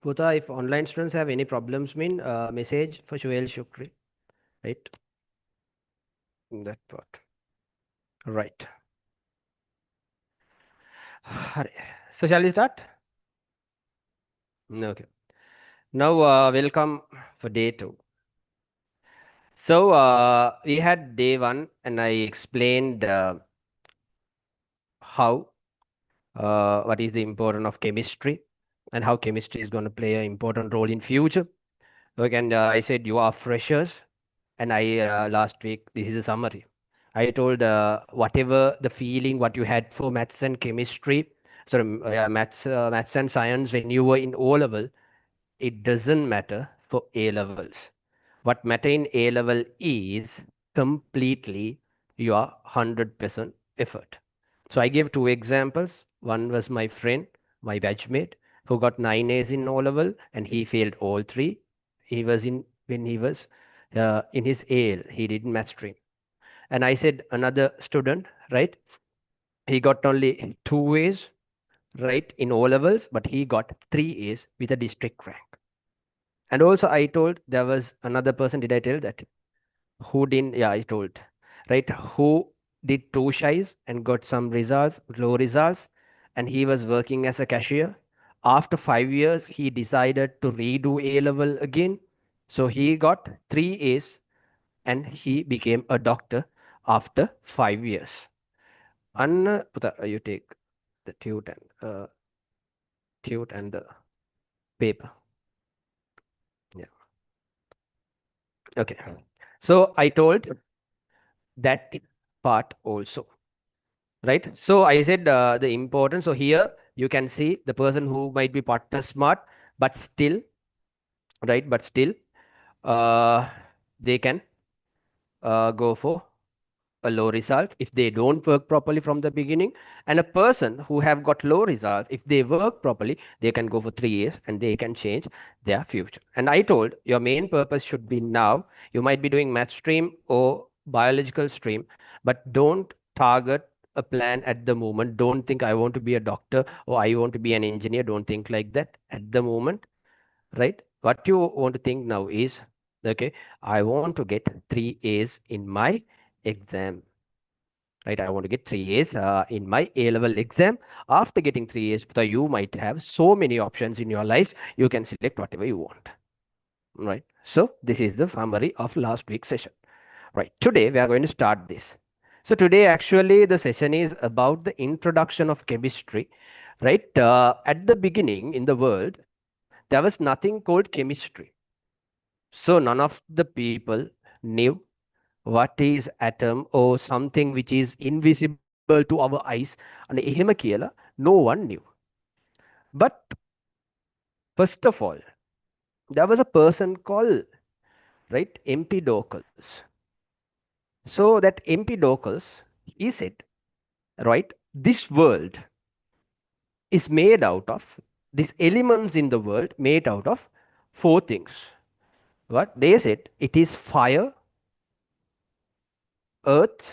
Putha, if online students have any problems, message for Shuhail Shukri, right? That part. Right. Hare. So shall we start? Okay. Now, welcome for day two. So we had day one, and I explained how what is the importance of chemistry and how chemistry is going to play an important role in future. Okay, and I said you are freshers, and I last week this is a summary. I told whatever the feeling what you had for maths and chemistry, maths and science when you were in O level, it doesn't matter for A levels. What matter in A level is completely your 100% effort. So I gave two examples. One was my friend, my batchmate, who got 9 A's in O level and he failed all three. He was in when he was in his AL, he did math stream. And I said another student, right? He got only 2 A's, right, in O levels, but he got 3 A's with a district rank. And also I told there was another person. Did I tell that? Who didn't? Yeah, I told, right? Who did two shies and got some results, low results, and he was working as a cashier. After 5 years, he decided to redo A level again. So he got 3 A's and he became a doctor after 5 years. Anna, you take the tute and the paper. Yeah. Okay. So I told that part also, right? So I said the importance. So here you can see the person who might be partner smart, but still, right? But still, uh, they can go for a low result if they don't work properly from the beginning. And a person who have got low results, if they work properly, they can go for 3 years and they can change their future. And I told your main purpose should be now. You might be doing math stream or biological stream, but don't target a plan at the moment. Don't think I want to be a doctor or I want to be an engineer. Don't think like that at the moment, right? What you want to think now is, okay, I want to get 3 A's in my exam, right? I want to get 3 A's in my A level exam. After getting 3 A's, you might have so many options in your life. You can select whatever you want, right? So this is the summary of last week's session, right? Today we are going to start this. So today actually the session is about the introduction of chemistry, right? At the beginning in the world, there was nothing called chemistry. So none of the people knew what is atom or something which is invisible to our eyes. And එහෙම කියලා no one knew. But first of all, there was a person called, right, Empedocles. So that Empedocles, he said, right, this world is made out of, these elements in the world made out of four things. What they said, it is fire, earth,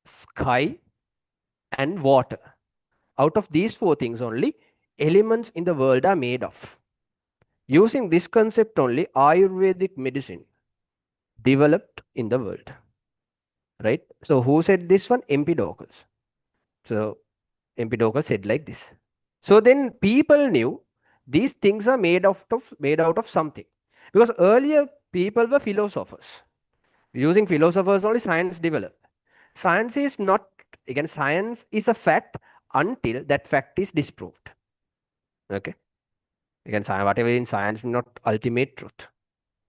sky, and water. Out of these four things only, elements in the world are made of. Using this concept only, Ayurvedic medicine developed in the world. Right? So who said this one? Empedocles. So Empedocles said like this. So then people knew these things are made out of something. Because earlier people were philosophers. Using philosophers only science developed. Science is not, again, science is a fact until that fact is disproved. Okay. Again, whatever in science is not ultimate truth.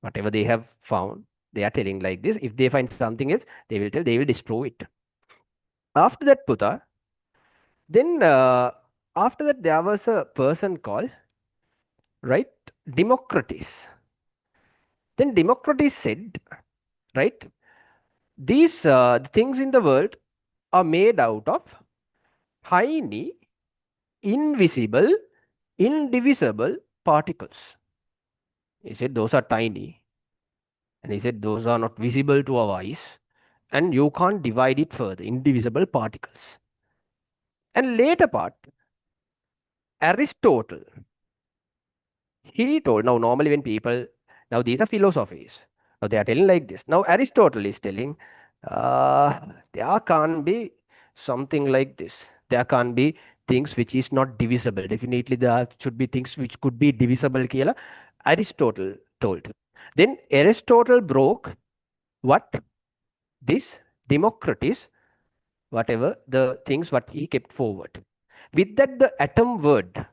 Whatever they have found, they are telling like this. If they find something else, they will tell, they will disprove it. After that, Putha, then after that, there was a person called, right, Democritus. Then Democritus said, right, these things in the world are made out of tiny, invisible, indivisible particles. He said those are tiny, and he said those are not visible to our eyes, and you can't divide it further, indivisible particles. And later part, Aristotle, He told, now normally when people, now these are philosophies. Now they are telling like this. Now Aristotle is telling, there can't be something like this. There can't be things which is not divisible. Definitely there should be things which could be divisible. Kiyala Aristotle told. Then Aristotle broke what this Democritus, whatever the things what he kept forward. With that, the atom word,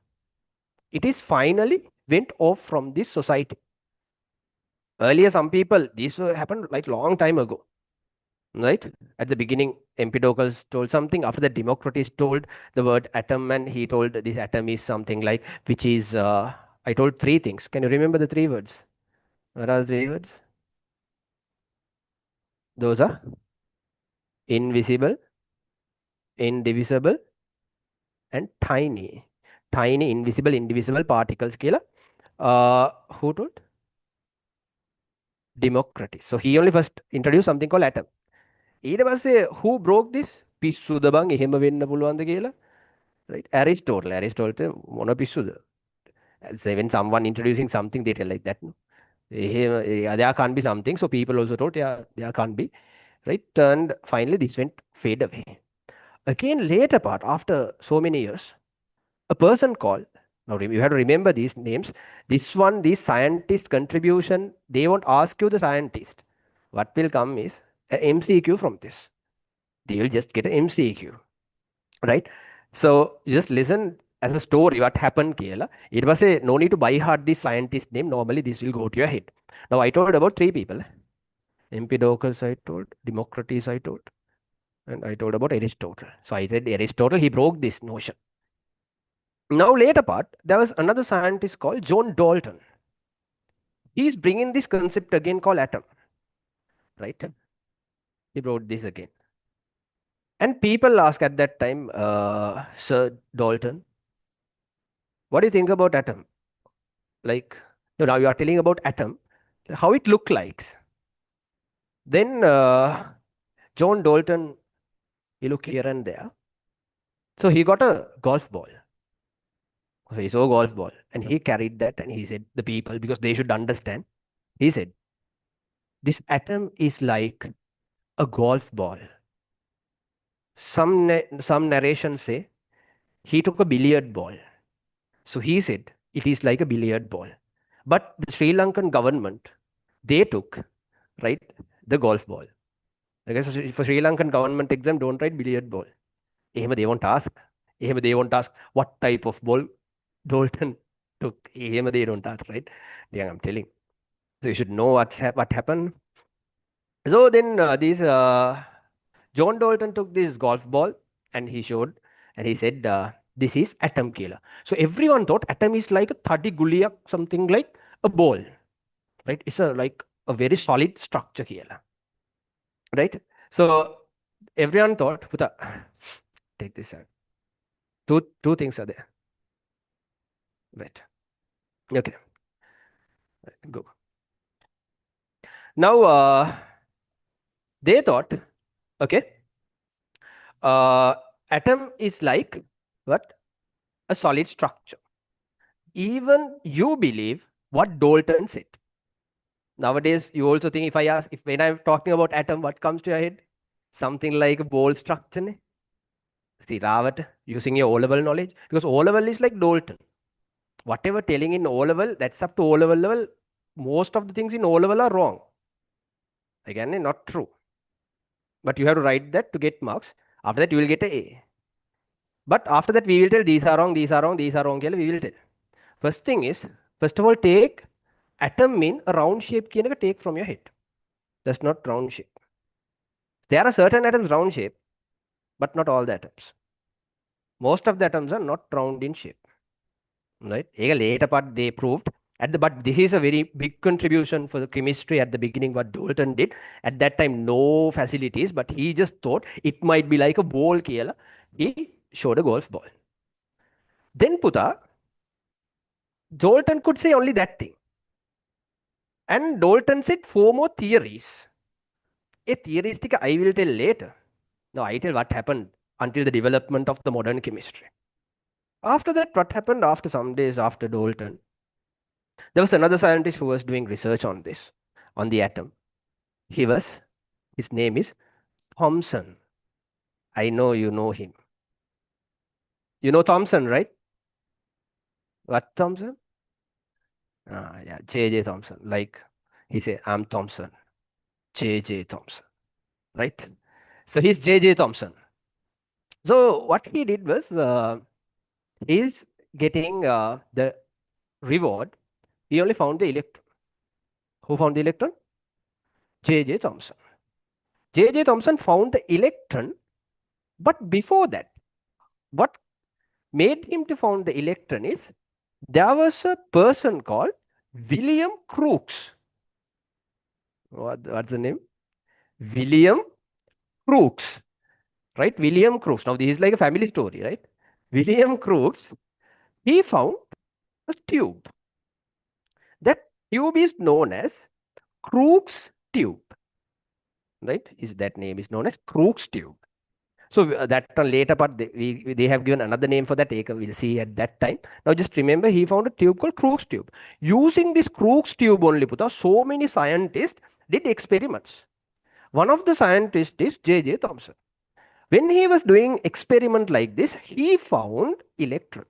it is finally went off from this society. Earlier, some people, this happened like long time ago, right? At the beginning, Empedocles told something. After that, Democritus told the word atom, and he told this atom is something like, which is, I told three things. Can you remember the three words? What are the three words? Those are invisible, indivisible, and tiny. Tiny, invisible, indivisible particles. Kila. Who told? Democritus. So he only first introduced something called atom. ඊට පස්සේ who broke this? පිස්සුද බං එහෙම වෙන්න පුළුවන්ද කියලා? Right? Aristotle මොන පිස්සුද? So when someone introducing something, they tell like that. No? There can't be something. So people also told, yeah, there can't be. Right? And finally, this went fade away. Again, later part, after so many years, a person called, now you have to remember these names. This one, this scientist contribution, they won't ask you the scientist. What will come is a MCQ from this. They will just get an MCQ, right? So just listen as a story what happened Kela. It was a no need to buy hard this scientist name. Normally this will go to your head. Now I told about three people. Empedocles I told, Democritus I told, and I told about Aristotle. So I said Aristotle, he broke this notion. Now later part, there was another scientist called John Dalton. He's bringing this concept again called atom, right? He brought this again. And people ask at that time, Sir Dalton, what do you think about atom? Like, now you are telling about atom, how it look like. Then John Dalton, he looked here and there. So he got a golf ball. So he saw a golf ball and he carried that and he said, the people, because they should understand, he said, this atom is like a golf ball. Some narrations say he took a billiard ball. So he said it is like a billiard ball. But the Sri Lankan government, they took, right, the golf ball. I guess for Sri Lankan government exam, don't write billiard ball. They won't ask. They won't ask what type of ball Dalton took. They don't ask, right? Yeah, I'm telling. So you should know what happened. So then this John Dalton took this golf ball and he showed and he said, this is atom killer. So everyone thought atom is like a 30 guliak, something like a ball, right? It's like a very solid structure killer, right? So everyone thought, Puta, take this out. Two things are there. Right. Okay. Right, go. Now they thought, okay, atom is like what? A solid structure. Even you believe what Dalton said. Nowadays, you also think if I ask, if when I'm talking about atom, what comes to your head? Something like a ball structure. Ne? See, Rawat, using your O-level knowledge, because O-level is like Dalton. Whatever telling in O-level, that's up to O-level level. Most of the things in O-level are wrong. Again, not true. But you have to write that to get marks. After that, you will get A. But after that, we will tell these are wrong, these are wrong, these are wrong. We will tell. First thing is, first of all, take atom mean a round shape take from your head. That's not round shape. There are certain atoms round shape, but not all the atoms. Most of the atoms are not round in shape. Right? Later part they proved but this is a very big contribution for the chemistry at the beginning what Dalton did. At that time, no facilities, but he just thought it might be like a ball kiyala. He showed a golf ball. Then Puta, Dalton could say only that thing. And Dalton said four more theories. A theoristic I will tell later. Now I tell what happened until the development of the modern chemistry. After that, what happened after some days after Dalton? There was another scientist who was doing research on this, on the atom. He was, his name is Thomson. I know you know him. You know Thomson, right? What Thomson? Ah, yeah, J. Thomson. Like he said, I'm Thomson. J. Thomson, right? So he's J. Thomson. So what he did was, he's getting the reward. He only found the electron. Who found the electron? J. Thomson. J. Thomson found the electron, but before that, what made him to found the electron is there was a person called William Crookes. What's the name? William Crookes, right? William Crookes. Now, this is like a family story, right? William Crookes, he found a tube. That tube is known as Crookes tube, right? Is that name is known as Crookes tube. So that on later part, they have given another name for that. We'll see at that time. Now just remember, he found a tube called Crookes tube. Using this Crookes tube only, Putha, so many scientists did experiments. One of the scientists is J. Thomson. When he was doing experiment like this, he found electron.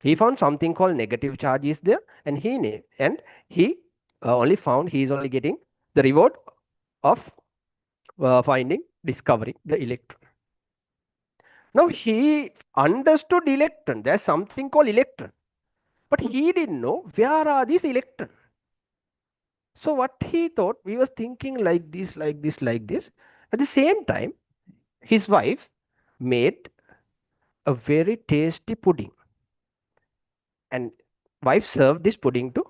He found something called negative charge is there, and he only found he is only getting the reward of finding discovering the electron. Now he understood electron. There's something called electron, but he didn't know where are these electrons. So what he thought, we was thinking like this, like this, like this. At the same time, his wife made a very tasty pudding, and wife served this pudding to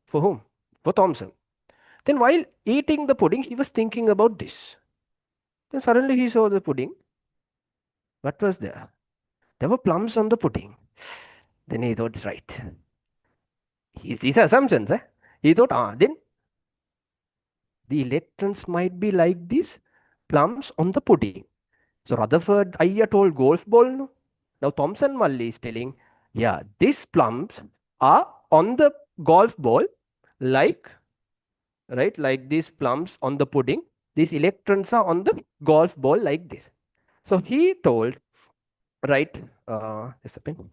for whom? For Thompson. Then while eating the pudding, he was thinking about this. Then suddenly he saw the pudding. What was there? There were plums on the pudding. Then he thought, right. These are assumptions. Eh? He thought, then the electrons might be like these plums on the pudding. So Rutherford Iyer told golf ball. No? Now Thomson Mully is telling, yeah, these plums are on the golf ball, like right, like these plums on the pudding. These electrons are on the golf ball like this. So he told, right, just a minute.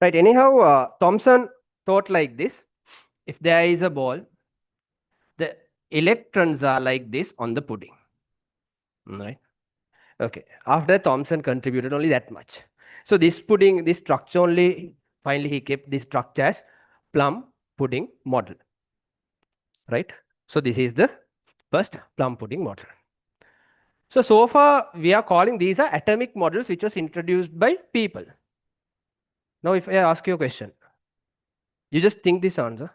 Right. Anyhow, Thomson thought like this: if there is a ball, the electrons are like this on the pudding. Right. Okay. After Thomson contributed only that much. So this pudding, this structure only, finally he kept this structure as plum pudding model. Right. So this is the first plum pudding model. So far we are calling these are atomic models which was introduced by people. Now if I ask you a question, you just think this answer.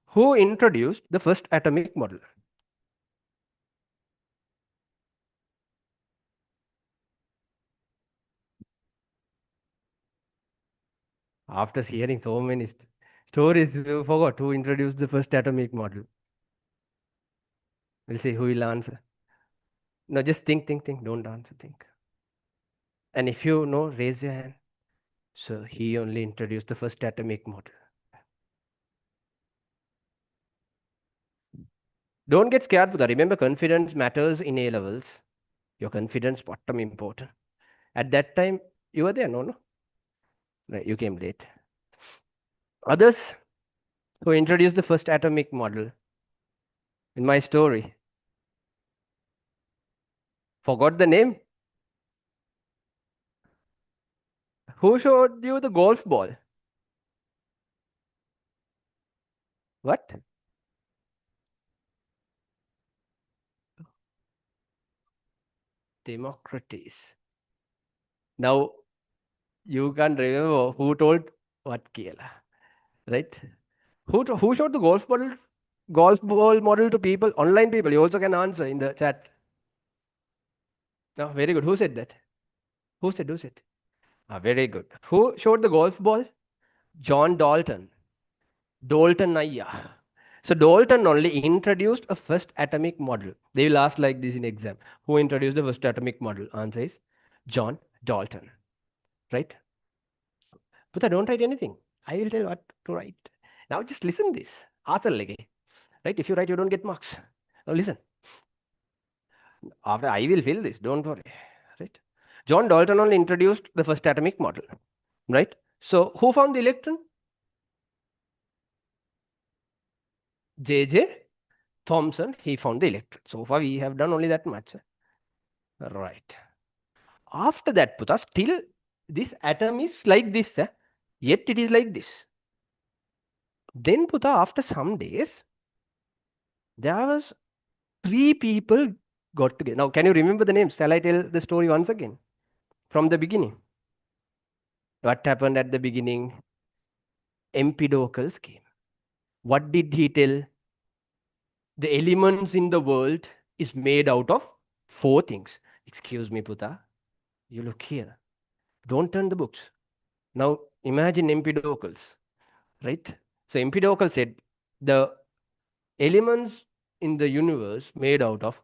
Who introduced the first atomic model? After hearing so many stories, you forgot who introduced the first atomic model. We'll see who will answer. No, just think. Don't answer, think. And if you know, raise your hand. So he only introduced the first atomic model. Don't get scared, Buddha. Remember, confidence matters in A levels. Your confidence bottom important. At that time, you were there, no? Right, you came late. Others who introduced the first atomic model in my story. Forgot the name? Who showed you the golf ball? What? Democrates. Now you can remember who told what Kiela, right? Who showed the golf ball model to people, online people? You also can answer in the chat. No, very good. Who said that? Who said? Ah, very good. Who showed the golf ball? John Dalton. Dalton Aya. So Dalton only introduced a first atomic model. They will ask like this in exam. Who introduced the first atomic model? Answer is John Dalton. Right? But I don't write anything. I will tell what to write. Now just listen this. Arthur Lege. Right? If you write, you don't get marks. Now listen. After I will fill this. Don't worry. Right? John Dalton only introduced the first atomic model. Right? So who found the electron? J.J. Thomson. He found the electron. So far we have done only that much. Right. After that, Putha, still this atom is like this. Yet it is like this. Then Putha, after some days, there was three people got together. Now, can you remember the names? Shall I tell the story once again? From the beginning. What happened at the beginning? Empedocles came. What did he tell? The elements in the world is made out of four things. Excuse me, Putha. You look here. Don't turn the books. Now, imagine Empedocles, right? So, Empedocles said the elements in the universe made out of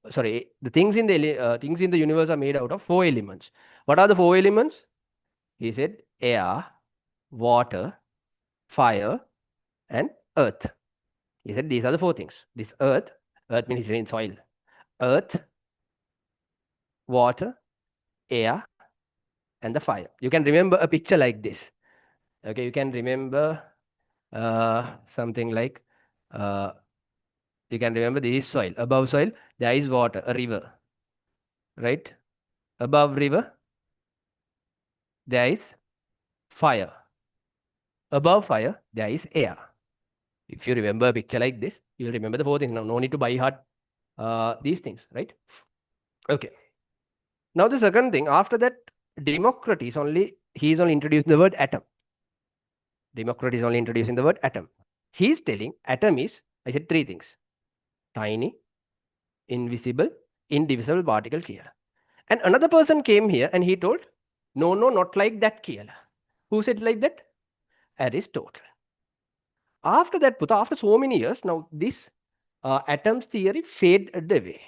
sorry, the things in the universe are made out of four elements. What are the four elements? He said air, water, fire, and earth. He said these are the four things. This earth means rain, soil. Earth, water, air, and the fire. You can remember a picture like this. Okay, you can remember something like you can remember this is soil. Above soil, there is water, a river. Right? Above river, there is fire. Above fire, there is air. If you remember a picture like this, you'll remember the four things. Now, no need to by heart these things, right? Okay. Now, the second thing, after that, Democritus he is only introducing the word atom. Democritus is only introducing the word atom. He's telling atom is, I said three things: tiny, invisible, indivisible particle Kiela. And another person came here and he told, no, not like that Kiela. Who said like that? Aristotle. After that, Putha, after so many years, now this atoms theory faded away.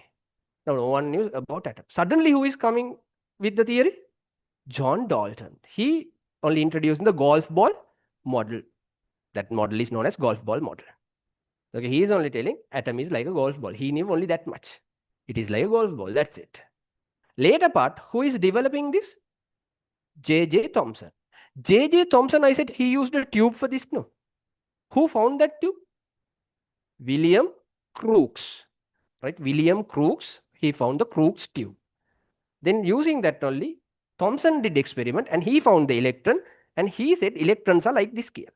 Now no one knew about atoms. Suddenly, who is coming with the theory? John Dalton. He only introduced the golf ball model. That model is known as golf ball model. Okay, he is only telling atom is like a golf ball. He knew only that much. It is like a golf ball. That's it. Later part, who is developing this? J.J. Thomson. J.J. Thomson, I said he used a tube for this. No. Who found that tube? William Crookes. Right? William Crookes. He found the Crookes tube. Then using that only, Thomson did experiment and he found the electron and he said electrons are like this scale.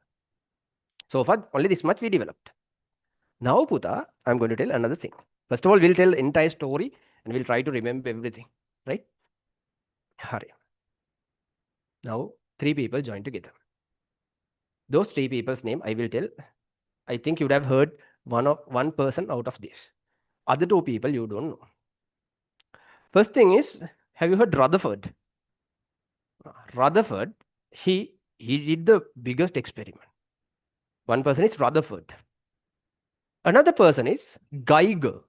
So far, only this much we developed. Now, Putha, I'm going to tell another thing. First of all, we'll tell the entire story and we'll try to remember everything. Right? Hurry. Now, three people join together. Those three people's name I will tell. I think you'd have heard one person out of this. Other two people you don't know. First thing is, have you heard Rutherford? Rutherford, he He did the biggest experiment. One person is Rutherford. Another person is Geiger.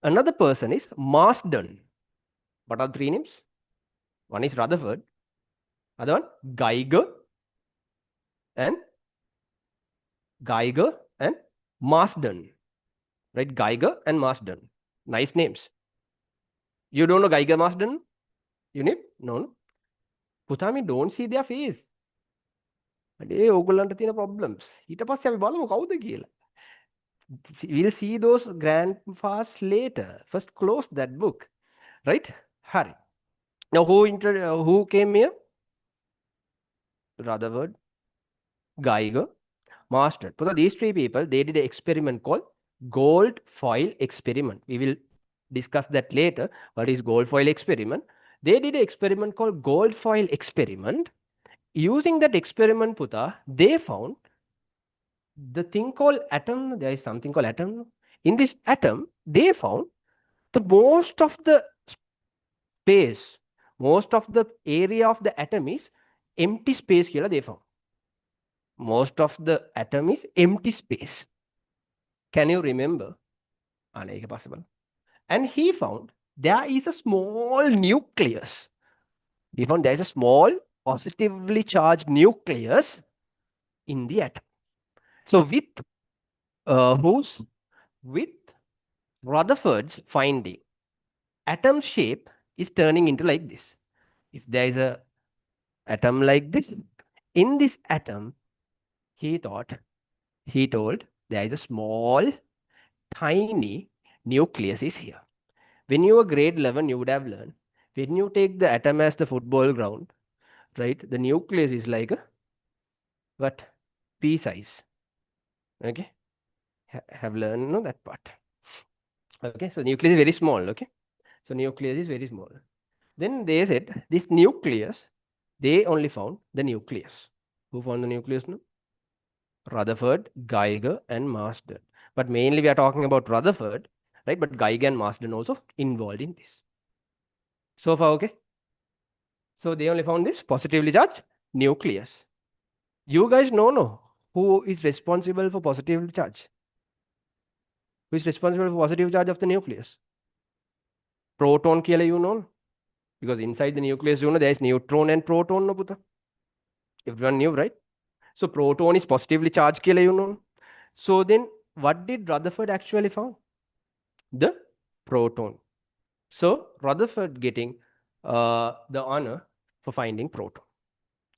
Another person is Marsden. What are the three names? One is Rutherford, other one Geiger and Geiger and Marsden. Right? Geiger and Marsden. Nice names. You don't know Geiger Marsden? You name? No, no. Putami don't see their face. ඒ ඕගොල්ලන්ට තියෙන problems. ඊට පස්සේ අපි බලමු කවුද කියලා. We'll see those grandpas later. First close that book. Right? Hari. Now who came here? Rutherford, Geiger, Marsden. So these three people, they did an experiment called gold foil experiment. We will discuss that later. What is gold foil experiment? They did an experiment called gold foil experiment. Using that experiment, Puta, they found the thing called atom. There is something called atom. In this atom, they found the most of the space, most of the area of the atom is empty space here they found. Most of the atom is empty space. Can you remember? Possible. And he found there is a small nucleus. He found there is a small positively charged nucleus in the atom. So with Rutherford's finding, atom shape is turning into like this. If there is a atom like this, in this atom, he told there is a small, tiny nucleus is here. When you were grade 11, you would have learned, when you take the atom as the football ground, right, the nucleus is like a, what? Pea size. Okay? Have learned, no, that part. Okay, so nucleus is very small, okay? So nucleus is very small. Then they said, this nucleus, they only found the nucleus. Who found the nucleus? No? Rutherford, Geiger, and Marsden. But mainly we are talking about Rutherford, right? But Geiger and Marsden also involved in this. So far, okay? So they only found this positively charged nucleus. You guys know who is responsible for positive charge? Who is responsible for positive charge of the nucleus? Proton kiyala you know. Because inside the nucleus, you know, there is neutron and proton, no puta. Everyone knew, right? So proton is positively charged kiyala you know. So then what did Rutherford actually found? The proton. So Rutherford getting the honor for finding proton.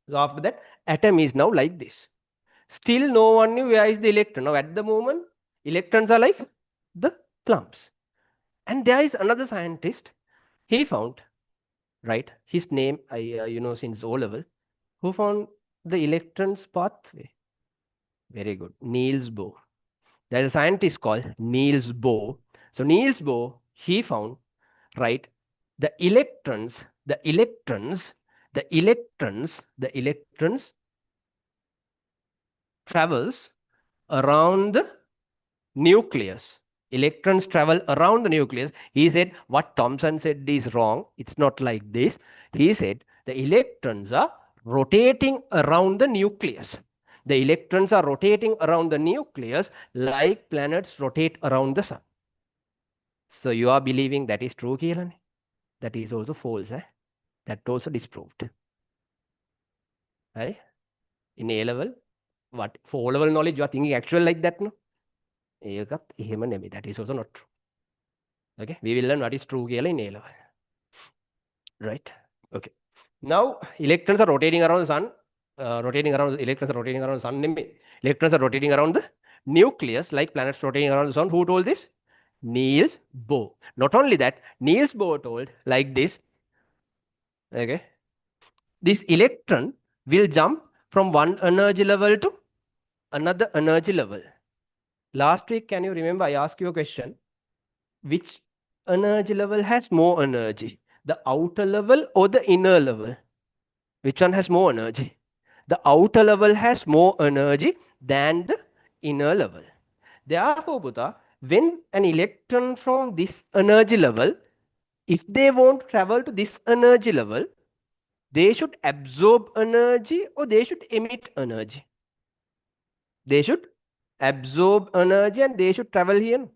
So after that, atom is now like this. Still no one knew where is the electron. Now at the moment, electrons are like the plums. And there is another scientist, he found, right, his name, you know, since O level, who found the electrons pathway. Very good. Niels Bohr. There's a scientist called Niels Bohr. So Niels Bohr, he found, right, the electrons travels around the nucleus. Electrons travel around the nucleus. He said what Thomson said is wrong. It's not like this. He said the electrons are rotating around the nucleus. The electrons are rotating around the nucleus like planets rotate around the sun. So you are believing that is true, Keelan? That is also false. That also disproved. Right? In A level, what for O level knowledge you are thinking actual like that, no? That is also not true. Okay, we will learn what is true in A level. Right? Okay. Now electrons are rotating around the sun. Electrons are rotating around the sun. Electrons are rotating around the nucleus like planets rotating around the sun. Who told this? Niels Bohr. Not only that, Niels Bohr told like this. Okay. This electron will jump from one energy level to another energy level. Last week, can you remember I asked you a question? Which energy level has more energy? The outer level or the inner level? Which one has more energy? The outer level has more energy than the inner level. Therefore, Buddha, when an electron from this energy level, if they want to travel to this energy level, They should absorb energy or they should emit energy. They should absorb energy and they should travel here.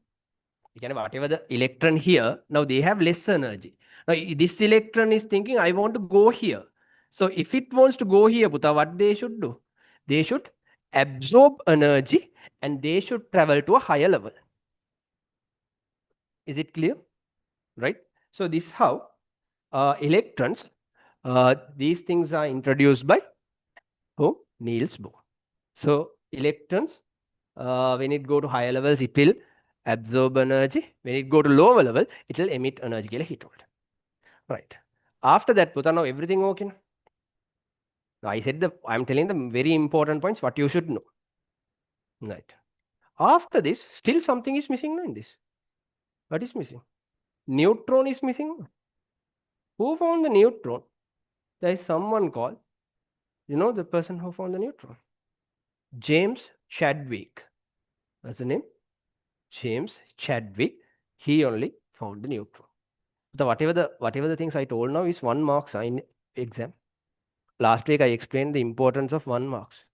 Whatever the electron here, now they have less energy. Now this electron is thinking, I want to go here. So if it wants to go here, Puta, what they should do? They should absorb energy and they should travel to a higher level. Is it clear? Right? So this is how electrons, these things are introduced by who? Niels Bohr. So electrons, when it go to higher levels, it will absorb energy. When it go to lower level, it will emit energy. He told. Right. After that, Puta, now everything okay? Now I said I'm telling the very important points, what you should know. Right. After this, still something is missing in this. What is missing? Neutron is missing. Who found the neutron? There is someone called, you know, the person who found the neutron. James Chadwick. What's the name? James Chadwick. He only found the neutron. Whatever the things I told now is 1 mark in exam. Last week I explained the importance of 1 marks.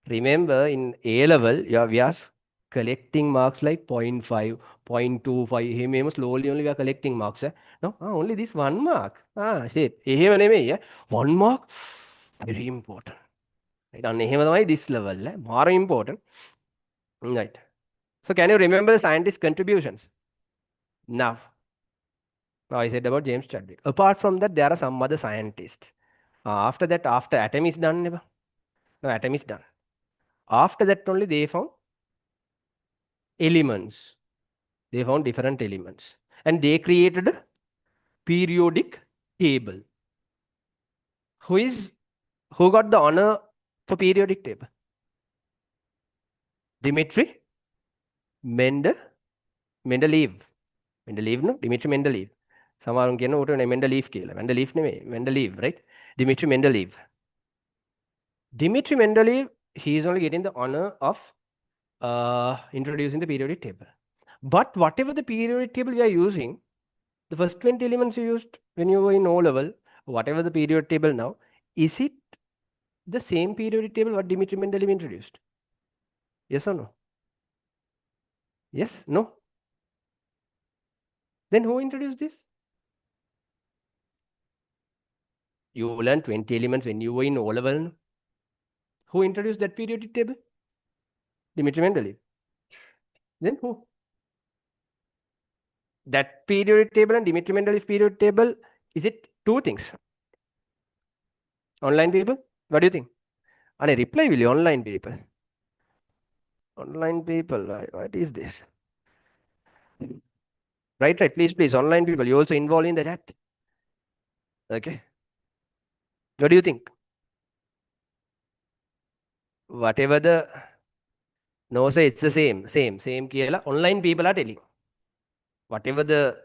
Remember in A level, we are collecting marks like 0.5, 0.25. Here slowly only we are collecting marks. No, only this 1 mark. Shit. Here 1 mark, very important. Right? And this level, more important. Right. So can you remember the scientist contributions? Now I said about James Chadwick. Apart from that, there are some other scientists. After that, after atom is done, no, atom is done. After that only they found elements. They found different elements. And they created a periodic table. Who got the honor for periodic table? Dmitry Mendeleev. No? Dmitry Mendeleev. Samarum කියන උට Mendeleev කියලා. Mendeleev නෙමෙයි. Mendeleev, right? Dmitry Mendeleev. Dmitry Mendeleev, he is only getting the honor of introducing the periodic table. But whatever the periodic table we are using, the first 20 elements you used when you were in O level, whatever the periodic table now, is it the same periodic table what Dmitry Mendeleev introduced? Yes or no? Yes? No? Then who introduced this? You learned 20 elements when you were in O level. Who introduced that periodic table? Dmitry Mendeleev. Then who? That periodic table and Dmitry Mendeleev's periodic table, is it two things? Online people? What do you think? And a reply will you online people. Online people, what is this? Right, please, online people, you also involved in the chat. Okay. What do you think? Whatever the, no, say it's the same kiela. Online people are telling. Whatever the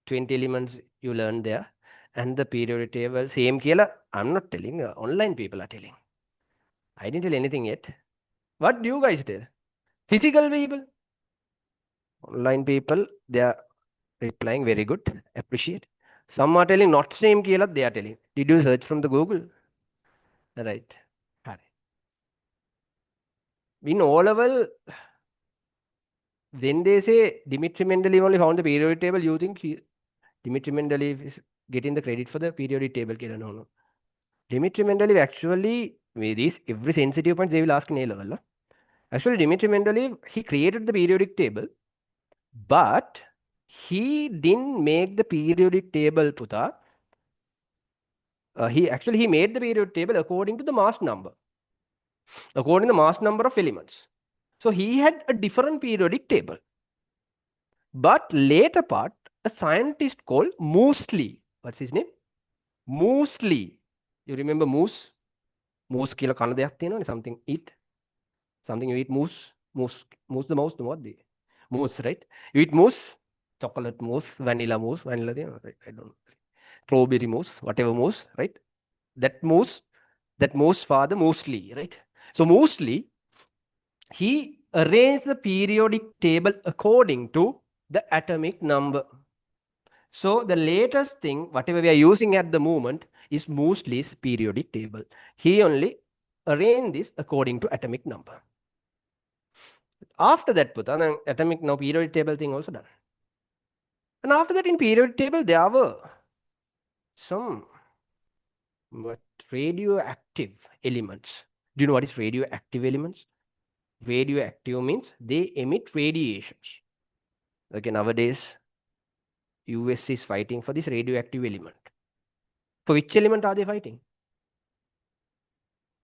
20 elements you learned there and the periodic table, same kiela, I'm not telling, online people are telling. I didn't tell anything yet. What do you guys tell? Physical people? Online people, they are replying very good, appreciate. Some are telling not same kiela, they are telling. Did you search from the Google? Right. In O level, when they say Dmitry Mendeleev only found the periodic table, you think Dmitry Mendeleev is getting the credit for the periodic table? No. Dmitry Mendeleev actually, with this, every sensitive point they will ask in A level. Actually, Dmitry Mendeleev, he created the periodic table, but he didn't make the periodic table, Puta. He made the periodic table according to the mass number. According to the mass number of elements. So he had a different periodic table. But later part, a scientist called Moseley. What's his name? Moseley. You remember moose? Moose kilo kana deyak tiyena something eat. Something you eat moose. Moose the mouse the what? Moose, right? You eat moose, chocolate mousse, vanilla right? I don't know. Strawberry mousse, whatever mousse, right? That mousse father Moseley, right? So Moseley, he arranged the periodic table according to the atomic number. So the latest thing, whatever we are using at the moment, is Moore's periodic table. He only arranged this according to atomic number. After that, Puta, then atomic now periodic table thing also done. And after that, in periodic table, there were some but radioactive elements. Do you know what is radioactive elements? Radioactive means they emit radiations. Okay, nowadays, US is fighting for this radioactive element. For which element are they fighting?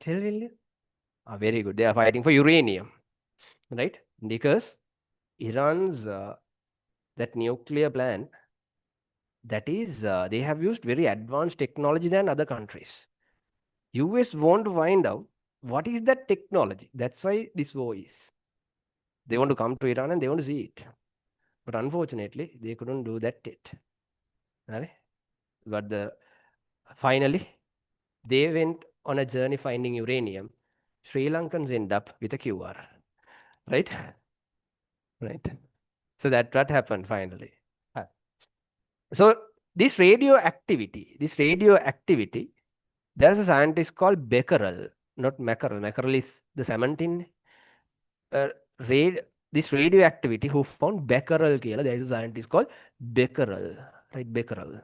Tell me. Ah, very good. They are fighting for uranium, right? Because Iran's that nuclear plant, that is, they have used very advanced technology than other countries. US want to find out what is that technology. That's why this war is. They want to come to Iran and they want to see it. But unfortunately, they couldn't do that yet. Right? But finally, they went on a journey finding uranium. Sri Lankans end up with a QR. Right? Right. So that happened finally. So this radioactivity, there's a scientist called Becquerel, not Mackerel. Mackerel is the 17. Uh, rad, this radioactivity who found Becquerel killer. There is a scientist called Becquerel, right? Becquerel.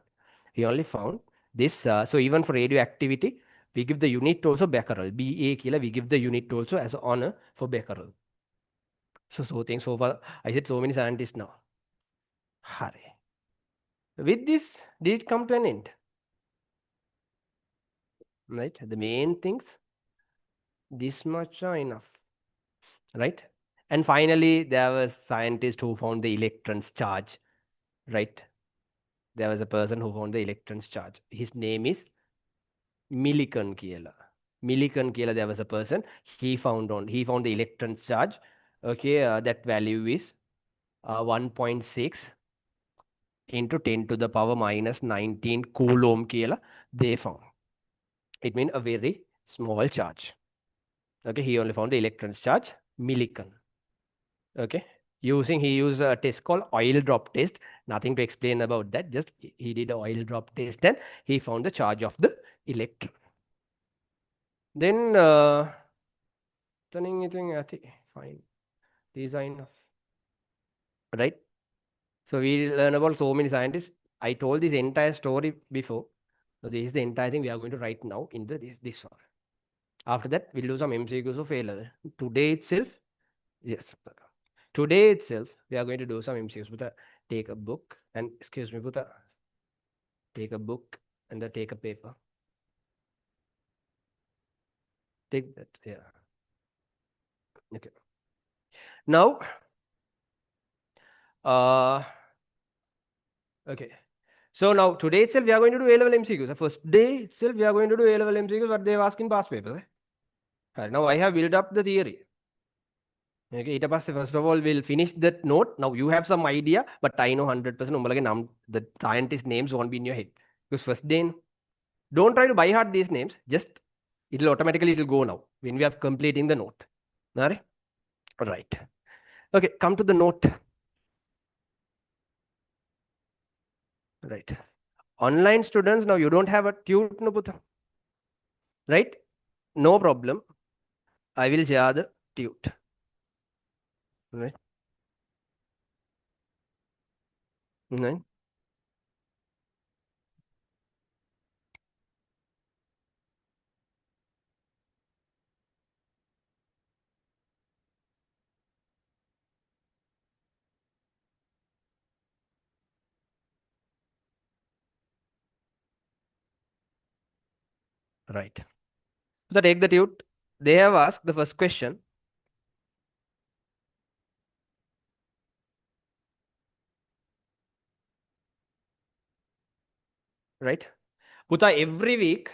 He only found this. So even for radioactivity, we give the unit also Becquerel. Ba killer. We give the unit also as an honor for Becquerel. So things so far. I said so many scientists now. Hurry. With this, did it come to an end? Right? The main things, this much are enough. Right? And finally, there was scientist who found the electrons charge. Right? There was a person who found the electrons charge. His name is Millikan Kiela. Millikan Kiela, there was a person. He found the electrons charge. Okay, that value is 1.6 into 10 to the power minus 19 coulomb Kiela. They found. It means a very small charge. Okay, he only found the electrons charge, Millikan. Okay, he used a test called oil drop test. Nothing to explain about that. Just he did an oil drop test and he found the charge of the electron. Then turning anything, I think fine. These are enough, right? So we learn about so many scientists. I told this entire story before. So this is the entire thing we are going to write now in this one. After that, we'll do some MCQs of A level. Today itself, yes. Today itself, we are going to do some MCQs. But take a book and excuse me, Buddha. Take a book and take a paper. Take that, yeah. Okay. Now, okay. So now today itself we are going to do A-level MCQs. The first day itself we are going to do A-level MCQs. What they have asked in past papers. Right, now I have built up the theory. Okay, first of all, we'll finish that note. Now you have some idea, but I know 100% the scientist names won't be in your head. Because first day, don't try to buy hard these names. Just it'll automatically go now when we are completing the note. All right. Okay, come to the note. Right. Online students, now you don't have a tute, no, right? No problem. I will share the tute. Right. Right. Right. So take the tute. They have asked the first question. Right. Puta, every week,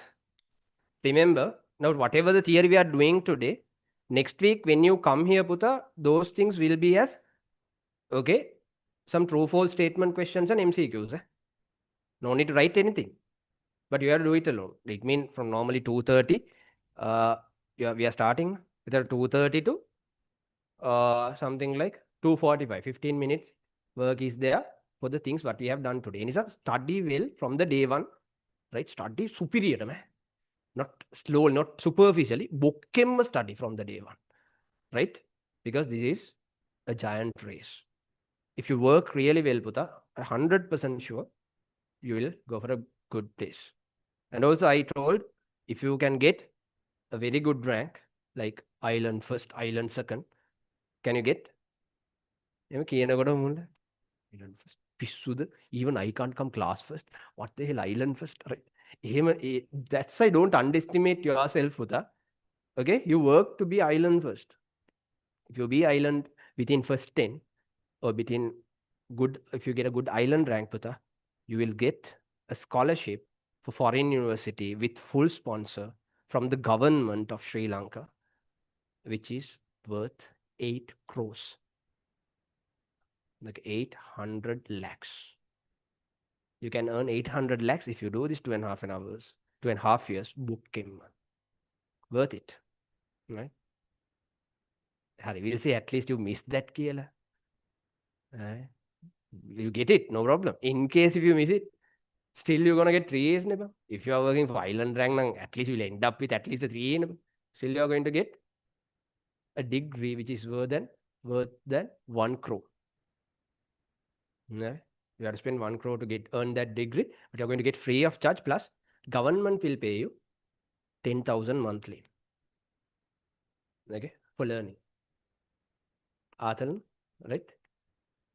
remember, now whatever the theory we are doing today, next week when you come here, Puta, those things will be as, okay, some true false statement questions and MCQs. No need to write anything. But you have to do it alone. It means from normally 2:30, we are starting with a 2:30 to something like 2:45, 15 minutes work is there for the things what we have done today. And it's a study well from the day one, right? Study superior, man. Not slow, not superficially. Bokkem study from the day one, right? Because this is a giant race. If you work really well, Puta, 100% sure you will go for a good place. And also, I told if you can get a very good rank, like island first, island second, can you get? Island first. Pissuda. Even I can't come class first. What the hell, island first? Right? That's why don't underestimate yourself, Puta. Okay, you work to be island first. If you be island within first 10 or between good, if you get a good island rank, Puta, you will get a scholarship for foreign university with full sponsor from the government of Sri Lanka, which is worth 8 crores, like 800 lakhs. You can earn 800 lakhs if you do this 2.5 hours, 2.5 years, book him. Worth it, right? Harry, we'll say at least you missed that Kiela. Right? You get it, no problem. In case if you miss it, still you're gonna get 3 A's, neighbor. If you are working for island rank, at least you'll end up with at least a 3A, neighbor. Still you're going to get a degree which is worth than 1 crore. Yeah. You have to spend 1 crore to earn that degree, but you're going to get free of charge. Plus, government will pay you 10,000 monthly. Okay, for learning. Athan, right?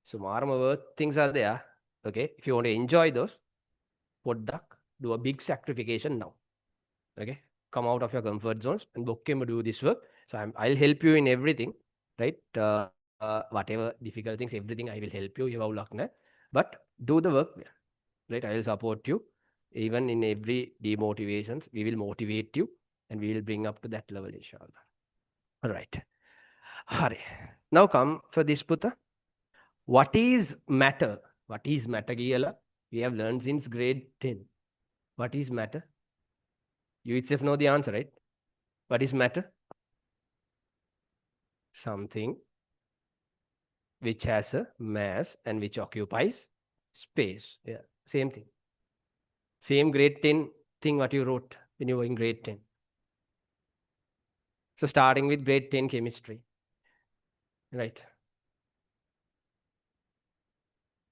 So worth things are there. Okay, if you want to enjoy those, duck, do a big sacrification now. Okay, come out of your comfort zones and do this work. So I'll help you in everything, right? Whatever difficult things, everything I will help you. But do the work, right? I will support you. Even in every demotivations, we will motivate you and we will bring up to that level, inshallah. All right. Hare. Now come for this, Puta. What is matter? What is matter, Giyala? We have learned since grade 10. What is matter? You itself know the answer, right? What is matter? Something which has a mass and which occupies space. Yeah, same thing. Same grade 10 thing what you wrote when you were in grade 10. So starting with grade 10 chemistry. Right.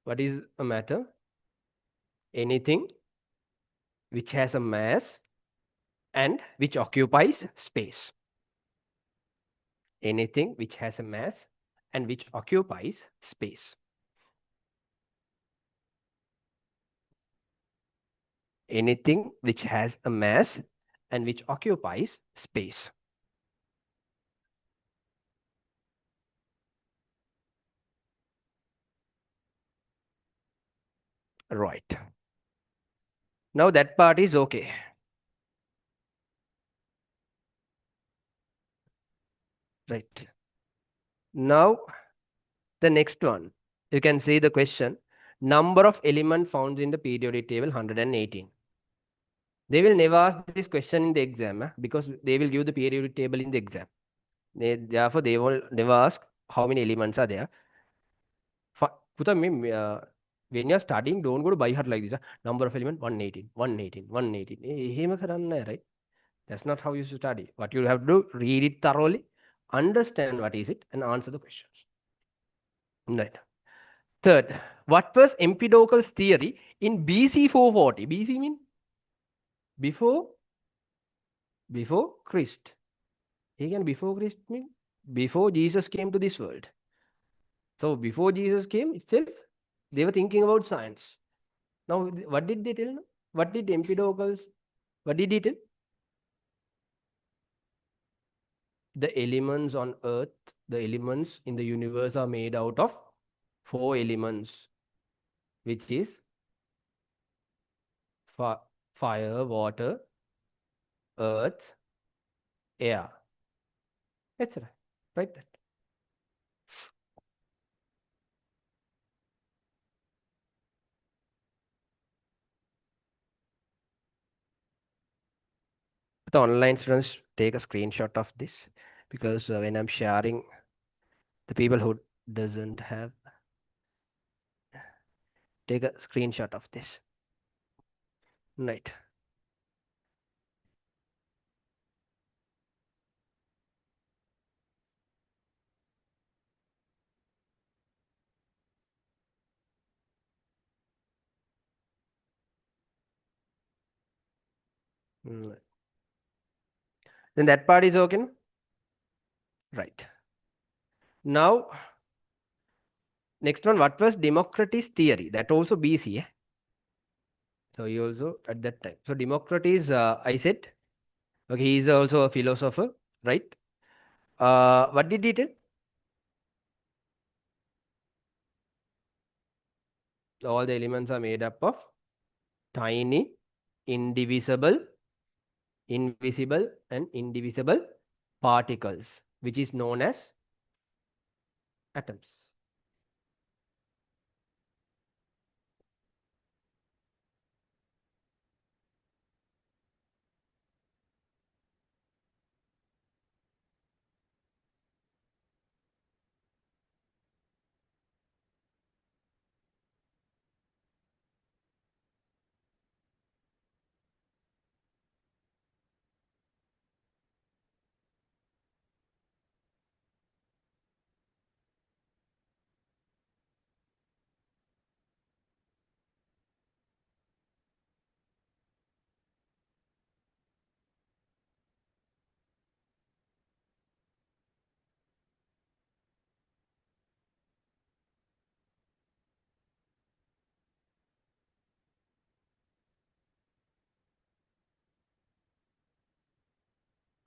What is a matter? Anything which has a mass and which occupies space. Anything which has a mass and which occupies space. Anything which has a mass and which occupies space. Right. Now that part is okay. Right. Now the next one. You can see the question. Number of elements found in the periodic table 118. They will never ask this question in the exam because they will give the periodic table in the exam. Therefore, they will never ask how many elements are there. Puta, when you're studying, don't go to by heart like this. Number of elements 118, 118, 118. Right? That's not how you should study. What you have to do, read it thoroughly, understand what is it, and answer the questions. Right. Third, what was Empedocles' theory in BC 440? BC mean before Christ. Again, before Christ mean before Jesus came to this world. So before Jesus came itself, they were thinking about science. Now, what did they tell? What did Empedocles? What did he tell? The elements on Earth, the elements in the universe are made out of 4 elements, which is fire, water, earth, air. That's right. Right that. The online students take a screenshot of this because when I'm sharing, the people who doesn't have, take a screenshot of this. Right. Mm. Then that part is okay. Right. Now, next one, what was Democritus' theory? That also BC. Eh? So he also at that time. So Democritus, I said, okay, he is also a philosopher, right? What did he tell? All the elements are made up of tiny, indivisible, invisible, and indivisible particles, which is known as atoms.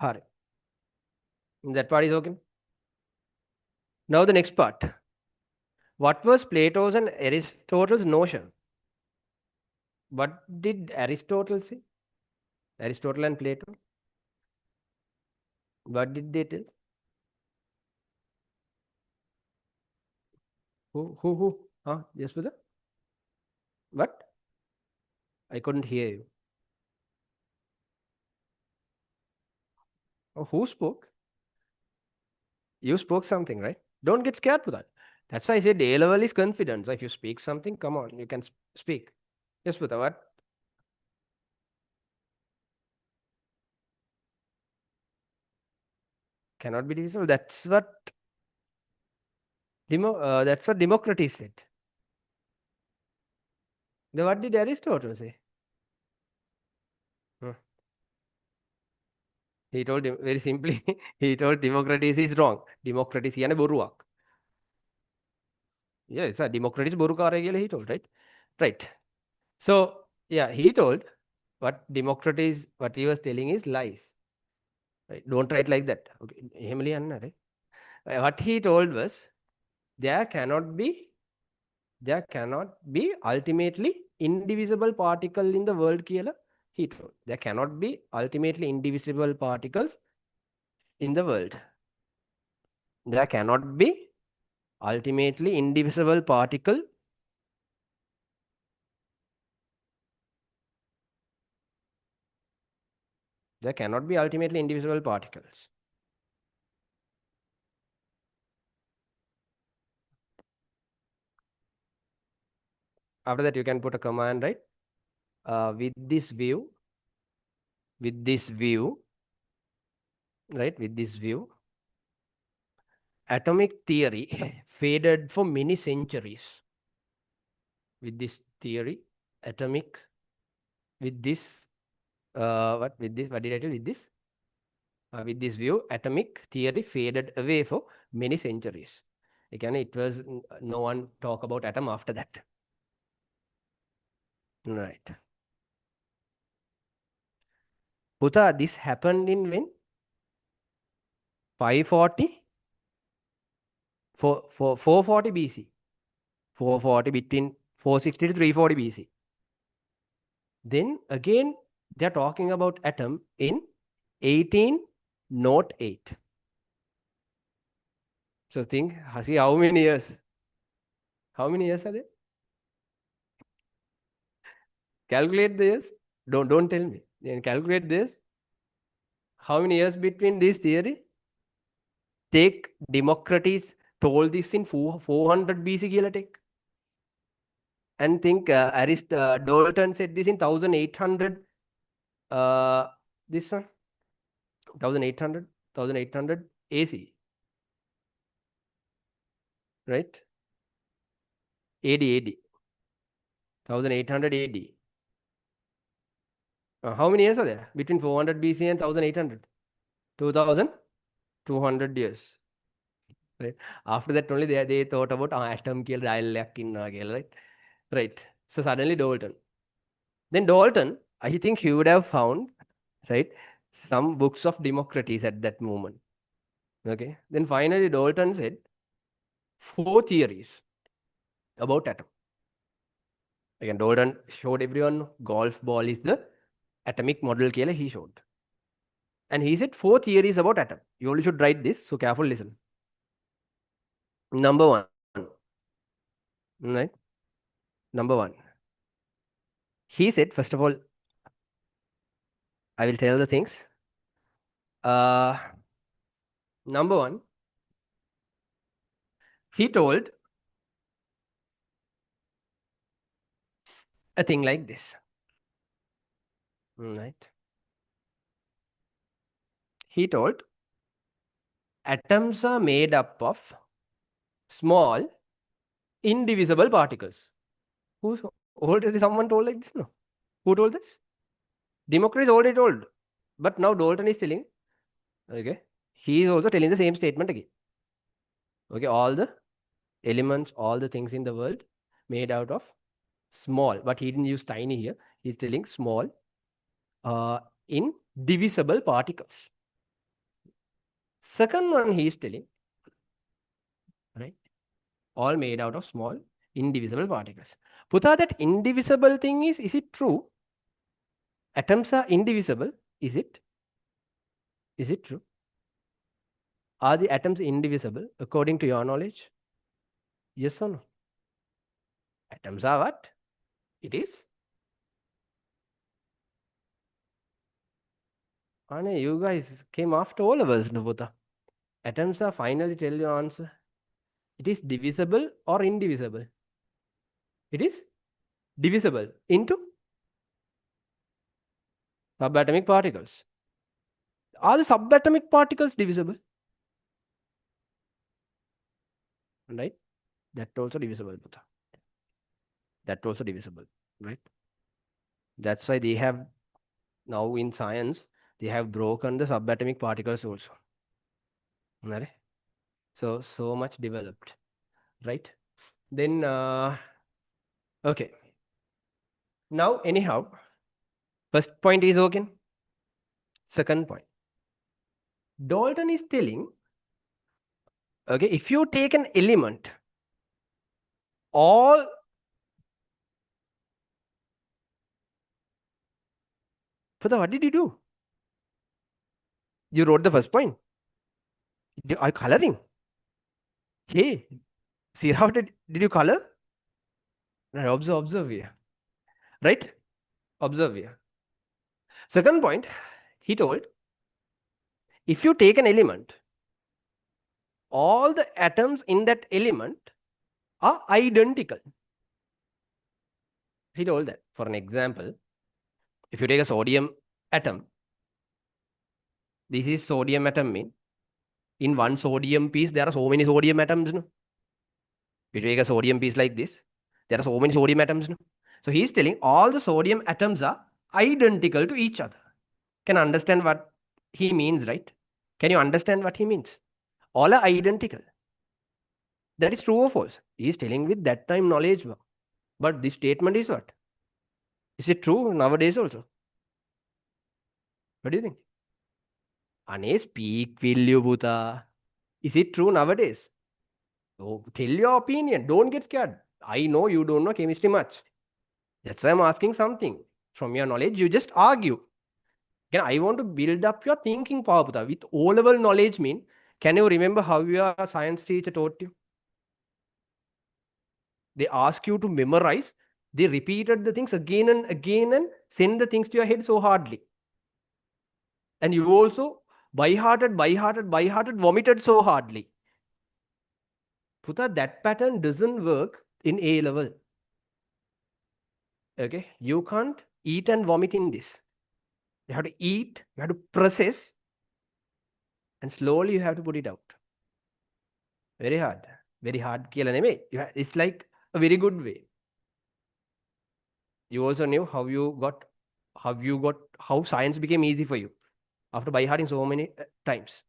Hare. That part is okay. Now the next part. What was Plato's and Aristotle's notion? What did Aristotle say? Aristotle and Plato. What did they tell? Who? Huh? Yes, brother? What? I couldn't hear you. Oh, who spoke? You spoke something, right? Don't get scared for that. That's why I said A level is confidence. So if you speak something, come on, you can speak. Yes, brother. What? Cannot be divisible. That's what Democritus said. Then what did Aristotle say? Hmm. He told him very simply, he told Democritus is wrong. Democritus is boruak. Yeah, it's a Democritus borukara he told, right? Right. So yeah, he told what he was telling is lies. Right? Don't write like that. Okay. Hemli anna, right? What he told was there cannot be ultimately indivisible particle in the world කියලා he told. There cannot be ultimately indivisible particles in the world. There cannot be ultimately indivisible particle. There cannot be ultimately indivisible particles. After that, you can put a command, right? With this view, with this view, right? With this view, atomic theory faded for many centuries. With this theory, atomic, with this, what did I tell? With this view, atomic theory faded away for many centuries. Again, it was no one talk about atom after that. Right. Puta, this happened in when? 540? 440 BC. 440 between 460 to 340 BC. Then again, they're talking about atom in 1808. So think, see how many years? How many years are there? Calculate the years. Don't tell me. Then calculate this. How many years between this theory? Take Democritus told this in 400 BC කියලා take. And think Dalton said this in 1800. This one 1800 AC, right? AD 1800 AD. How many years are there between 400 BC and 1800? 2200 years. Right. After that only they thought about atom kill right? Right. So suddenly Dalton. Then Dalton, I think he would have found, right, some books of Democritus at that moment. Okay. Then finally Dalton said four theories about atom. Again, Dalton showed everyone golf ball is the atomic model he showed. And he said four theories about atom. You only should write this, so careful listen. Number one, right? Number one. He said, first of all, I will tell the things. Number one, he told a thing like this. Right? He told atoms are made up of small, indivisible particles. Who's already someone told like this? No. Who told this? Democritus already told. But now Dalton is telling, okay, he is also telling the same statement again. Okay, all the elements, all the things in the world made out of small, but he didn't use tiny here. He's telling small, indivisible particles. Second one he is telling, right? All made out of small, indivisible particles. Putha, that indivisible thing is it true? Atoms are indivisible. Is it? Is it true? Are the atoms indivisible according to your knowledge? Yes or no? Atoms are what? It is. Ane, you guys came after all of us, no, Putha. Atoms are finally tell your answer. It is divisible or indivisible? It is divisible into subatomic particles. Are the subatomic particles divisible? Right? That also divisible, Putha. That also divisible, right? That's why they have now in science, they have broken the subatomic particles also. Right? So much developed, right? Then, okay. Now, anyhow, first point is okay. Second point. Dalton is telling, okay, if you take an element, all what did you do? You wrote the first point. Are you coloring? Hey, see how did you color? Right, observe here. Right? Observe here. Second point, he told, if you take an element, all the atoms in that element are identical. He told that. For an example, if you take a sodium atom, this is sodium atom mean. In one sodium piece, there are so many sodium atoms. No? If you take a sodium piece like this, there are so many sodium atoms. No? So he is telling all the sodium atoms are identical to each other. Can understand what he means, right? Can you understand what he means? All are identical. That is true or false? He is telling with that time knowledge. But this statement is what? Is it true nowadays also? What do you think? Ane, speak will you, Bhuta? Is it true nowadays? So tell your opinion. Don't get scared. I know you don't know chemistry much. That's why I'm asking something. From your knowledge, you just argue. Again, I want to build up your thinking power, Bhuta. With O-level knowledge mean, can you remember how your science teacher taught you? They ask you to memorize. They repeated the things again and send the things to your head so hardly. And you also by-hearted, vomited so hardly. Putha, that pattern doesn't work in A level. Okay, you can't eat and vomit in this. You have to eat, you have to process, and slowly you have to put it out. Very hard. Very hard. It's like a very good way. You also knew how you got how science became easy for you after by hearting so many times.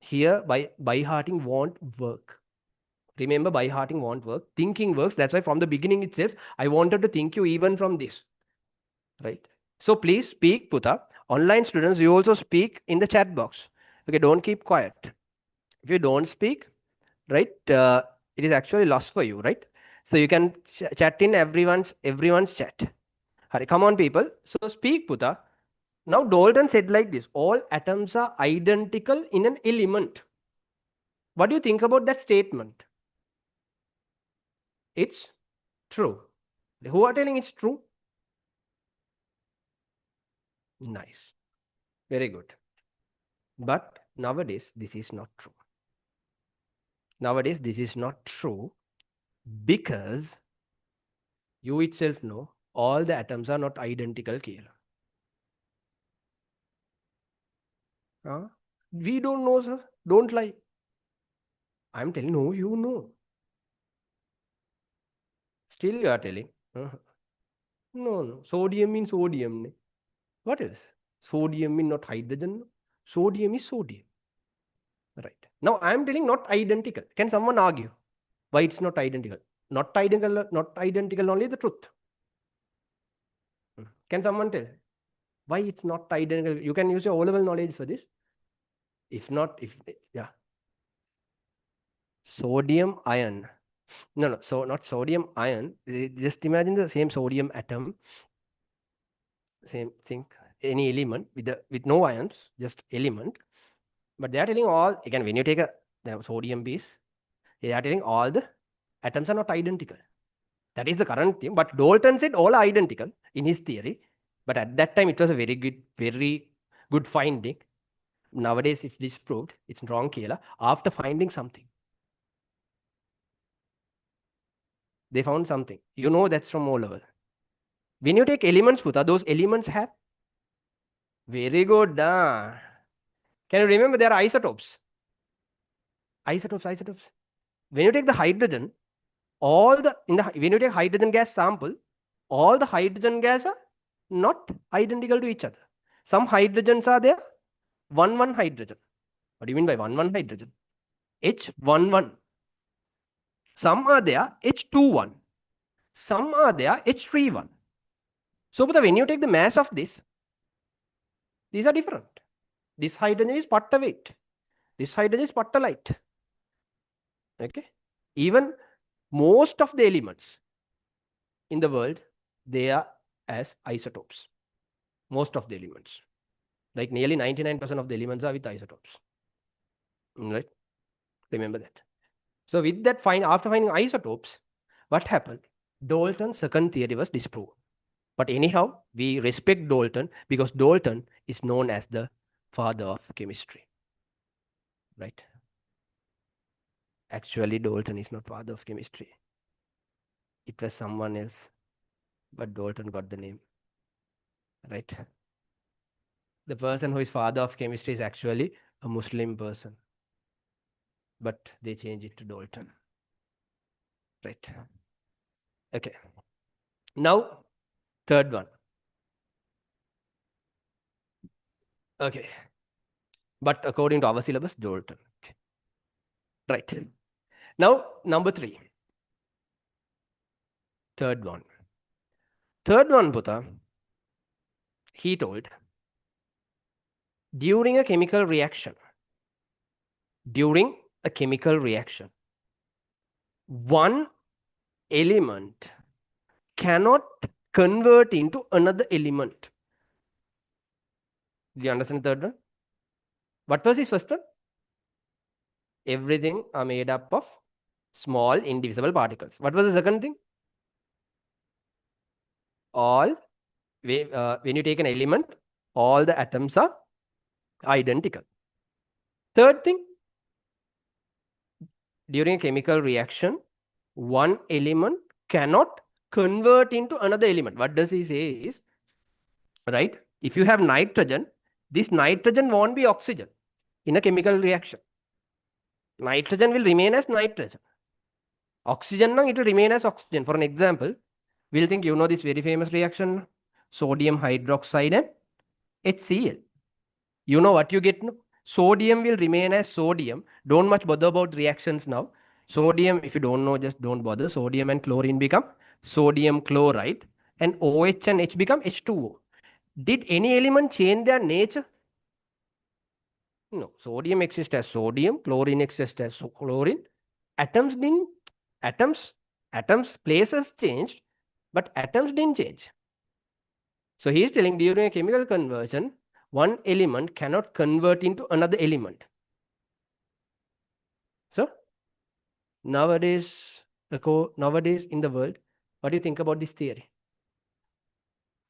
Here, by hearting won't work. Remember, by hearting won't work. Thinking works. That's why from the beginning itself, I wanted to think you even from this, right? So please speak, Puta. Online students, you also speak in the chat box. Okay, don't keep quiet. If you don't speak, right, it is actually lost for you, right? So you can chat in everyone's chat. Hurry, come on, people. So speak, Puta. Now Dalton said like this: all atoms are identical in an element. What do you think about that statement? It's true. Who are telling it's true? Nice. Very good. But nowadays, this is not true. Nowadays, this is not true because you itself know all the atoms are not identical here. Huh? We don't know, sir. Don't lie. I'm telling no, you know. Still you are telling. No, no. Sodium means sodium. Ne? What else? Sodium means not hydrogen. Sodium is sodium. Right. Now I am telling not identical. Can someone argue why it's not identical? Not identical only the truth. Can someone tell why it's not identical? You can use your O-level knowledge for this. If not, yeah. Sodium ion. No, so not sodium ion. Just imagine the same sodium atom, same thing, any element with no ions, just element. But they are telling all again when you take the sodium piece, they are telling all the atoms are not identical. That is the current thing. But Dalton said all are identical in his theory. But at that time, it was a very good finding. Nowadays, it's disproved. It's wrong, Kela. After finding something, they found something. You know that's from O level. When you take elements, Puta, those elements have very good. Can you remember there are isotopes? Isotopes. When you take the hydrogen, when you take hydrogen gas sample, all the hydrogen gas are not identical to each other. Some hydrogens are there, one hydrogen. What do you mean by one hydrogen? H11. Some are there, H21. Some are there, H31. So, when you take the mass of this, these are different. This hydrogen is patta weight. This hydrogen is patta light. Okay. Even most of the elements in the world, they are as isotopes. Most of the elements. Like nearly 99% of the elements are with isotopes. Right? Remember that. So with that, after finding isotopes, what happened? Dalton's second theory was disproved. But anyhow, we respect Dalton because Dalton is known as the father of chemistry. Right? Actually, Dalton is not father of chemistry. It was someone else. But Dalton got the name. Right? The person who is father of chemistry is actually a Muslim person. But they changed it to Dalton. Right? Okay. Now, third one. Okay. But according to our syllabus, Dalton. Okay. Right. Now, number 3. Third one. Third one, Buddha, he told, during a chemical reaction, one element cannot convert into another element. Do you understand the third one? What was his first one? Everything are made up of small indivisible particles. What was the second thing? When you take an element, all the atoms are identical. Third thing, during a chemical reaction, one element cannot convert into another element. What does he say is, right? If you have nitrogen, this nitrogen won't be oxygen in a chemical reaction. Nitrogen will remain as nitrogen. Oxygen, it will remain as oxygen. For an example, we'll think you know this very famous reaction, sodium hydroxide and HCl. You know what you get now? Sodium will remain as sodium. Don't much bother about reactions now. Sodium, if you don't know, just don't bother. Sodium and chlorine become sodium chloride, and OH and H become H2O. Did any element change their nature? No. Sodium exists as sodium, chlorine exists as chlorine. Atoms didn't, atoms, atoms, places changed, but atoms didn't change. So he is telling during a chemical conversion, one element cannot convert into another element. So nowadays, nowadays in the world, what do you think about this theory?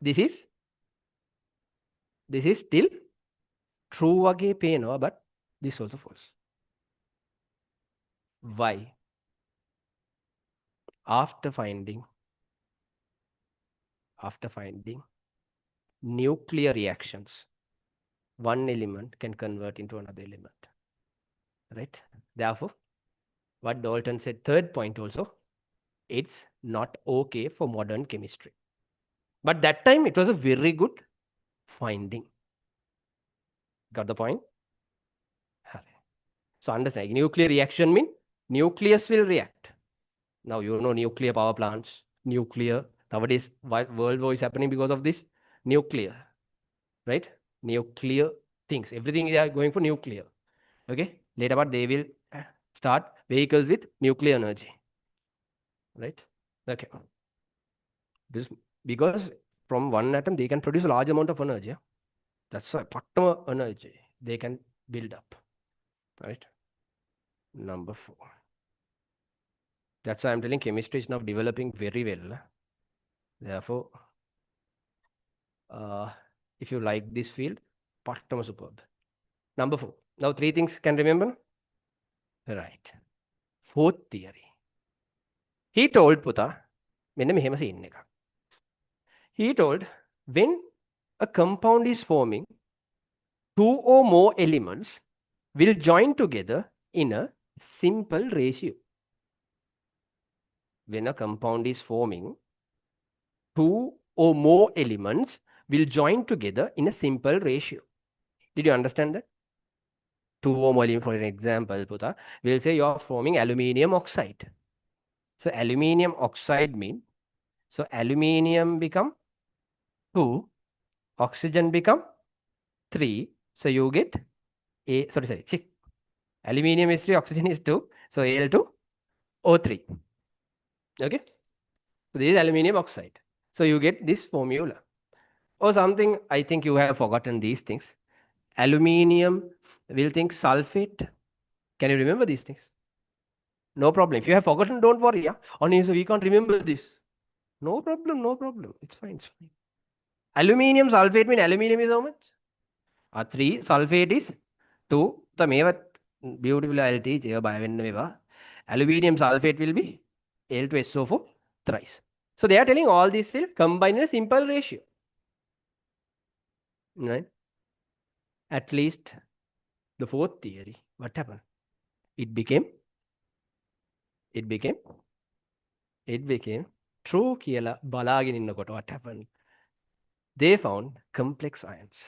This is still true වගේ පේනවා, but this also false. Why? After finding nuclear reactions, one element can convert into another element, right? Therefore, what Dalton said, third point also, it's not okay for modern chemistry. But that time it was a very good finding. Got the point? So understand, nuclear reaction means nucleus will react. Now you know nuclear power plants, nuclear. Nowadays, world war is happening because of this nuclear, right? Nuclear things. Everything they are going for nuclear. Okay. Later, but they will start vehicles with nuclear energy, right? Okay. Because from one atom they can produce a large amount of energy. That's a quantum energy they can build up, right? Number 4. That's why I'm telling chemistry is now developing very well. Therefore, if you like this field, quantum superb. Number 4. Now 3 things can remember. Right. 4th theory. He told Puta, he told when a compound is forming, 2 or more elements will join together in a simple ratio. When a compound is forming, 2 or more elements will join together in a simple ratio. Did you understand that? 2 or more elements, for an example, Puta, we'll say you are forming aluminium oxide. So aluminium oxide means, so aluminium become 2, oxygen become 3. So you get aluminium is 3, oxygen is 2. So Al2O3. Okay. So this is aluminium oxide. So you get this formula. Or something, I think you have forgotten these things. Aluminium, we'll think sulfate. Can you remember these things? No problem. If you have forgotten, don't worry. Yeah? Only so we can't remember this. No problem, no problem. It's fine, it's fine. Aluminium sulfate means aluminium is how much? 3, sulfate is 2. The මේවත් beautiful I'll teach you by aluminium sulfate will be Al2SO4 thrice. So they are telling all these will combine in a simple ratio. Right? At least the 4th theory, what happened? It became true කියලා බලාගෙන ඉන්නකොට what happened? They found complex ions.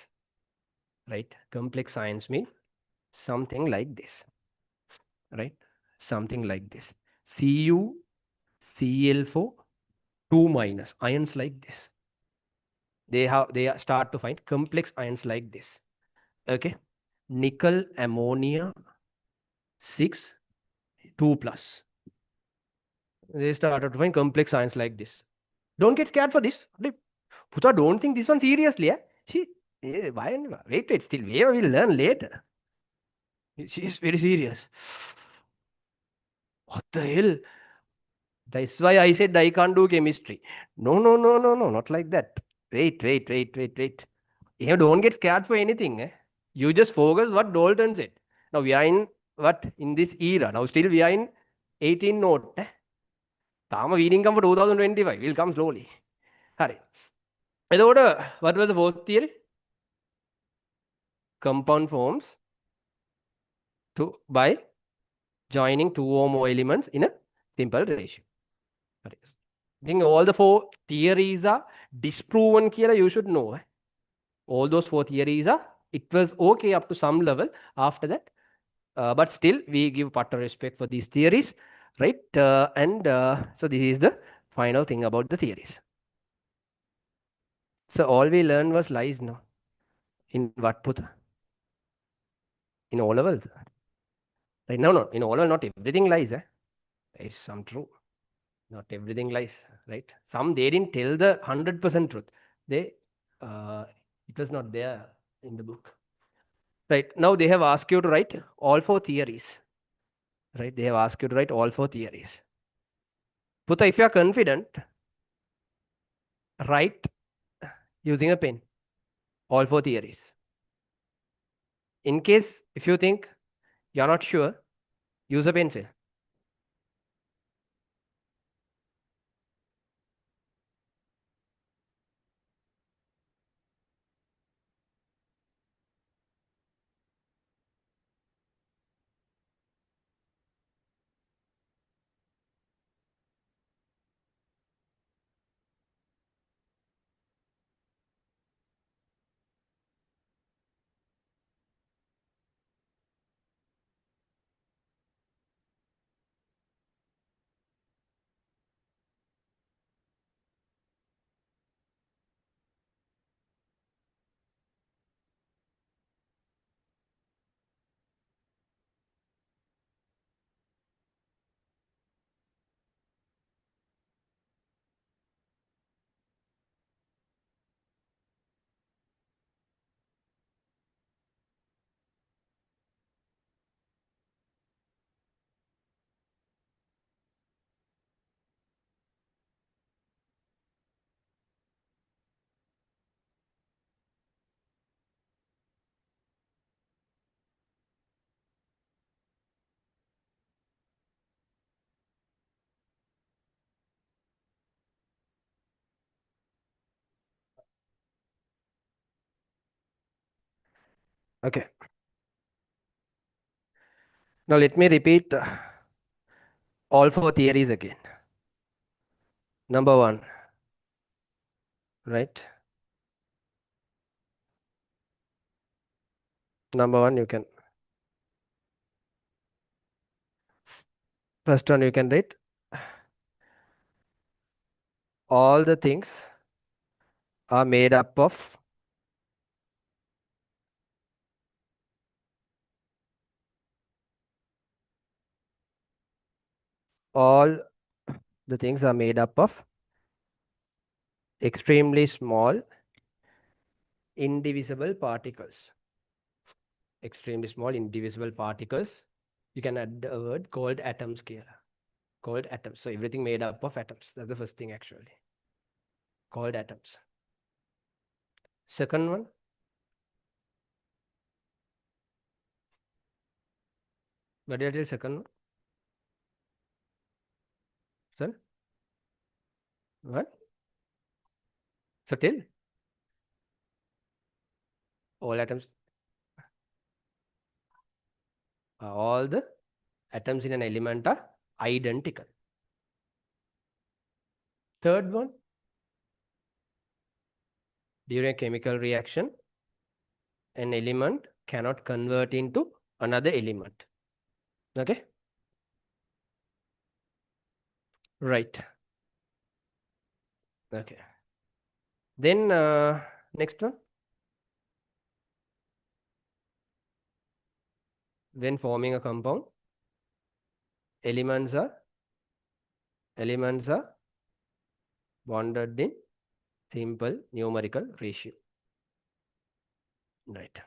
Right? Complex ions mean something like this. Right? Something like this. Cu, Cl4, 2 minus ions like this. They start to find complex ions like this. Okay. Nickel ammonia 6, 2 plus. They started to find complex ions like this. Don't get scared for this. Puta, don't think this one seriously. Wait, still we will learn later. She is very serious. What the hell? That's why I said I can't do chemistry. No, not like that. Wait. You don't get scared for anything. You just focus what Dalton said. Now we are in what? In this era. Now still we are in 18 note. Tama reading come for 2025. We'll come slowly. Hurry. What was the 4th theory? Compound forms by joining 2 or more elements in a simple ratio. I think all the 4 theories are disproven කියලා you should know. All those four theories are, it was okay up to some level. After that, but still we give part of respect for these theories, right? And so this is the final thing about the theories. So all we learned was lies, no? In what, Putha? In all levels, right? No, no, in all level, not everything lies. It's some true. Not everything lies, right? Some they didn't tell the 100% truth. They, it was not there in the book. Right now, they have asked you to write all four theories. Right? They have asked you to write all four theories. Putha, if you are confident, write using a pen all four theories. In case if you think you're not sure, use a pencil. Okay. Now let me repeat all four theories again. Number one, right? Number one, you can, first one you can write all the things are made up of all the things are made up of extremely small indivisible particles. Extremely small indivisible particles. You can add a word called atoms here. Called atoms. So everything made up of atoms. That's the first thing actually. Called atoms. Second one. What did I tell second one? Sir? What? So tell. All atoms. All the atoms in an element are identical. Third one. During a chemical reaction, an element cannot convert into another element. Okay? Right. Okay. Then next one. When forming a compound, elements are bonded in simple numerical ratio. Right.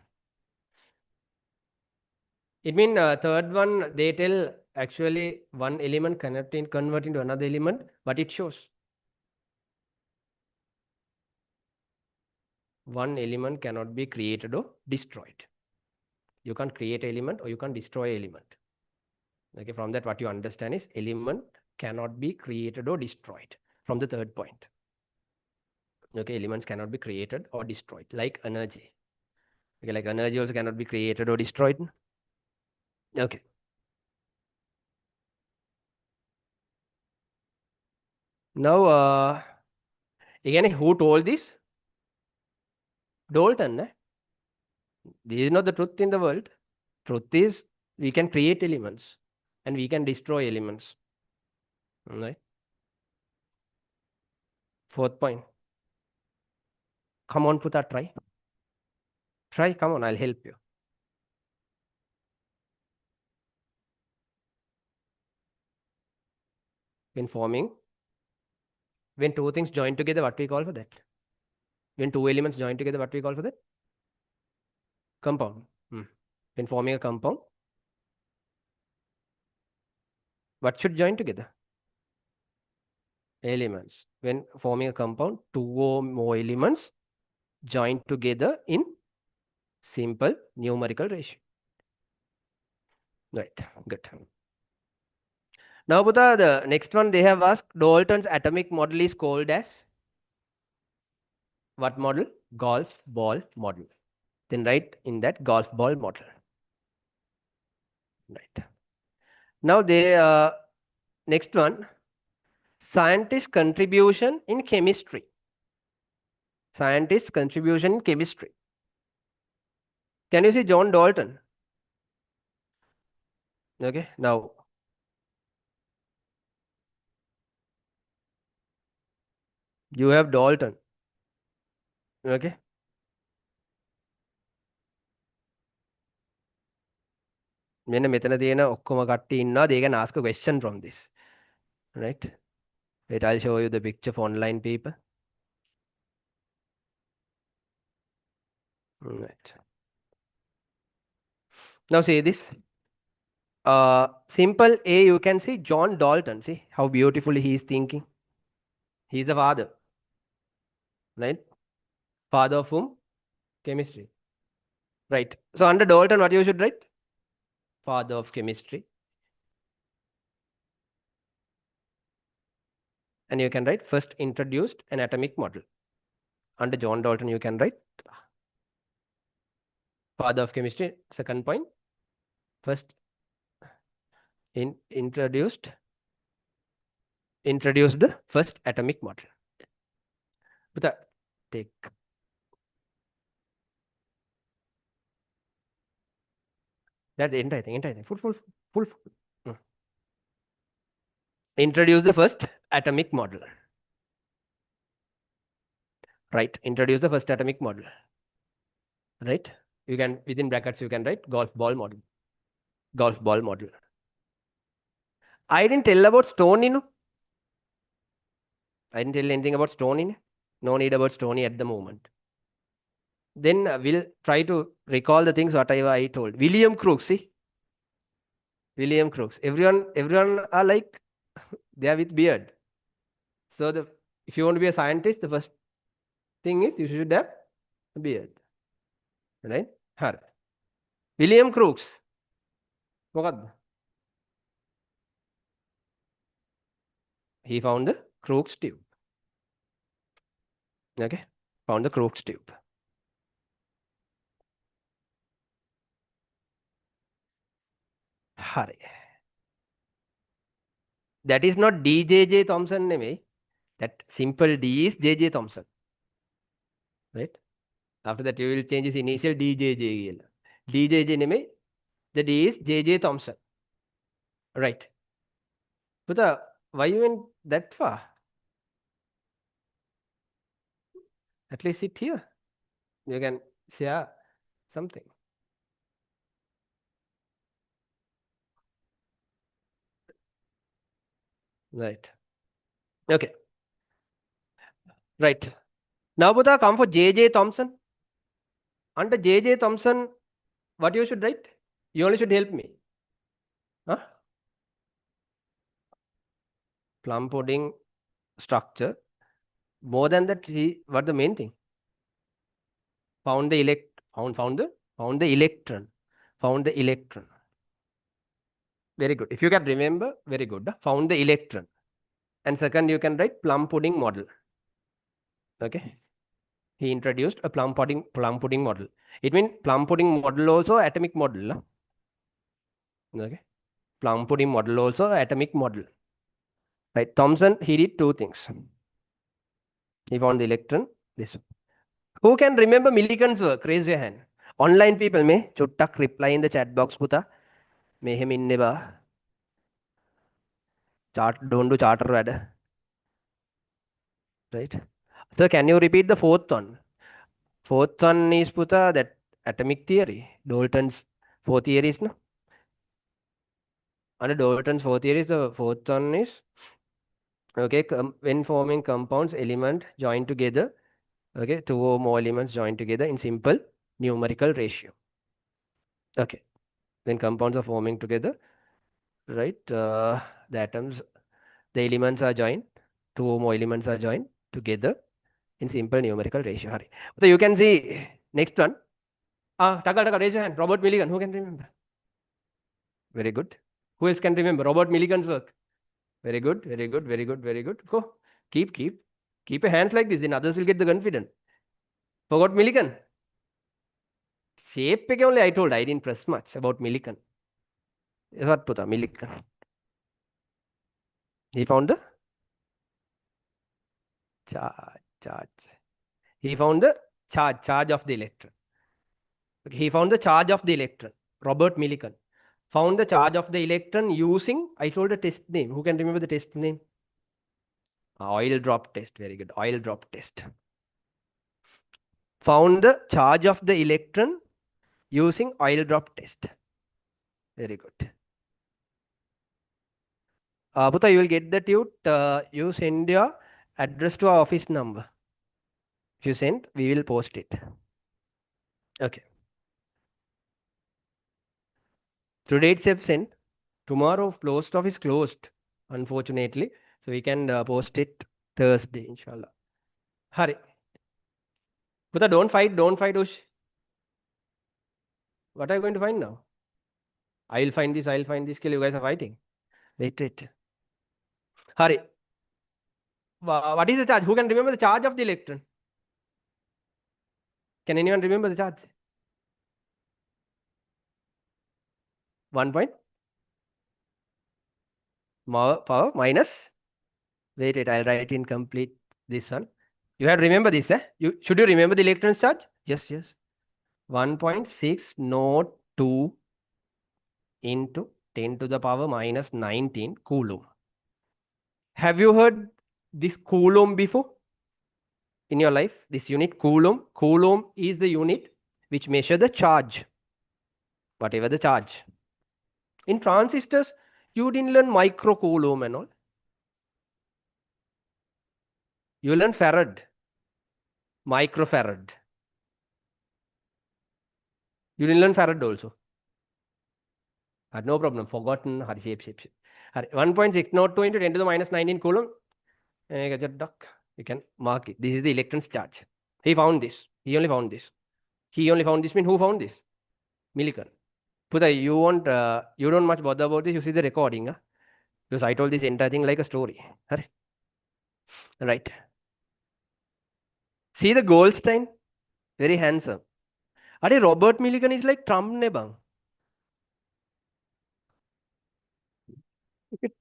It means third one, they tell actually one element cannot convert into another element, but it shows one element cannot be created or destroyed. You can't create an element or you can't destroy an element. Okay, from that what you understand is element cannot be created or destroyed from the third point. Okay, elements cannot be created or destroyed like energy. Okay, like energy also cannot be created or destroyed. Okay. Now, Again, who told this? Dalton. This is not the truth in the world. Truth is we can create elements and we can destroy elements. Right? Fourth point. Come on, Puta, try. Try, come on, I'll help you. When forming, when two things join together, what we call for that? When two elements join together, what we call for that? Compound. When forming a compound, what should join together? Elements. When forming a compound, two or more elements join together in simple numerical ratio. Right, good. Now, Buddha, the next one they have asked, Dalton's atomic model is called as what model? Golf ball model. Then write in that golf ball model. Right. Now, next one, scientist contribution in chemistry. Scientist contribution in chemistry. Can you see John Dalton? Okay, now you have Dalton. Okay. මෙන්න මෙතන තියෙන ඔක්කොම කට්ටිය ඉන්නවා. They can ask a question from this. Right? Wait, I'll show you the picture for online paper. Right. Now see this. Simple A, you can see John Dalton. See how beautifully he is thinking. He is the father. Right? Father of whom? Chemistry. Right. So under Dalton, what you should write? Father of chemistry. And you can write first introduced an atomic model. Under John Dalton, you can write father of chemistry. Second point, first introduced the first atomic model. But take that's the entire thing. Full. Introduce the first atomic model. Right. Introduce the first atomic model. Right. You can, within brackets, you can write golf ball model. Golf ball model. I didn't tell about Stoney, no? I didn't tell anything about Stoney. No need about Stoney at the moment. Then we'll try to recall the things whatever I told. William Crookes, see? William Crookes. Everyone are like, they are with beard. So if you want to be a scientist, the first thing is you should have a beard. Right? Har. William Crookes. He found the Crookes tube. Okay? Found the Crookes tube. Hari. That is not DJJ Thomson name. That simple D is JJ Thomson. Right? After that, you will change his initial DJJ. DJJ name, the D is JJ Thomson. Right. But why you went that far? At least sit here. You can share something. Right. Okay. Right. Now, Buddha, come for J.J. Thomson. Under J.J. Thomson, what you should write? You only should help me. Huh? Plum pudding structure. More than that, what the main thing? Found the electron. Found the electron. Very good. If you can remember, very good. Found the electron. And second, you can write plum pudding model. Okay. He introduced a plum pudding model. It means plum pudding model also atomic model. Okay. Plum pudding model also atomic model. Right. Thomson, he did two things. He found the electron. This. Who can remember Millikan's work? Raise your hand. Online people may chuttak reply in the chat box puta. Mehem inne ba. Chart don't do charter වැඩ. Right? So can you repeat the fourth one? Fourth one is puta that atomic theory. Dalton's fourth theory is no. Under Dalton's fourth theory is the fourth one is okay. When forming compounds, element joined together. Okay, two or more elements joined together in simple numerical ratio. Okay, when compounds are forming together, right? The atoms, the elements are joined. Two or more elements are joined together in simple numerical ratio. Hari. So you can see next one. Taka, raise your hand. Robert Millikan. Who can remember? Very good. Who else can remember? Robert Millikan's work. Very good. Very good. Very good. Very good. Go. Keep your hands like this. Then others will get the confidence. Forgot Millikan. Shape only I told. I didn't press much about Millikan. What puta Millikan? He found the charge. He found the charge of the electron. Okay, he found the charge of the electron. Robert Millikan found the charge of the electron using, I told the test name. Who can remember the test name? Oil drop test. Very good. Oil drop test. Found the charge of the electron using oil drop test. Very good. Puta, you will get that you send your address to our office number. If you send, we will post it. Okay. Today it's sent. Tomorrow post office closed, unfortunately. So we can post it Thursday, inshallah. Hurry. Puta, don't fight, Ush. What are you going to find now? I'll find this kill. You guys are fighting. Wait. Hurry. What is the charge? Who can remember the charge of the electron? Can anyone remember the charge? 1 point power minus. Wait, I'll write in complete this one. You have to remember this, eh? Should you remember the electron's charge? Yes. 1.6 not 2 into 10 to the power minus 19 coulomb. Have you heard this coulomb before in your life? This unit coulomb. Coulomb is the unit which measure the charge, whatever the charge. In transistors, you didn't learn micro coulomb and all. You learn farad, microfarad. You didn't learn farad also. No problem. Forgotten. Shape. 1.6 not 2 into 10 to the minus 19 coulomb. You can mark it. This is the electron's charge. He found this. He only found this. Mean who found this? Millikan. Puta, you don't much bother about this. You see the recording, huh? Because I told this entire thing like a story. Right. See the Goldstein? Very handsome. Are Robert Millikan is like Trump ne bang.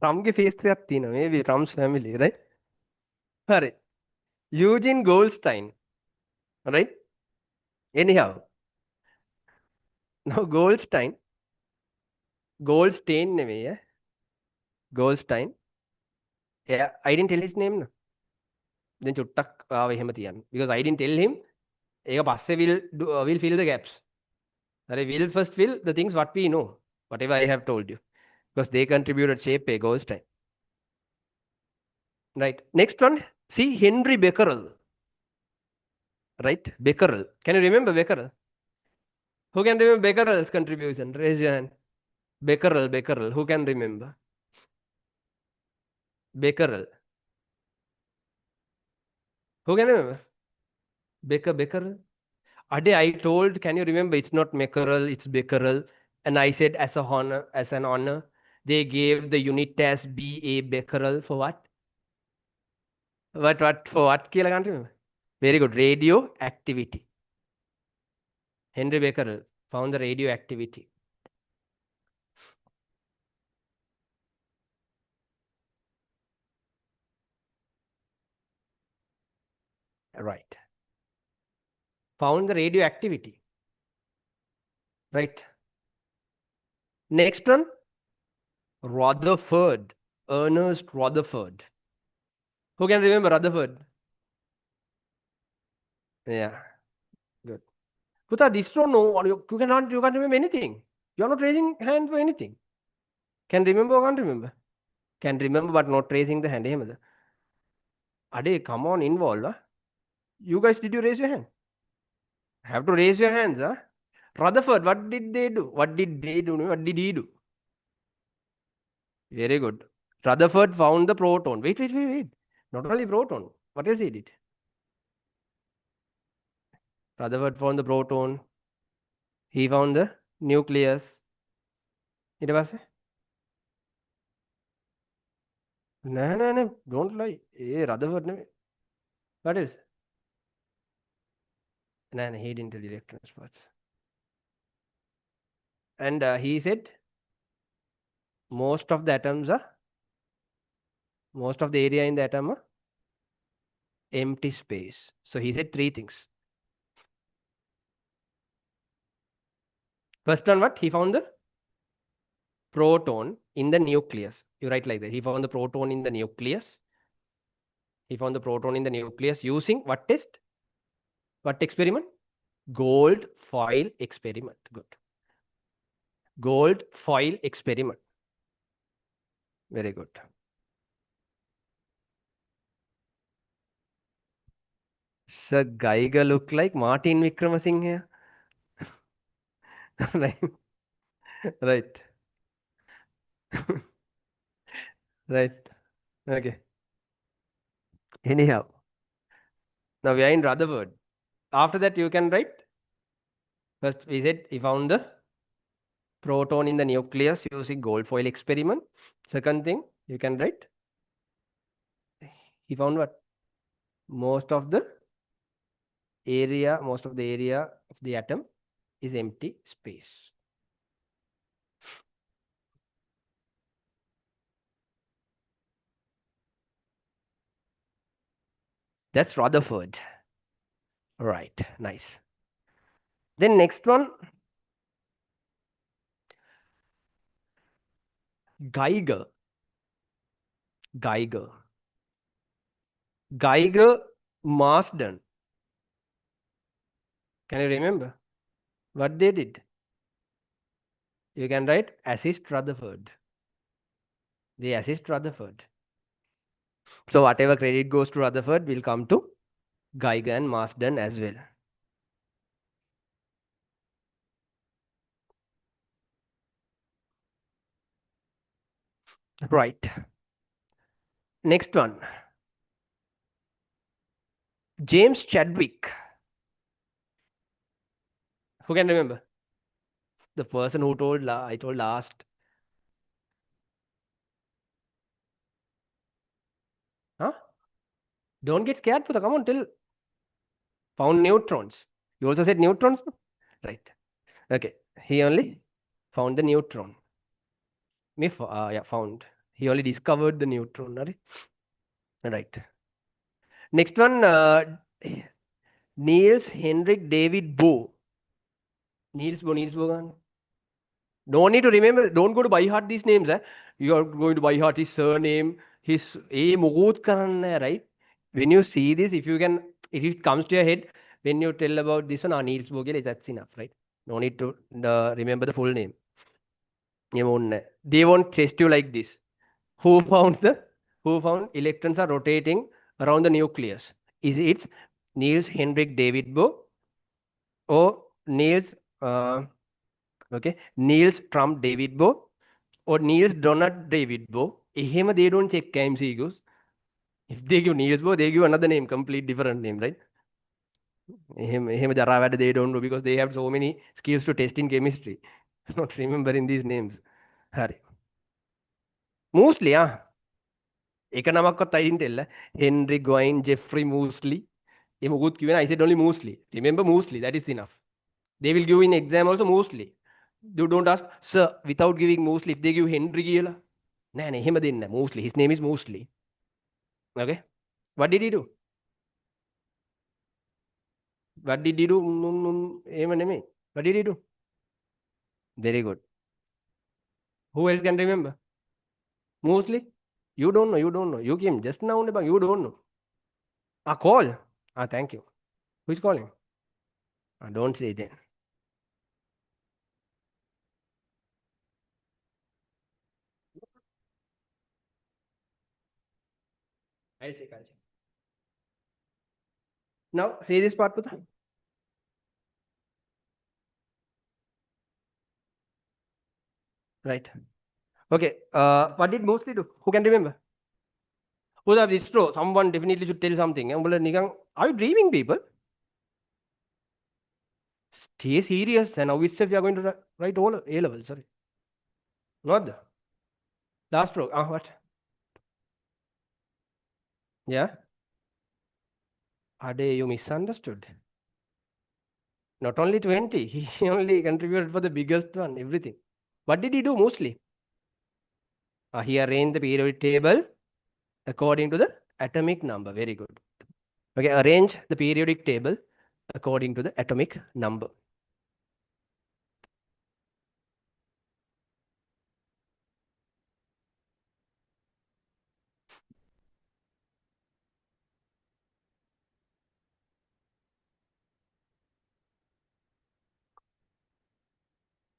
Trump ke face se aati na. Maybe Trump's family, right? Are Eugene Goldstein. Right? Anyhow. Now Goldstein. Goldstein ne me, yeah? Goldstein. Yeah, I didn't tell his name. No? Then chuttak එහෙම තියන්න. Because I didn't tell him. ඒක පස්සේ will fill the gaps. We'll first fill the things what we know. Whatever I have told you. Because they contributed shape a Goldstein. Right. Next one. See Henry Becquerel. Right? Becquerel. Can you remember Becquerel? Who can remember Becquerel's contribution? Raise your hand. Becquerel. Who can remember? Becquerel. Who can remember? Becquerel. Ade, I told, can you remember? It's not Becquerel, it's Becquerel. And I said as an honor, they gave the unit as B.A. Becquerel for what? For what? I can't remember. Very good. Radioactivity. Henry Becquerel found the radioactivity. Right. Found the radioactivity. Right. Next one, Rutherford. Ernest Rutherford. Who can remember Rutherford? Yeah, good. Puta, this don't know. Or you can't remember anything. You are not raising hand for anything. Can remember or can't remember? Can remember but not raising the hand. එහෙමද? Ade, come on, involve. Huh? You guys, did you raise your hand? Have to raise your hands, huh? Rutherford, what did they do? What did they do? What did he do? Very good. Rutherford found the proton. Wait. Not only proton. What else he did? Rutherford found the proton. He found the nucleus. ඊට පස්සේ නෑ don't lie. Rutherford නෙමෙයි. What else? නෑ he didn't tell electron spots. And he said most of the area in the atom are empty space. So he said three things. First one, what? He found the proton in the nucleus. You write like that. He found the proton in the nucleus. He found the proton in the nucleus using what test? What experiment? Gold foil experiment. Good. Gold foil experiment. Very good. Sir Geiger look like Martin Vikramasinghe here. Right. Right. Right. Okay. Anyhow, now we are in Rutherford. After that, you can write. First, we said he found the proton in the nucleus using gold foil experiment. Second thing, you can write. He found what? Most of the area of the atom is empty space. That's Rutherford. Right. Nice. Then next one, Geiger. Marsden. Can you remember what they did? You can write assist Rutherford. They assist Rutherford. So whatever credit goes to Rutherford will come to Geiger and Marsden as well. Right. Next one. James Chadwick. Who can remember? The person who told I told last. Huh? Don't get scared, Puta. Come on, tell. Found neutrons. You also said neutrons? Right. Okay. He only found the neutron. Yeah, found. He only discovered the neutron. Right. Next one, Niels Henrik David Bohr. Niels Bohr. No need to remember. Don't go to by heart these names. You are going to by heart his surname, his right? When you see this, if it comes to your head, when you tell about this one, Niels Bohr, that's enough, right? No need to remember the full name. They won't test you like this. Who found electrons are rotating around the nucleus? Is it Niels Henrik David Bohr or Niels Trump David Bohr or Niels Donald David Bohr? They don't check MCQs. If they give Niels Bohr, they give another name, complete different name, right? They don't know because they have so many skills to test in chemistry. Not remembering these names. Hari. Mostly, එක නමක්වත් I didn't tell. Henry Goin, Jeffrey Moosley. I said only Moosley. Remember Moosley, that is enough. They will give in exam also Moosley. You don't ask, sir, without giving Moosley, if they give Henry කියලා. නෑ එහෙම දෙන්න. Moosley. His name is Moosley. Okay. What did he do? What did he do? එහෙම නෙමෙයි. What did he do? Very good. Who else can remember? Mostly? You don't know. You don't know. You came just now only, but you don't know. Call. Thank you. Who is calling? Don't say then. I'll check. I'll check. Now, say this part, Puta. Right. Okay. What did mostly do? Who can remember? Puta, this true. Someone definitely should tell something. Are you dreaming, people? Stay serious. And now itself you are going to write all A level. Sorry. Not the last row. What? Yeah. Ade, you misunderstood. Not only 20, he only contributed for the biggest one, everything. What did he do mostly? He arranged the periodic table according to the atomic number. Very good. Okay, arrange the periodic table according to the atomic number.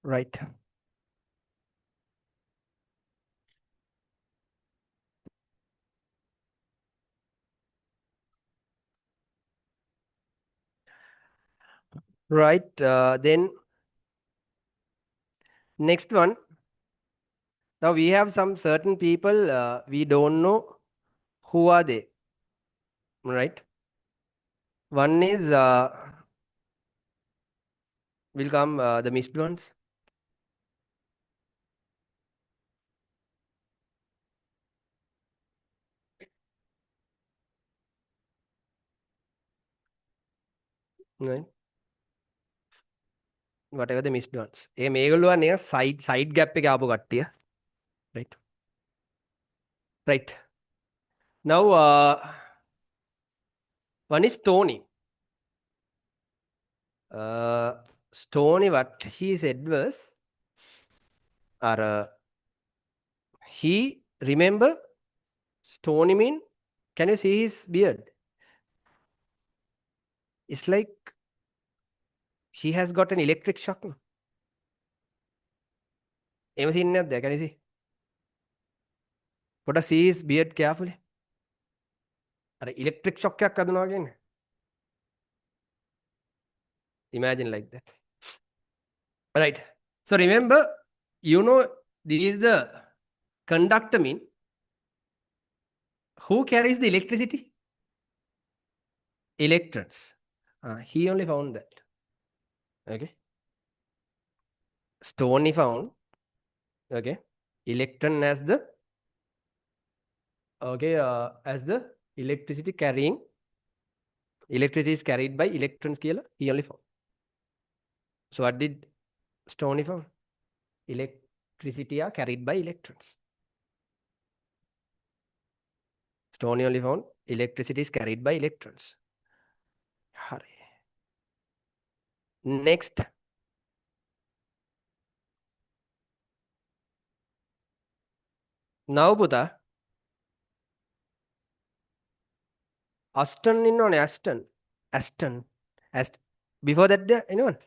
Right. Right. Then next one. Now we have some certain people, we don't know who are they. Right. One is, will come the missed ones. Right. Whatever the missed ones. මේගොල්ලෝ නිකන් side gap එක ආපු කට්ටිය. Right. Right. Now, one is Tony. Stoney, what he said was, he remember Stony mean, can you see his beard? It's like he has got an electric shock. Ever seen that there? Can you see? But see his beard carefully. Electric shock क्या कर दूँ again? Imagine like that. Right. So remember, this is the conductor mean. Who carries the electricity? Electrons. He only found that. Okay. Stoney found. Okay. Electron as the electricity carrying. Electricity is carried by electrons. He only found. So what did Stoney found? Electricity are carried by electrons. Stoney only found electricity is carried by electrons. Hurry. Next. Now, Buddha. Aston in on Aston. Aston. Before that, there anyone?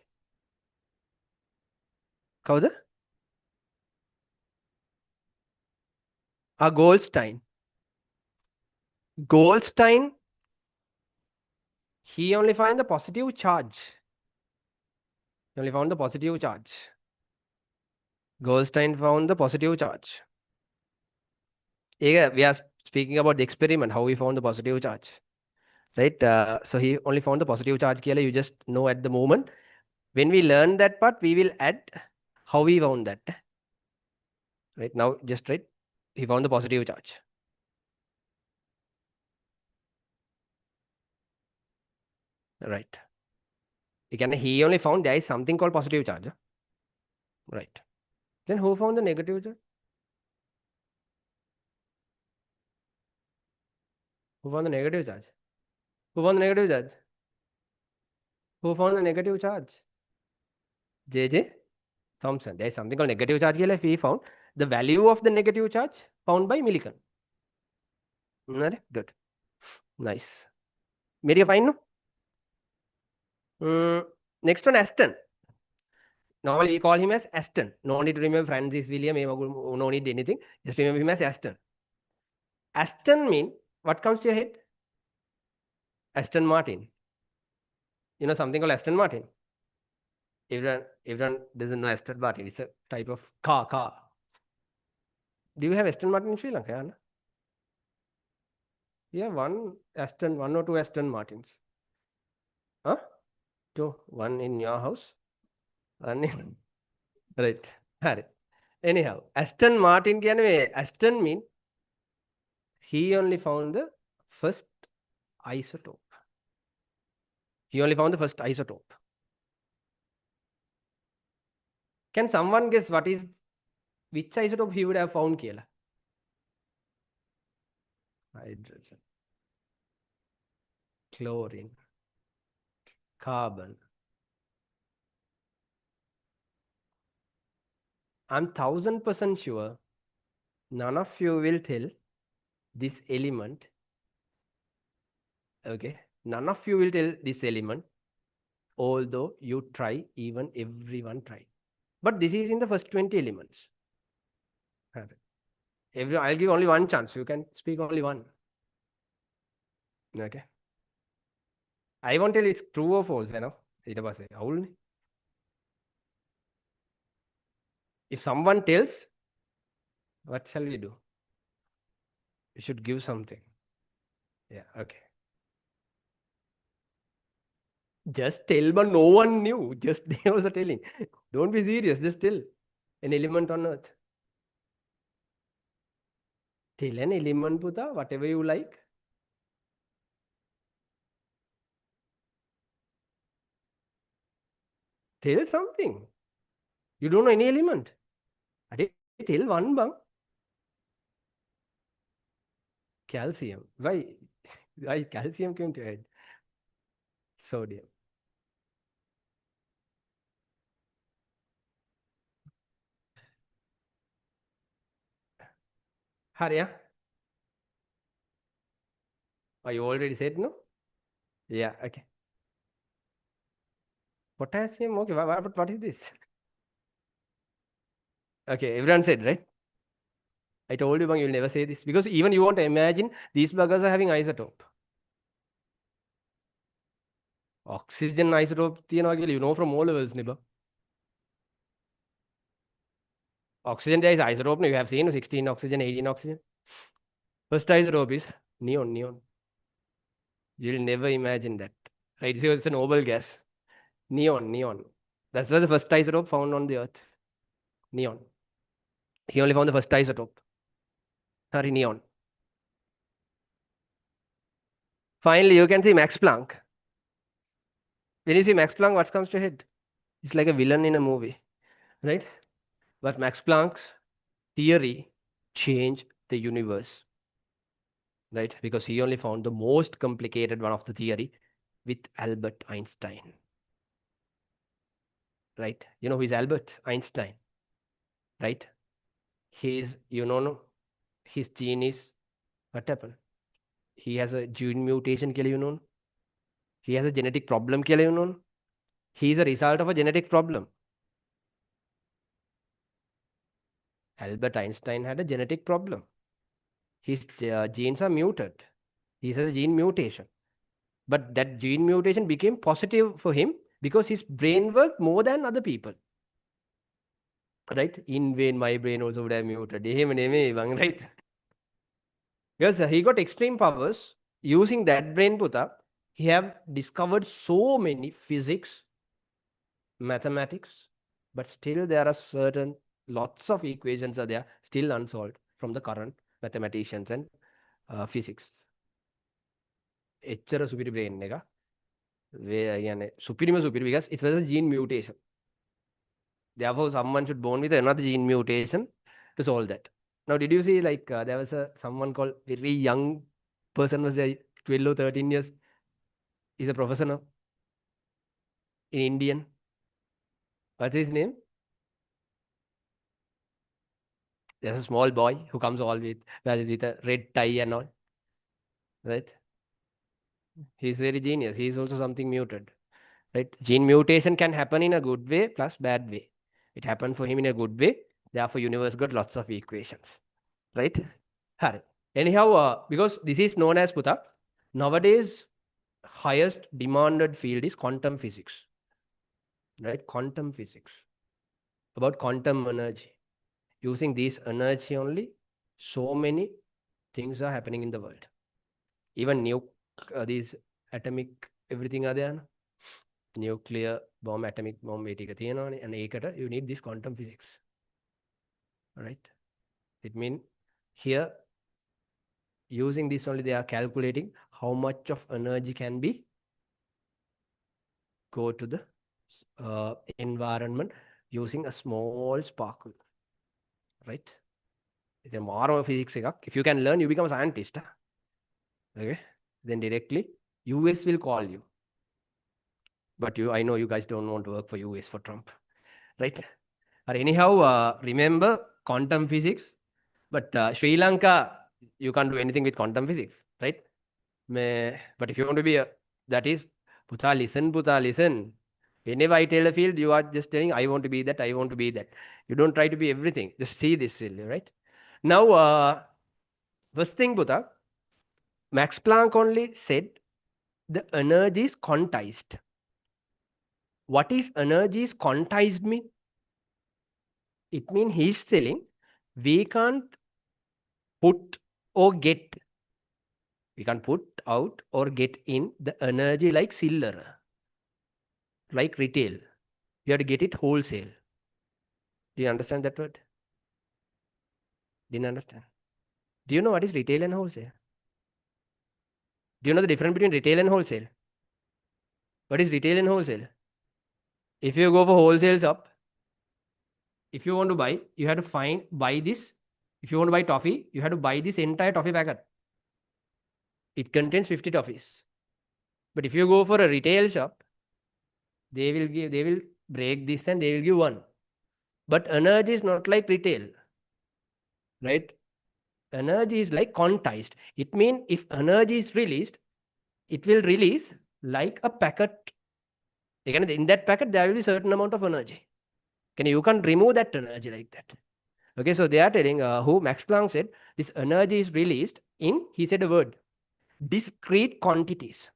කවුද? Goldstein. Goldstein, he only found the positive charge. He only found the positive charge. Goldstein found the positive charge. We are speaking about the experiment, how we found the positive charge. Right? So he only found the positive charge. You just know at the moment. When we learn that part, we will add how we found that. Right now, just right. He found the positive charge. Right. Again, he only found there is something called positive charge. Right. Then who found the negative charge? Who found the negative charge? Who found the negative charge? Who found the negative charge? J.J. Thomson. There is something called negative charge here. He found the value of the negative charge found by Millikan. Good. Nice. Mary fine, no? Next one, Aston. Normally we call him as Aston. No need to remember Francis William. No need anything. Just remember him as Aston. Aston mean, what comes to your head? Aston Martin. You know something called Aston Martin? Everyone doesn't know Aston Martin. It's a type of car. Do you have Aston Martin in Sri Lanka? Anna? Yeah, one or two Aston Martins. Huh? Two. One in your house. One in... Right. Anyhow, Aston Martin Aston mean he only found the first isotope. He only found the first isotope. Can someone guess which isotope he would have found? Hydrogen, chlorine, carbon. I'm 1000% sure none of you will tell this element. Okay, none of you will tell this element, although you try, even everyone tried. But this is in the first 20 elements. I'll give only one chance. You can speak only one. Okay. I won't tell it's true or false, you know. If someone tells, what shall we do? We should give something. Yeah, okay. Just tell, but no one knew. Just they was telling. Don't be serious. Just tell. An element on earth. Tell an element, Puta, whatever you like. Tell something. You don't know any element. Tell one bang. Calcium. Why? Why calcium came to head? Sodium. Harya? Oh, you already said no? Yeah, okay. Potassium, okay. What is this? Okay, everyone said, right? I told you, bang, you'll never say this because even you want to imagine these buggers are having isotope. Oxygen isotope, you know from all levels, Niba. Oxygen, there is isotope. You have seen 16 oxygen, 18 oxygen. First isotope is neon. You'll never imagine that. Right? So it's a noble gas. Neon. That's the first isotope found on the earth. Neon. He only found the first isotope. Sorry, neon. Finally, you can see Max Planck. When you see Max Planck, what comes to your head? He's like a villain in a movie, right? But Max Planck's theory changed the universe, right? Because he only found the most complicated one of the theory with Albert Einstein, right? You know who is Albert Einstein, right? His gene is what happened? He has a gene mutation, he has a genetic problem, he is a result of a genetic problem. Albert Einstein had a genetic problem. His genes are muted. He has a gene mutation. But that gene mutation became positive for him because his brain worked more than other people. Right? In vain, my brain also would have muted. Right? Yes, he got extreme powers. Using that brain, Puta, he have discovered so many physics, mathematics, but still there are lots of equations are there still unsolved from the current mathematicians and physics. එච්චර සුපිරි brain එක. Superior because it was a gene mutation. Therefore, someone should born with another gene mutation to solve that. Now, did you see there was someone called very young person was there, 12 or 13 years. He's a professor now. in Indian? What's his name? There's a small boy who comes all with a red tie and all, right? He's very genius. He's also something muted, right? Gene mutation can happen in a good way plus bad way. It happened for him in a good way. Therefore, universe got lots of equations, right? Hari. Anyhow, because this is known as Puta, nowadays highest demanded field is quantum physics, right? Quantum physics about quantum energy. Using this energy only, so many things are happening in the world. Even these atomic everything are there. No? Nuclear bomb, atomic bomb, and you need this quantum physics. Right? It means here using this only they are calculating how much of energy can be go to the environment using a small sparkle. Right? It's a more of physics. If you can learn, you become a scientist. Okay? Then directly US will call you. But I know you guys don't want to work for US for Trump, right? Or anyhow, remember quantum physics. But Sri Lanka, you can't do anything with quantum physics, right? But if you want to be that is, Puta, listen. Whenever I tell a field, you are just telling, I want to be that, I want to be that. You don't try to be everything. Just see this field, right? Now, first thing, Puta, Max Planck only said the energy is quantized. What is energy is quantized mean? It means he's telling we can't put or get, we can't put out or get in the energy like silver, like retail. You have to get it wholesale. Do you understand that word? Didn't understand. Do you know what is retail and wholesale? Do you know the difference between retail and wholesale? What is retail and wholesale? If you go for wholesale shop, if you want to buy, you have to buy this. If you want to buy toffee, you have to buy this entire toffee packet. It contains 50 toffees. But if you go for a retail shop, they will break this and they will give one. But energy is not like retail, right? Energy is like quantized. It means if energy is released, it will release like a packet. Again, in that packet, there will be certain amount of energy. You can't remove that energy like that. Okay, so they are telling who Max Planck said this energy is released in, he said a word, discrete quantities.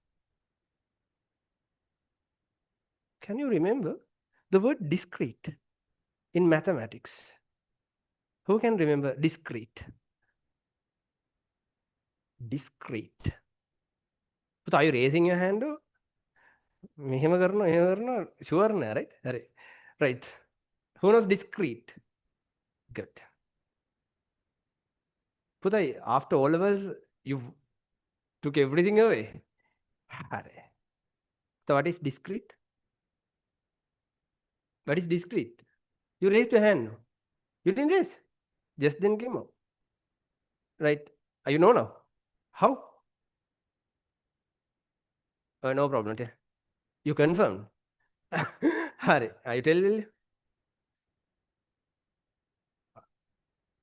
Can you remember the word discrete in mathematics? Who can remember discrete? Discrete. So are you raising your hand? Sure, right? Right. Who knows discrete? Good. Putai, after all of us, you took everything away. So what is discrete? What is discrete? You raised your hand. You didn't raise. Just then came up. Right. You know now. How? No problem. You confirm. Are you telling?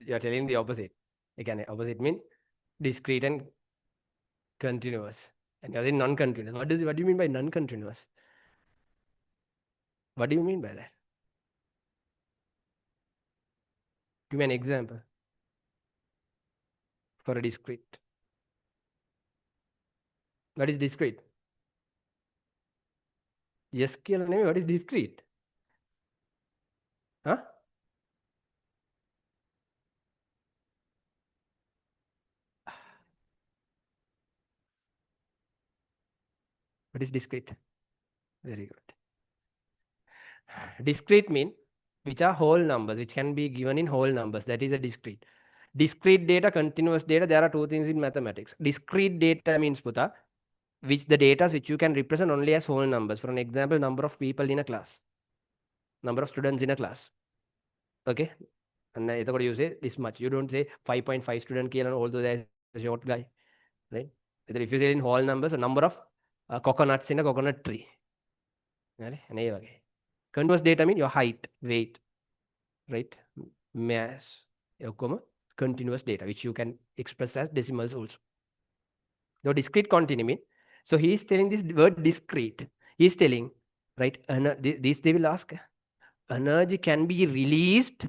You are telling the opposite. Again, opposite mean discrete and continuous. And you're saying non-continuous. What do you mean by non-continuous? What do you mean by that? Give me an example for a discrete. What is discrete? Yes, what is discrete? Huh? What is discrete? Very good. Discrete mean which are whole numbers, which can be given in whole numbers. That is a discrete. Discrete data, continuous data, there are two things in mathematics. Discrete data means, Puta, which the data which you can represent only as whole numbers. For an example, number of people in a class, number of students in a class. Okay? And you say this much. You don't say 5.5 student kill, although there's a short guy. Right? If you say in whole numbers, a number of coconuts in a coconut tree. Continuous data mean your height, weight, right? Mass, comma, continuous data, which you can express as decimals also. The discrete quantity mean. So he is telling this word discrete. He is telling, right? This they will ask. Energy can be released,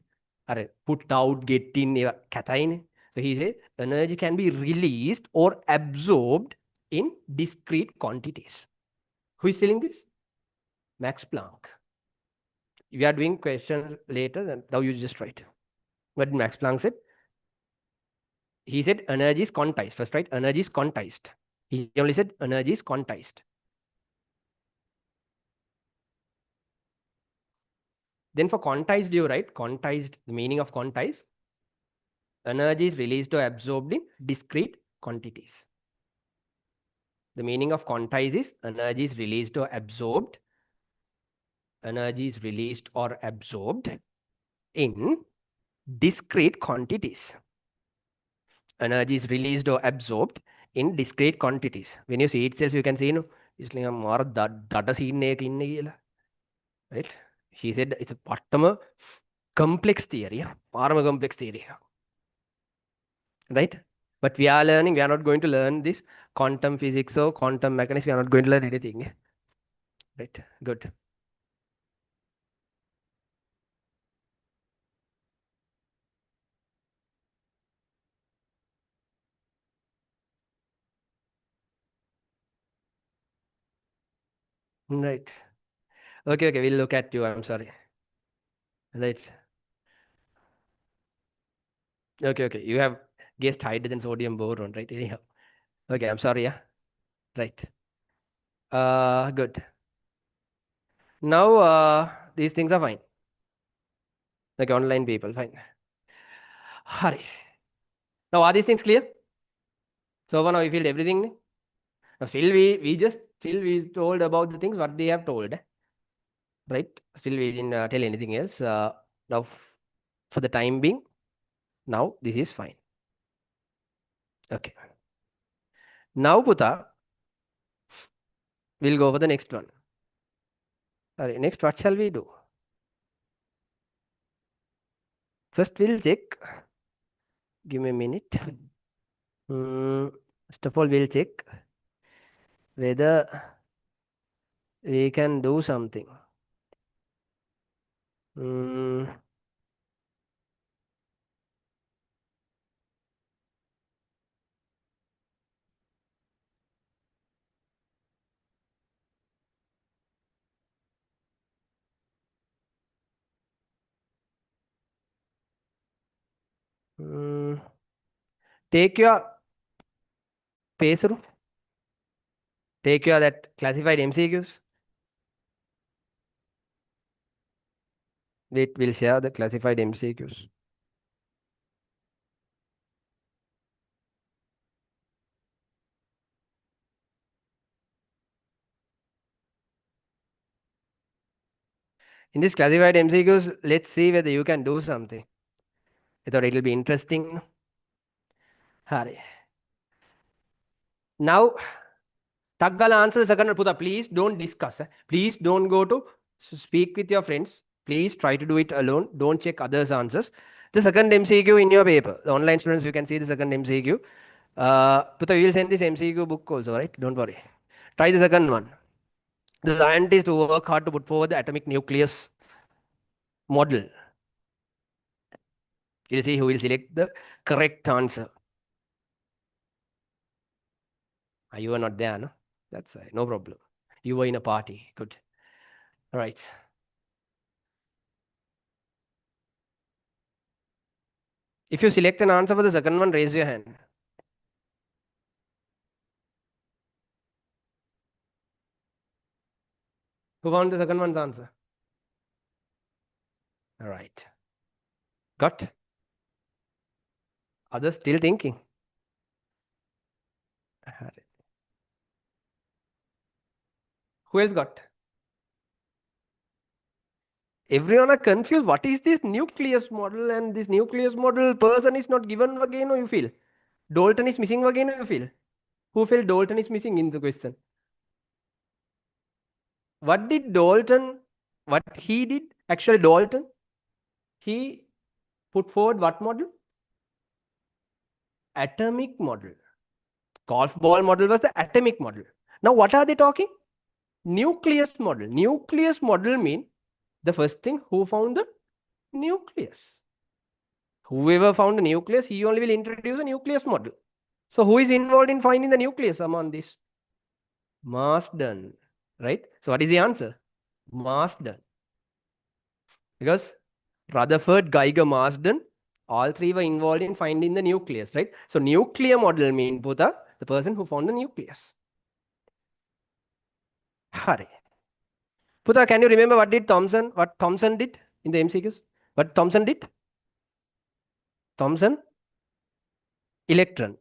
or put out, get in, katain. So he says energy can be released or absorbed in discrete quantities. Who is telling this? Max Planck. We are doing questions later, and now you just write. What Max Planck said? He said energy is quantized. First, right? Energy is quantized. He only said energy is quantized. Then for quantized, you write quantized, the meaning of quantized. Energy is released or absorbed in discrete quantities. The meaning of quantized is energy is released or absorbed. Energy is released or absorbed in discrete quantities. Energy is released or absorbed in discrete quantities. When you see itself, you can see, it's like a more data scene, right? He said it's a bottom complex theory, parama complex theory, right? But we are learning, we are not going to learn this quantum physics or quantum mechanics. We are not going to learn anything, right? Good. Right. Okay, okay, we'll look at you. I'm sorry. Right. Okay, okay. You have guessed hydrogen, sodium, boron, right? Anyhow. Okay, I'm sorry, yeah. Right. Good. Now, these things are fine. Like online people, fine. Hurry. Now, are these things clear? So far now we feel everything. Now, still we told about the things what they have told, right? Still we didn't tell anything else. Now, for the time being, now this is fine. Okay. Now, Puta, we'll go for the next one. Sorry, next, what shall we do? First, we'll check. Give me a minute. First of all, we'll check whether we can do something. Hmm. Hmm. Take your pace through. Take your that classified MCQs. Wait, we'll share the classified MCQs. In this classified MCQs, let's see whether you can do something. I thought it'll be interesting. Hurry. Now, Taggala answer the second one. Puta, please don't discuss. Please don't go to speak with your friends. Please try to do it alone. Don't check others' answers. The second MCQ in your paper. The online students, you can see the second MCQ. Puta, we will send this MCQ book also, right? Don't worry. Try the second one. The scientist to work hard to put forward the atomic nucleus model. You'll see who will select the correct answer. You were not there, no? That's no problem. You were in a party. Good. All right. If you select an answer for the second one, raise your hand. Who found the second one's answer? All right. Got? Others still thinking. Who else got? Everyone are confused. What is this nucleus model? And this nucleus model person is not given again, or you feel? Dalton is missing again, or you feel? Who felt Dalton is missing in the question? Dalton is missing again, or you feel? Dalton is missing again, or you feel? Who felt Dalton is missing again, or you feel? Who felt Dalton is missing in the question? Who felt Dalton is missing again, or you feel? What did Dalton, what he did? Actually, Dalton, he put forward what model? Atomic model. Golf ball model was the atomic model. Now, what are they talking? Nucleus model. Nucleus model mean the first thing who found the nucleus. Whoever found the nucleus, he only will introduce a nucleus model. So, who is involved in finding the nucleus among this? Marsden, right? So, what is the answer? Marsden. Because Rutherford, Geiger, Marsden, all three were involved in finding the nucleus, right? So, nuclear model mean Buddha, the person who found the nucleus. Hare. Puta, can you remember what Thomson did in the MCQs? What Thomson did? Thomson, electron.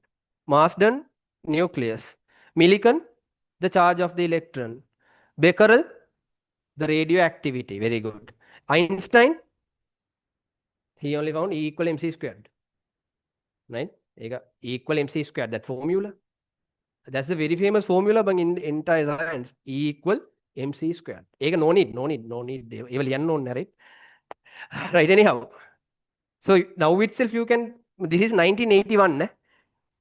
Marsden, nucleus. Millikan, the charge of the electron. Becquerel, the radioactivity. Very good. Einstein, he only found E equal mc squared. Right? E equal mc squared, that formula. That's the very famous formula in entire science. E equal mc squared. No need. Right? Right, anyhow. So now itself you can, this is 1981.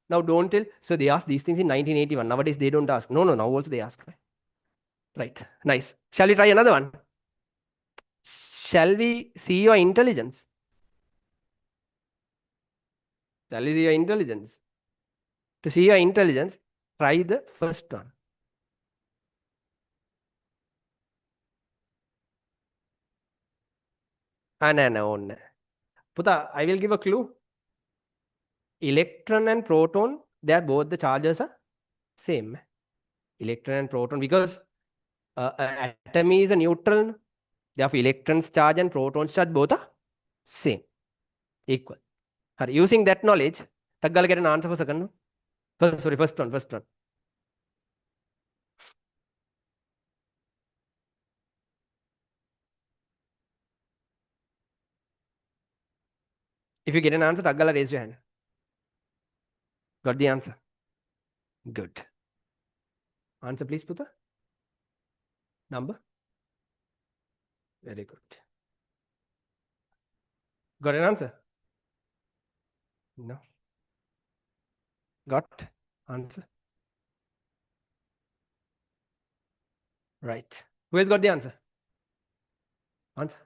Now don't tell. So they asked these things in 1981. Nowadays they don't ask. No, now also they ask. Right. Nice. Shall we try another one? Shall we see your intelligence? Shall we see your intelligence? To see your intelligence, try the first one. No. Puta, I will give a clue. Electron and proton, they are both the charges are same. Electron and proton, because an atom is a neutral. Therefore, electrons charge and protons charge both are same, equal. Using that knowledge, Taggala get an answer for second one. First one. If you get an answer, Taggala raise your hand. Got the answer? Good. Answer please, Puta. Number? Very good. Got an answer? No. Got answer? Right. Who has got the answer? Answer?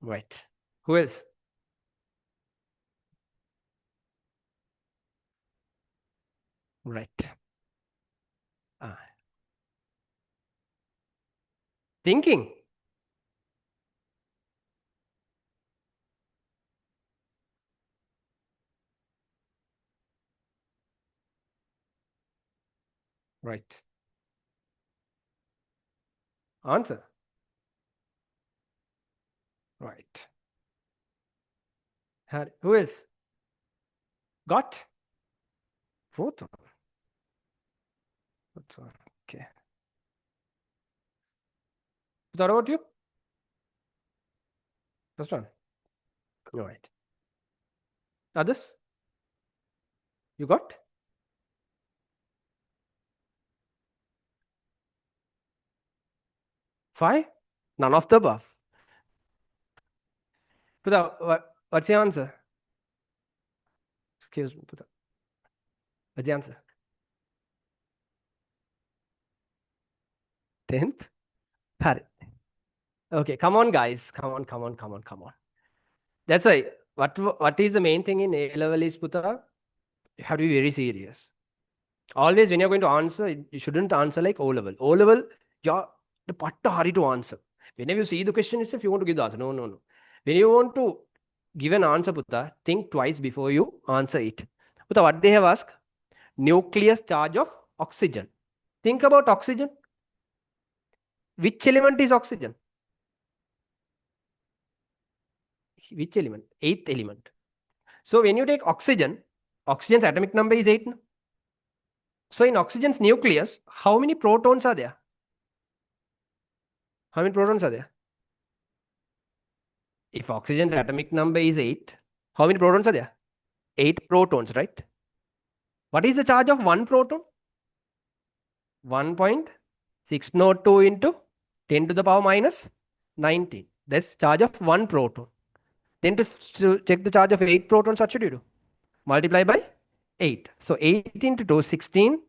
Right. Who else? Right. Thinking. Right. Answer. Right. Who else? Got? Fourth one. Okay. What about you? First one. All right. Others? You got? Five? None of the above. Puta, what's the answer? Excuse me, Puta. What's the answer? 10th? Okay, come on, guys. Come on. That's why, what is the main thing in A level is, Puta? You have to be very serious. Always, when you're going to answer, you shouldn't answer like O level. O level, you're the patta hurry to answer. Whenever you see the question itself, you want to give the answer. No. When you want to give an answer, Puta, think twice before you answer it. Puta, what they have asked? Nucleus charge of oxygen. Think about oxygen. Which element is oxygen? Which element? Eighth element. So when you take oxygen, oxygen's atomic number is 8. So in oxygen's nucleus, how many protons are there? How many protons are there? If oxygen's atomic number is 8, how many protons are there? 8 protons, right? What is the charge of one proton? 1.602 into 10 to the power minus 19. That's charge of one proton. Then to check the charge of 8 protons, what should you do? Multiply by 8. So 8 into 2, 16.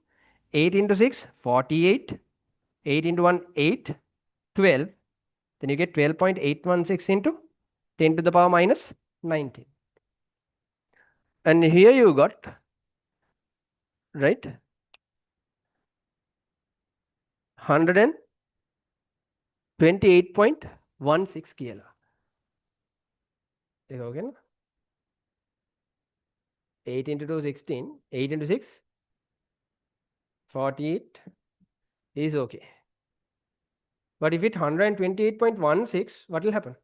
8 into 6, 48. 8 into 1, 8. 12. Then you get 12.816 into 10 to the power minus 19. And here you got, right, 128.16 kilo. देखोगे ना 8 into 2 16, 8 into 6 48 is okay. But if it 128.16, what will happen?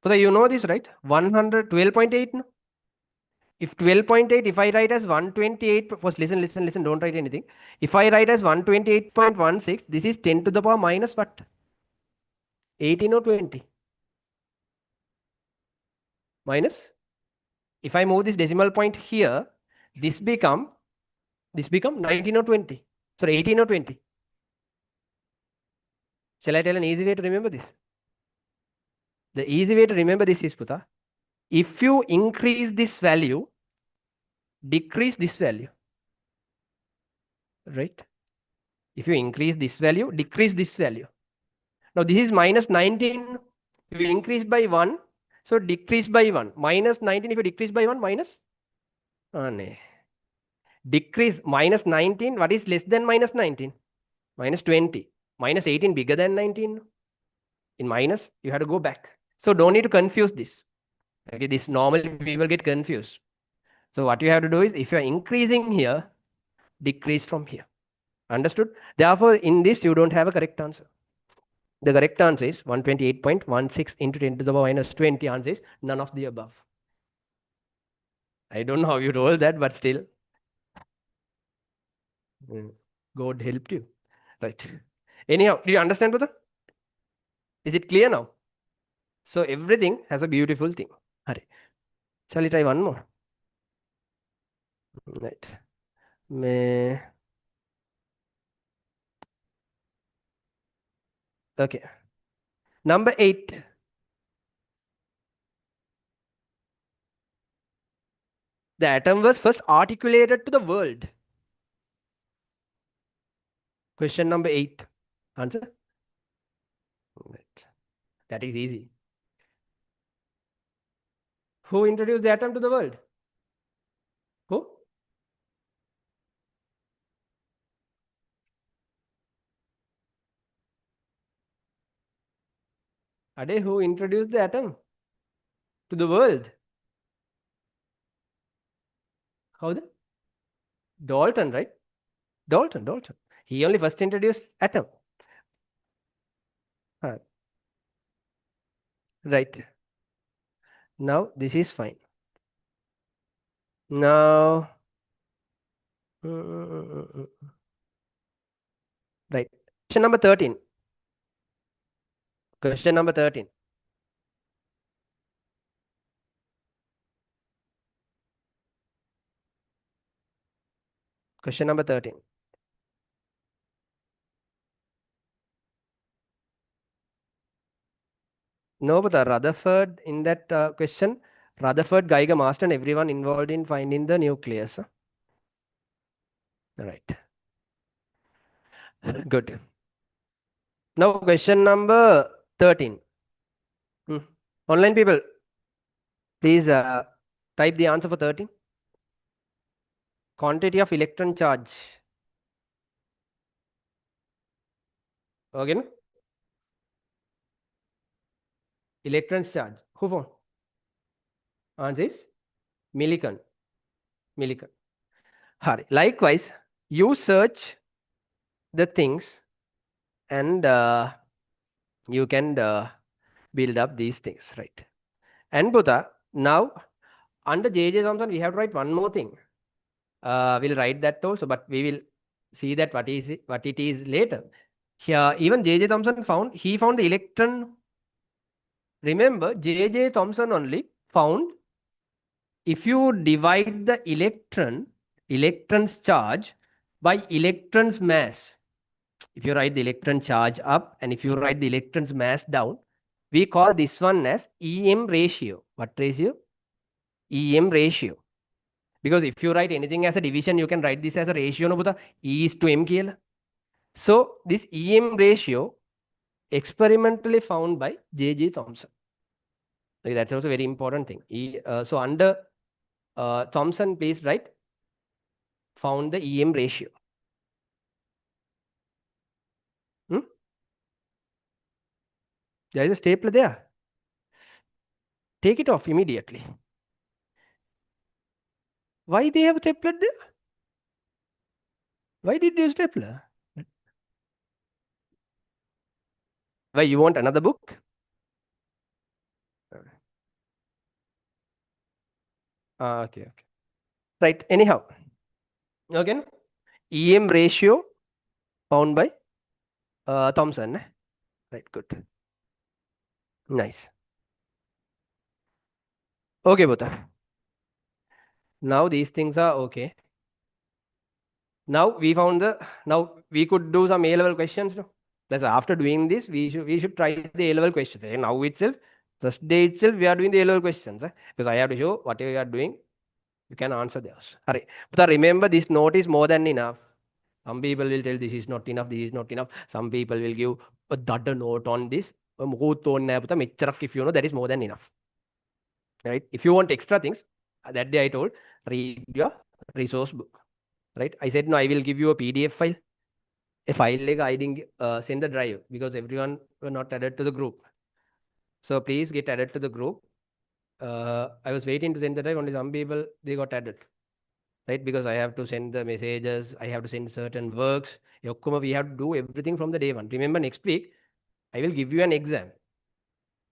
So you know this, right? 112.8. No? If 12.8, if I write as 128, first listen, don't write anything. If I write as 128.16, this is 10 to the power minus what? 18 or 20? Minus. If I move this decimal point here, this become 19 or 20. Sorry, 18 or 20. Shall I tell an easy way to remember this? The easy way to remember this is, Puta, if you increase this value, decrease this value, right? If you increase this value, decrease this value. Now this is minus 19. If you increase by 1, so decrease by 1. Minus 19, if you decrease by 1, minus? No. Decrease minus 19. What is less than minus 19? Minus 20. Minus 18 bigger than 19. In minus, you have to go back. So don't need to confuse this. Okay, this normally people get confused. So what you have to do is, if you are increasing here, decrease from here. Understood? Therefore, in this, you don't have a correct answer. The correct answer is 128.16 into 10 to the power minus 20. Answer is none of the above. I don't know how you roll that, but still. God helped you. Right. Anyhow, do you understand, brother? Is it clear now? So everything has a beautiful thing. Hare. Shall we try one more? Right. May... Okay. Number 8. The atom was first articulated to the world. Question number 8. Answer? Right. That is easy. Who introduced the atom to the world? Who? Ade, who introduced the atom to the world? How the? Dalton, right? Dalton. He only first introduced atom. Right. Now this is fine. Now, right. Question number 13. Question number 13. Question number 13. No, but Rutherford in that question, Rutherford, Geiger, Marston, everyone involved in finding the nucleus. Right. Good. Now question number 13. Online people, please type the answer for 13. Quantity of electron charge. Again. Electrons charge. Who found? Answer is milliton. Likewise, you search the things and you can build up these things, right? And Buddha, now under J.J. Thomson, we have to write one more thing. We'll write that also, but we will see that what it is later. Here, even J.J. Thomson found the electron. Remember, J.J. Thomson only found if you divide the electron's charge by electrons mass. If you write the electron charge up and if you write the electrons mass down, we call this one as EM ratio. What ratio? EM ratio. Because if you write anything as a division, you can write this as a ratio. No, E is to M කියලා. So this EM ratio experimentally found by J.J. Thomson. Okay, that's also a very important thing. So under Thomson, please write found the EM ratio. Hmm? There is a stapler there. Take it off immediately. Why they have a stapler there? Why did you stapler? Why you want another book? Okay, okay. Right. Anyhow, again, EM ratio found by Thomson. Right. Good. Nice. Okay, Bhuta. Now these things are okay. Now we found now we could do some A-level questions. No? That's after doing this, we should try the A-level questions. Now itself, first day itself, we are doing the A-level questions. Because I have to show whatever you are doing, you can answer those. Hurry. But remember, this note is more than enough. Some people will tell this is not enough, this is not enough. Some people will give a dud note on this. If you know that is more than enough. Right? If you want extra things, that day I told, read your resource book. Right? I said, no, I will give you a PDF file. A file like I didn't send the drive because everyone were not added to the group. So please get added to the group. I was waiting to send the drive. Only some people, they got added. Right? Because I have to send the messages. I have to send certain works. We have to do everything from the day one. Remember, next week, I will give you an exam.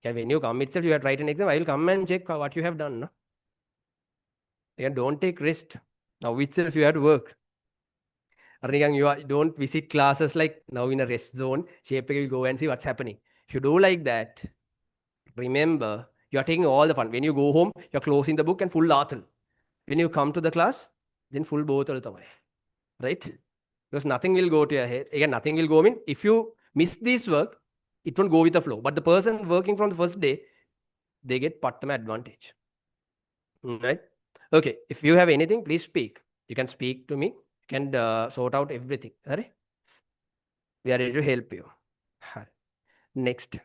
Okay, when you come itself, you have to write an exam. I will come and check what you have done. No? Again, don't take rest. Now itself, you have to work. Don't visit classes like now in a rest zone. Shape will go and see what's happening. If you do like that, remember, you are taking all the fun. When you go home, you're closing the book and full athal. When you come to the class, then full bothal tamai. Right? Because nothing will go to your head. Again, nothing will go in. If you miss this work, it won't go with the flow. But the person working from the first day, they get part-time advantage. Right? Okay. If you have anything, please speak. You can speak to me. You can sort out everything. Right? We are ready to help you. Next.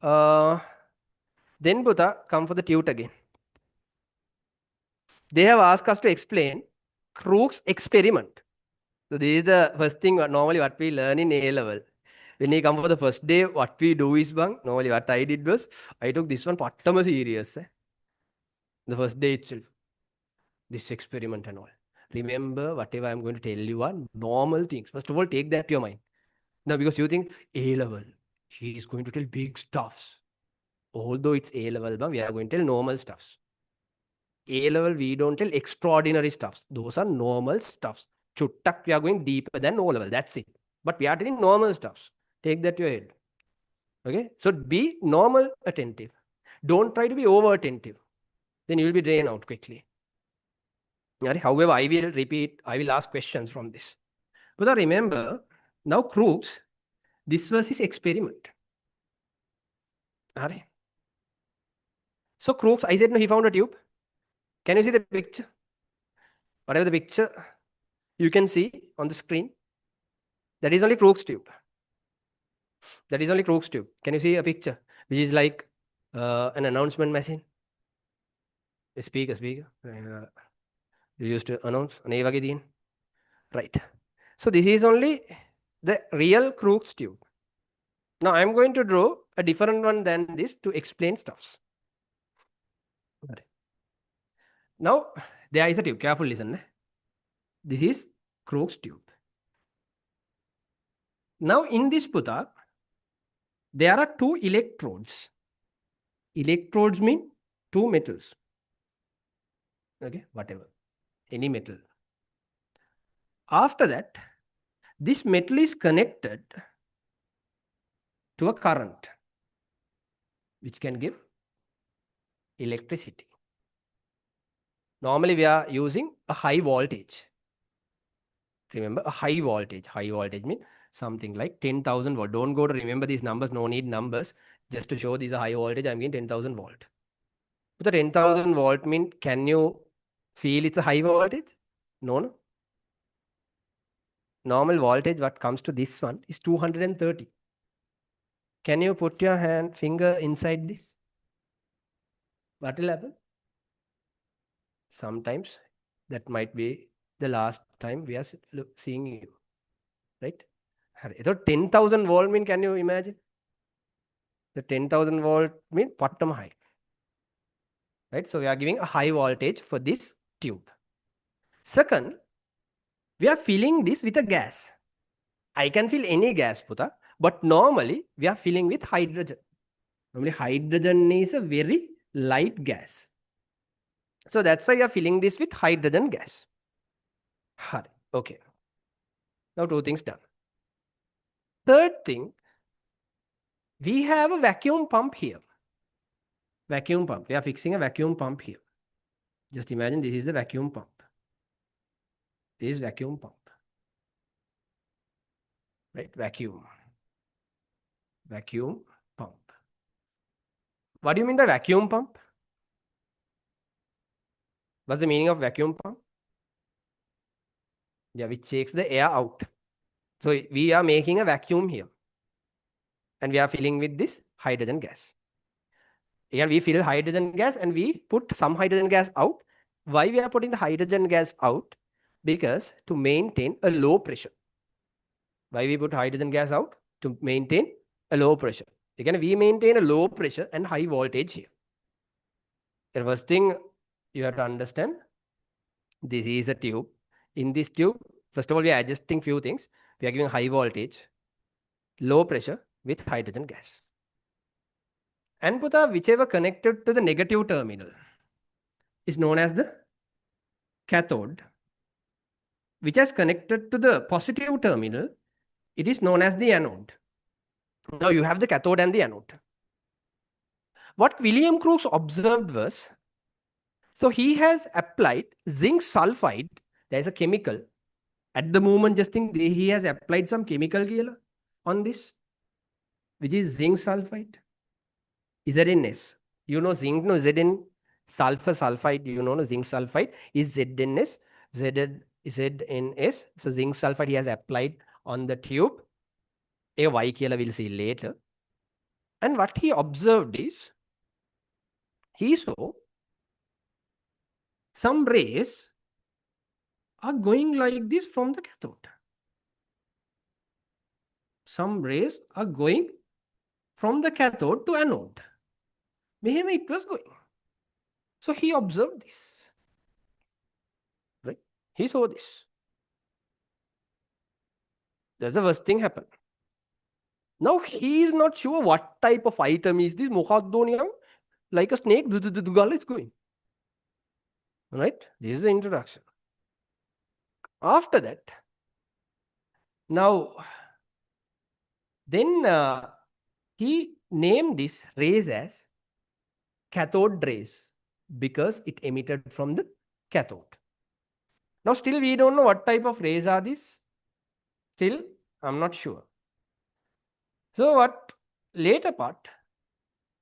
Then Buddha come for the tute again. They have asked us to explain Crookes experiment. So this is the first thing normally what we learn in A level. When we come for the first day, what we do is normally what I did was I took this one pattama serious. The first day itself. This experiment and all. Remember whatever I'm going to tell you are normal things. First of all, take that to your mind. Now because you think A level, she is going to tell big stuffs. Although it's A level, we are going to tell normal stuffs. A level, we don't tell extraordinary stuffs. Those are normal stuffs. Chuttak, we are going deeper than O level. That's it. But we are telling normal stuffs. Take that to your head. Okay. So be normal attentive. Don't try to be over attentive. Then you will be drained out quickly. However, I will repeat, I will ask questions from this. But remember, now Crookes, this was his experiment. So Crookes, I said no, he found a tube. Can you see the picture? Whatever the picture you can see on the screen, that is only Crookes tube. That is only Crookes tube. Can you see a picture? Which is like an announcement machine. A speaker. You used to announce. Right. So this is only the real Crookes tube. Now I'm going to draw a different one than this to explain stuffs. Now there is a tube. Careful, listen. This is Crookes tube. Now in this puta, there are two electrodes. Electrodes mean two metals. Okay, whatever, any metal. After that, this metal is connected to a current, which can give electricity. Normally, we are using a high voltage. Remember a high voltage. High voltage means something like 10,000 volt. Don't go to remember these numbers. No need numbers. Just to show these are high voltage, I'm getting 10,000 volt. But the 10,000 volt mean, can you feel it's a high voltage? No, no. Normal voltage, what comes to this one is 230. Can you put your finger inside this? What will happen? Sometimes that might be the last time we are seeing you, right? So 10,000 volt mean, can you imagine? The 10,000 volt mean bottom high, right? So we are giving a high voltage for this tube. Second, we are filling this with a gas. I can fill any gas, Puta, but normally we are filling with hydrogen. Normally hydrogen is a very light gas. So that's why we are filling this with hydrogen gas. Okay. Now two things done. Third thing, we have a vacuum pump here. Vacuum pump. We are fixing a vacuum pump here. Just imagine this is the vacuum pump. This is vacuum pump. Right? Vacuum. Vacuum pump. What do you mean by vacuum pump? What's the meaning of vacuum pump? Yeah, which takes the air out. So we are making a vacuum here. And we are filling with this hydrogen gas. Here we fill hydrogen gas and we put some hydrogen gas out. Why we are putting the hydrogen gas out? Because to maintain a low pressure. Why we put hydrogen gas out? To maintain a low pressure. Again, we maintain a low pressure and high voltage here. The first thing you have to understand, this is a tube. In this tube, first of all, we are adjusting few things. We are giving high voltage, low pressure with hydrogen gas. And Puta, whichever connected to the negative terminal is known as the cathode. Which is connected to the positive terminal, it is known as the anode. Now you have the cathode and the anode. What William Crookes observed was, so he has applied zinc sulfide. There is a chemical. At the moment, just think he has applied some chemical on this, which is zinc sulfide. ZNS. You know zinc, no Zn sulfur sulfide. You know zinc sulfide is ZNS. ZNS. So zinc sulfide he has applied on the tube. A Y we'll see later. And what he observed is, he saw some rays are going like this from the cathode. Some rays are going from the cathode to anode. Maybe it was going. So he observed this. Right? He saw this. That's the first thing happened. Now he is not sure what type of item is this. Like a snake, it's going. Right? This is the introduction. After that, now, then he named these rays as cathode rays because it emitted from the cathode. Now still we don't know what type of rays are these. Still, I'm not sure. So what later part,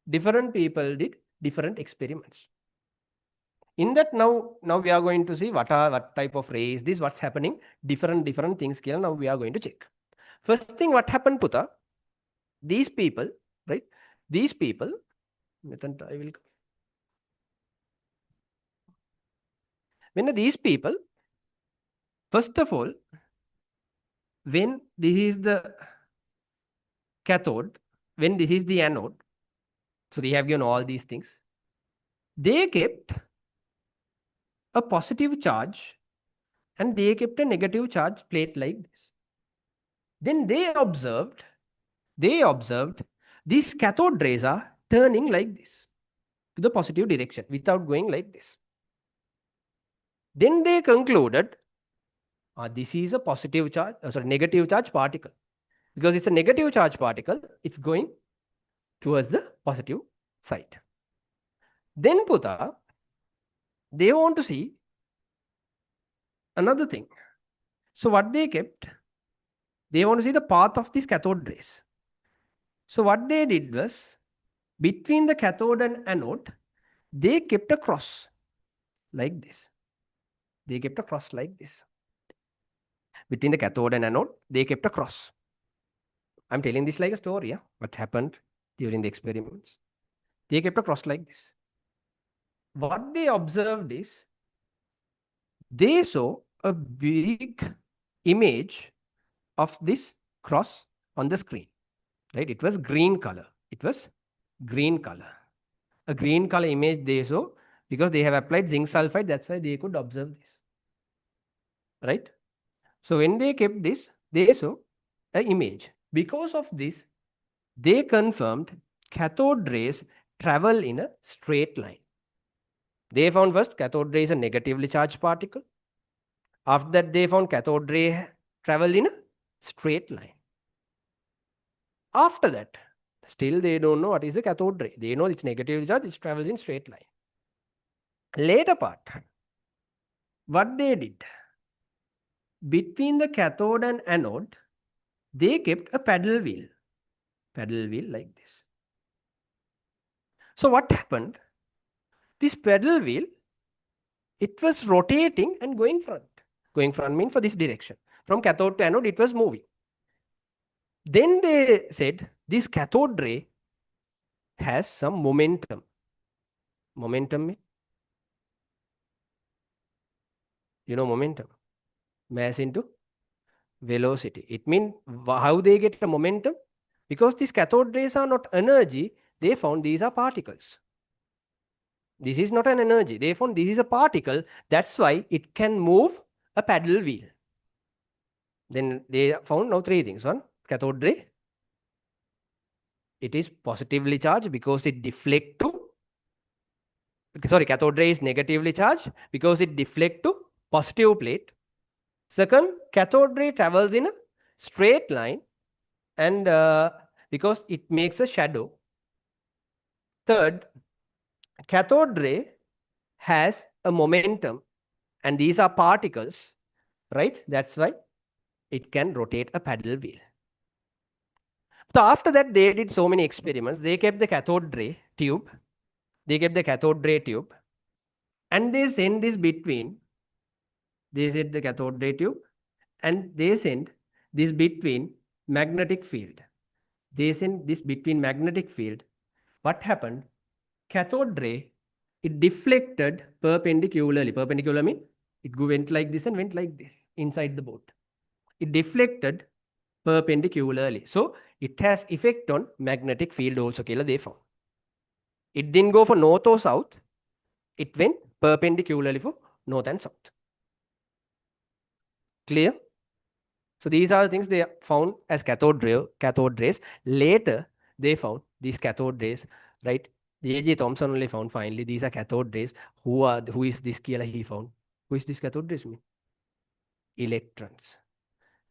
different people did different experiments. In that now we are going to see what type of rays this, what's happening, different things here. Now we are going to check. First thing, what happened, Puta? These people, right? These people, I will. When these people, first of all, when this is the cathode, when this is the anode, so they have given all these things, they kept a positive charge and they kept a negative charge plate like this. Then they observed these cathode rays are turning like this to the positive direction without going like this. Then they concluded this is a positive charge, negative charge particle. Because it's a negative charge particle, it's going towards the positive side. Then Puta, they want to see another thing. So what they kept, they want to see the path of this cathode rays. So what they did was, between the cathode and anode, they kept a cross like this. They kept a cross like this. Between the cathode and anode, they kept a cross. I'm telling this like a story, yeah? What happened during the experiments. They kept a cross like this. What they observed is, they saw a big image of this cross on the screen, right? It was green color. It was green color. A green color image they saw because they have applied zinc sulfide. That's why they could observe this, right? So when they kept this, they saw an image. Because of this, they confirmed cathode rays travel in a straight line. They found first cathode ray is a negatively charged particle. After that, they found cathode ray travel in a straight line. After that, still they don't know what is the cathode ray. They know it's negatively charged, it travels in straight line. Later part, what they did, between the cathode and anode, they kept a paddle wheel like this. So what happened? This paddle wheel, it was rotating and going front. Going front means for this direction. From cathode to anode, it was moving. Then they said this cathode ray has some momentum. Momentum means, momentum. Mass into velocity. It means how they get a momentum? Because these cathode rays are not energy, they found these are particles. This is not an energy. They found this is a particle. That's why it can move a paddle wheel. Then they found now three things. One, cathode ray. It is positively charged because it deflects to, cathode ray is negatively charged because it deflects to positive plate. Second, cathode ray travels in a straight line and because it makes a shadow. Third, cathode ray has a momentum and these are particles, right? That's why it can rotate a paddle wheel. So after that, they did so many experiments. They kept the cathode ray tube. They kept the cathode ray tube and they sent this between. They set the cathode ray tube and they sent this between magnetic field. They sent this between magnetic field. What happened? Cathode ray, it deflected perpendicularly. Perpendicular means it went like this and went like this inside the boat. It deflected perpendicularly. So it has effect on magnetic field also. They found. It didn't go for north or south. It went perpendicularly for north and south. Clear? So these are the things they found as cathode rays. Later, they found these cathode rays, right? J.J. Thomson only found finally these are cathode rays. Who is this killer he found? Who is this cathode rays mean? Electrons.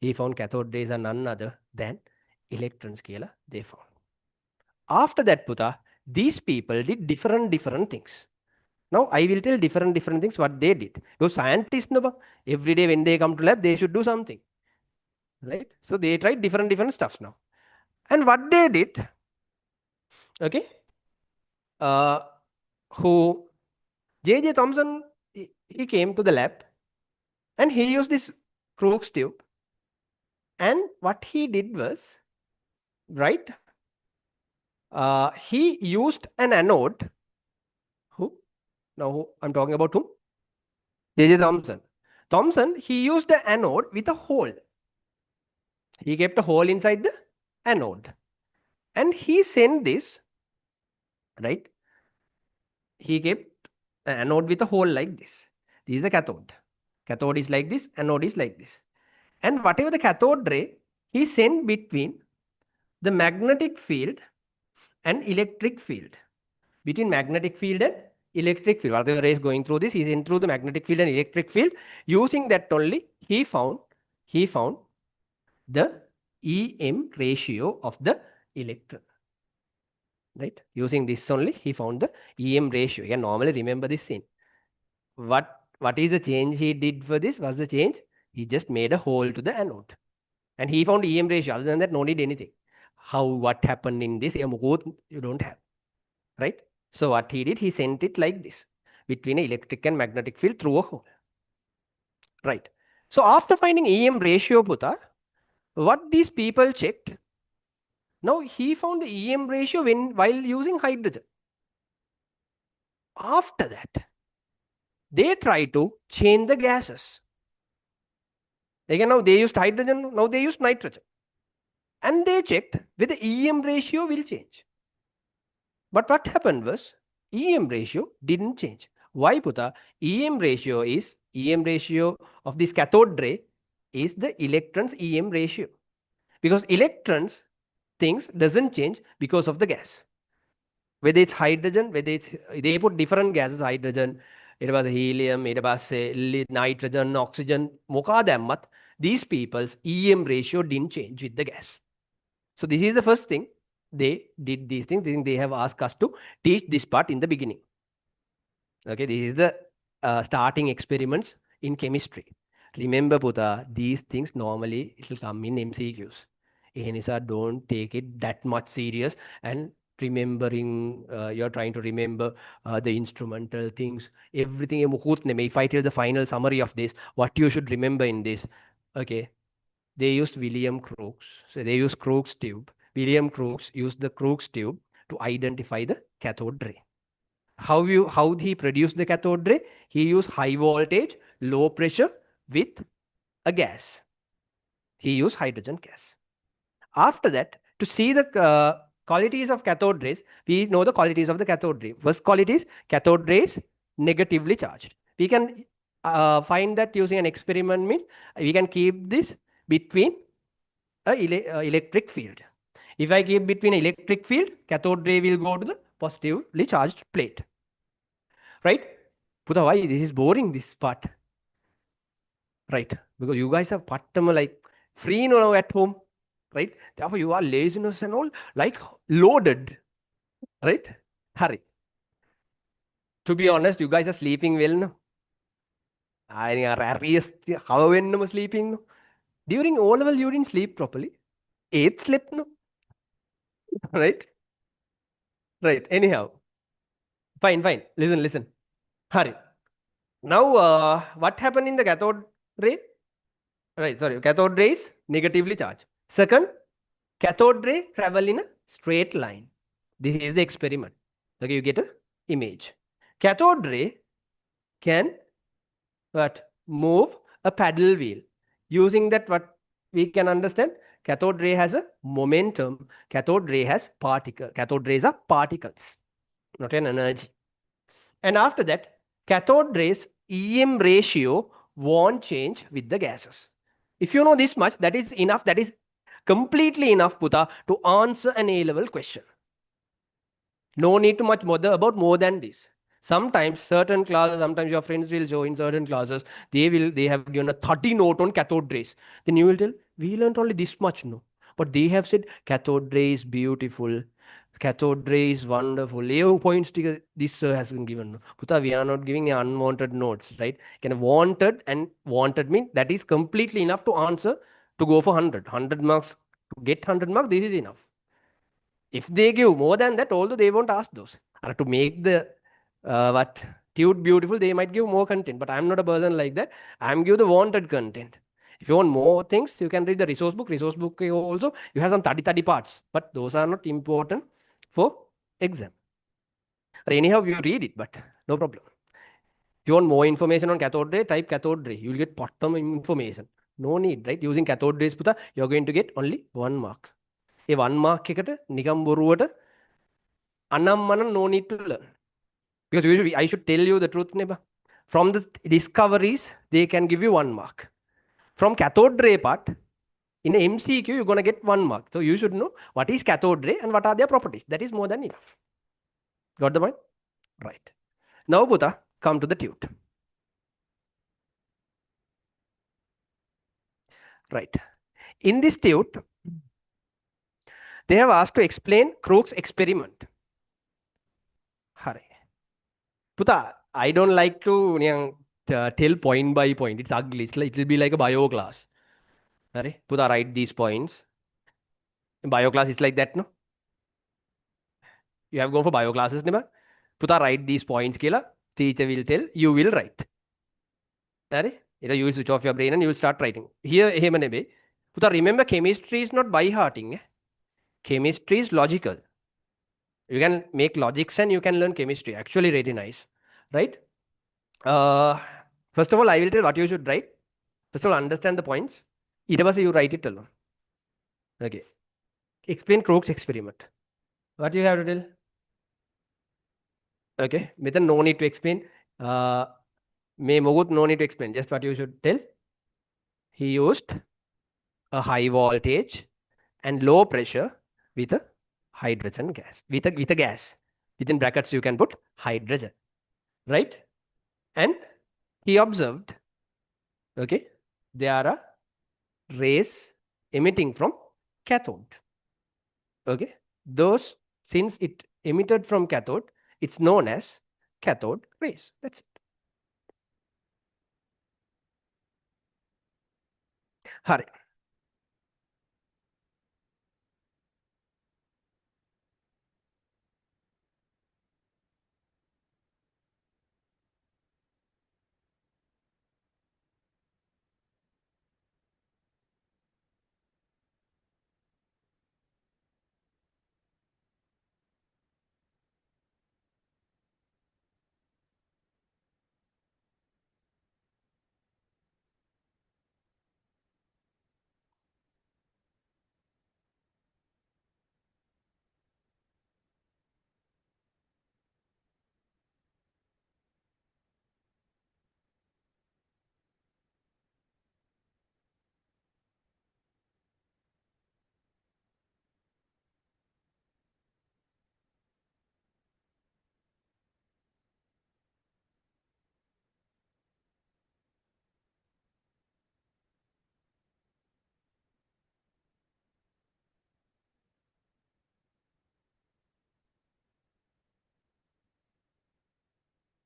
He found cathode rays are none other than electrons killer they found. After that, Puta, these people did different things. Now I will tell different things what they did. Those scientists, every day when they come to lab, they should do something. Right? So they tried different stuff now. And what they did, okay, who J.J. Thomson, he came to the lab and he used this Crookes tube. And what he did was, right, he used an anode. Who? Now I'm talking about whom? J.J. Thomson. Thomson, he used the anode with a hole. He kept a hole inside the anode. And he sent this, right? He kept an anode with a hole like this. This is the cathode. Cathode is like this, anode is like this. And whatever the cathode ray, he sent between the magnetic field and electric field. Between magnetic field and electric field. Whatever ray is going through this, he sent through the magnetic field and electric field. Using that only, he found the EM ratio of the electron. Right? Using this only, he found the EM ratio. You can normally remember this scene. What is the change he did for this? What's the change? He just made a hole to the anode. And he found EM ratio. Other than that, no need anything. How, what happened in this? You don't have, right? So what he did, he sent it like this between an electric and magnetic field through a hole, right? So after finding EM ratio, Puta, what these people checked, now he found the EM ratio while using hydrogen. After that, they try to change the gases. Again, now they used hydrogen, now they used nitrogen. And they checked whether EM ratio will change. But what happened was EM ratio didn't change. Why, Puta? EM ratio of this cathode ray is the electrons EM ratio. Because electrons things doesn't change because of the gas. Whether it's hydrogen, whether it's they put different gases, hydrogen, it was helium, it was nitrogen, oxygen, මොකා these people's EM ratio didn't change with the gas. So this is the first thing they did these things. They have asked us to teach this part in the beginning. Okay, this is the starting experiments in chemistry. Remember, Puta, these things normally it will come in MCQs. Enisa, don't take it that much serious and remembering, you're trying to remember the instrumental things, everything. If I tell the final summary of this, what you should remember in this, okay, they used William Crookes. So they used Crookes tube. William Crookes used the Crookes tube to identify the cathode ray. How he produced the cathode ray? He used high voltage, low pressure with a gas. He used hydrogen gas. After that, to see the qualities of cathode rays, we know the qualities of the cathode ray. First quality is cathode rays negatively charged. We can find that using an experiment means we can keep this between a electric field. If I keep between electric field, cathode ray will go to the positively charged plate. Right? Puta, why this is boring, this part? Right? Because you guys have pattama like free now at home. Right? Therefore, you are laziness and all like loaded. Right? Hurry. To be honest, you guys are sleeping well now. I are how when sleeping? During all level, you didn't sleep properly. Eighth slept no. Right? Right. Anyhow. Fine, fine. Listen. Hurry. Now, what happened in the cathode ray? Right, sorry. Cathode ray is negatively charged. Second, cathode ray travel in a straight line. This is the experiment. Okay, you get an image. Cathode ray can move a paddle wheel. Using that, what we can understand, cathode ray has a momentum. Cathode ray has particle. Cathode rays are particles, not an energy. And after that, cathode rays EM ratio won't change with the gases. If you know this much, that is enough. That is completely enough, Puta, to answer an A-level question. No need to much bother about more than this. Sometimes certain classes, sometimes your friends will show in certain classes, they have given a 30 note on cathode rays. Then you will tell, we learned only this much, no. But they have said cathode ray is beautiful. Cathode ray is wonderful. Leo points to this has been given. Puta, we are not giving unwanted notes, right? Can wanted and wanted mean that is completely enough to answer to go for 100. 100 marks, to get 100 marks, this is enough. If they give more than that, although they won't ask those. Or to make the what tube beautiful, they might give more content. But I'm not a person like that. I'm give the wanted content. If you want more things, you can read the resource book. Resource book also, you have some 30 parts. But those are not important for exam. Or anyhow, you read it, but no problem. If you want more information on cathode ray, type cathode ray. You will get bottom information. No need, right? Using cathode rays, you're going to get only 1 mark. A 1 mark එකට නිකම් බොරුවට අනම්මනම් no need to learn. Because usually I should tell you the truth, neighbor. From the discoveries, they can give you 1 mark. From cathode ray part, in MCQ, you're going to get 1 mark. So you should know what is cathode ray and what are their properties. That is more than enough. Got the point? Right. Now, Buddha, come to the tute. Right. In this tute, they have asked to explain Crookes' experiment. Hurry. Puta, I don't like to tell point by point. It's ugly. It will be like a bio class. Right? Puta, write these points. In bio class, it's like that, no? You have gone for bio classes, nema? Puta, write these points, kila. Teacher will tell, you will write. Right? You will switch off your brain and you will start writing. Here, Hemanebe. Puta, remember, chemistry is not by hearting. Chemistry is logical. You can make logics and you can learn chemistry. Actually, really nice. Right? Uh, First of all, I will tell what you should write. First of all, understand the points. Either was you write it alone. Okay. Explain Crookes experiment. What you have to tell? Okay. Mithun, no need to explain. May Mogut, no need to explain. Just what you should tell. He used a high voltage and low pressure with a hydrogen gas. With a gas. Within brackets, you can put hydrogen. Right? And he observed, okay, there are rays emitting from cathode. Okay. Those, since it emitted from cathode, it's known as cathode rays. That's it. Hurry.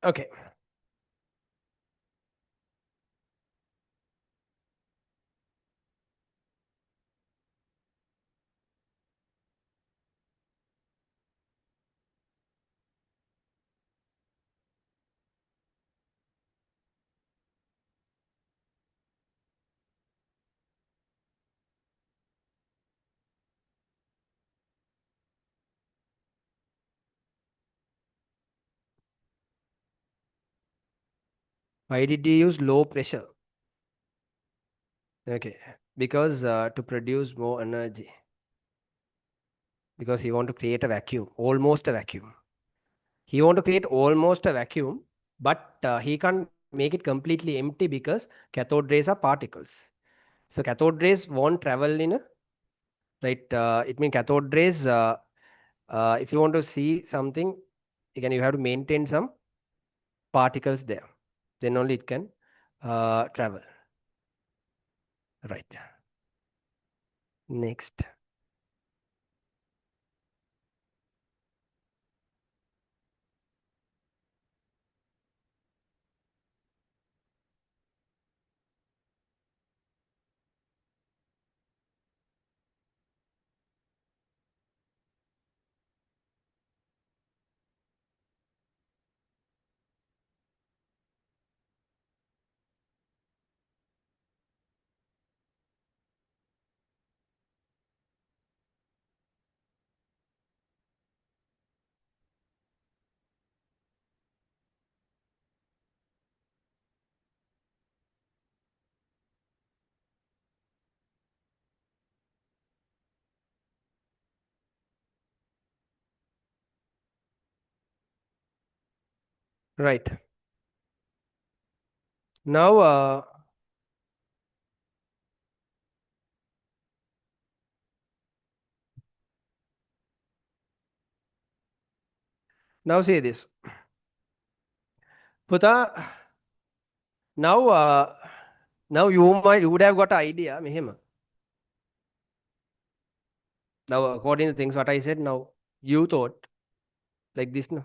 Okay. Why did he use low pressure? Okay. Because to produce more energy. Because he want to create a vacuum, almost a vacuum. He want to create almost a vacuum, but he can't make it completely empty because cathode rays are particles. So cathode rays won't travel in a right. It means cathode rays. If you want to see something, again you have to maintain some particles there. Then only it can travel. Right. Next. Right. Now, now say this. Puta, now, now you would have got an idea, Mihima. Now, according to things what I said, now you thought like this, no?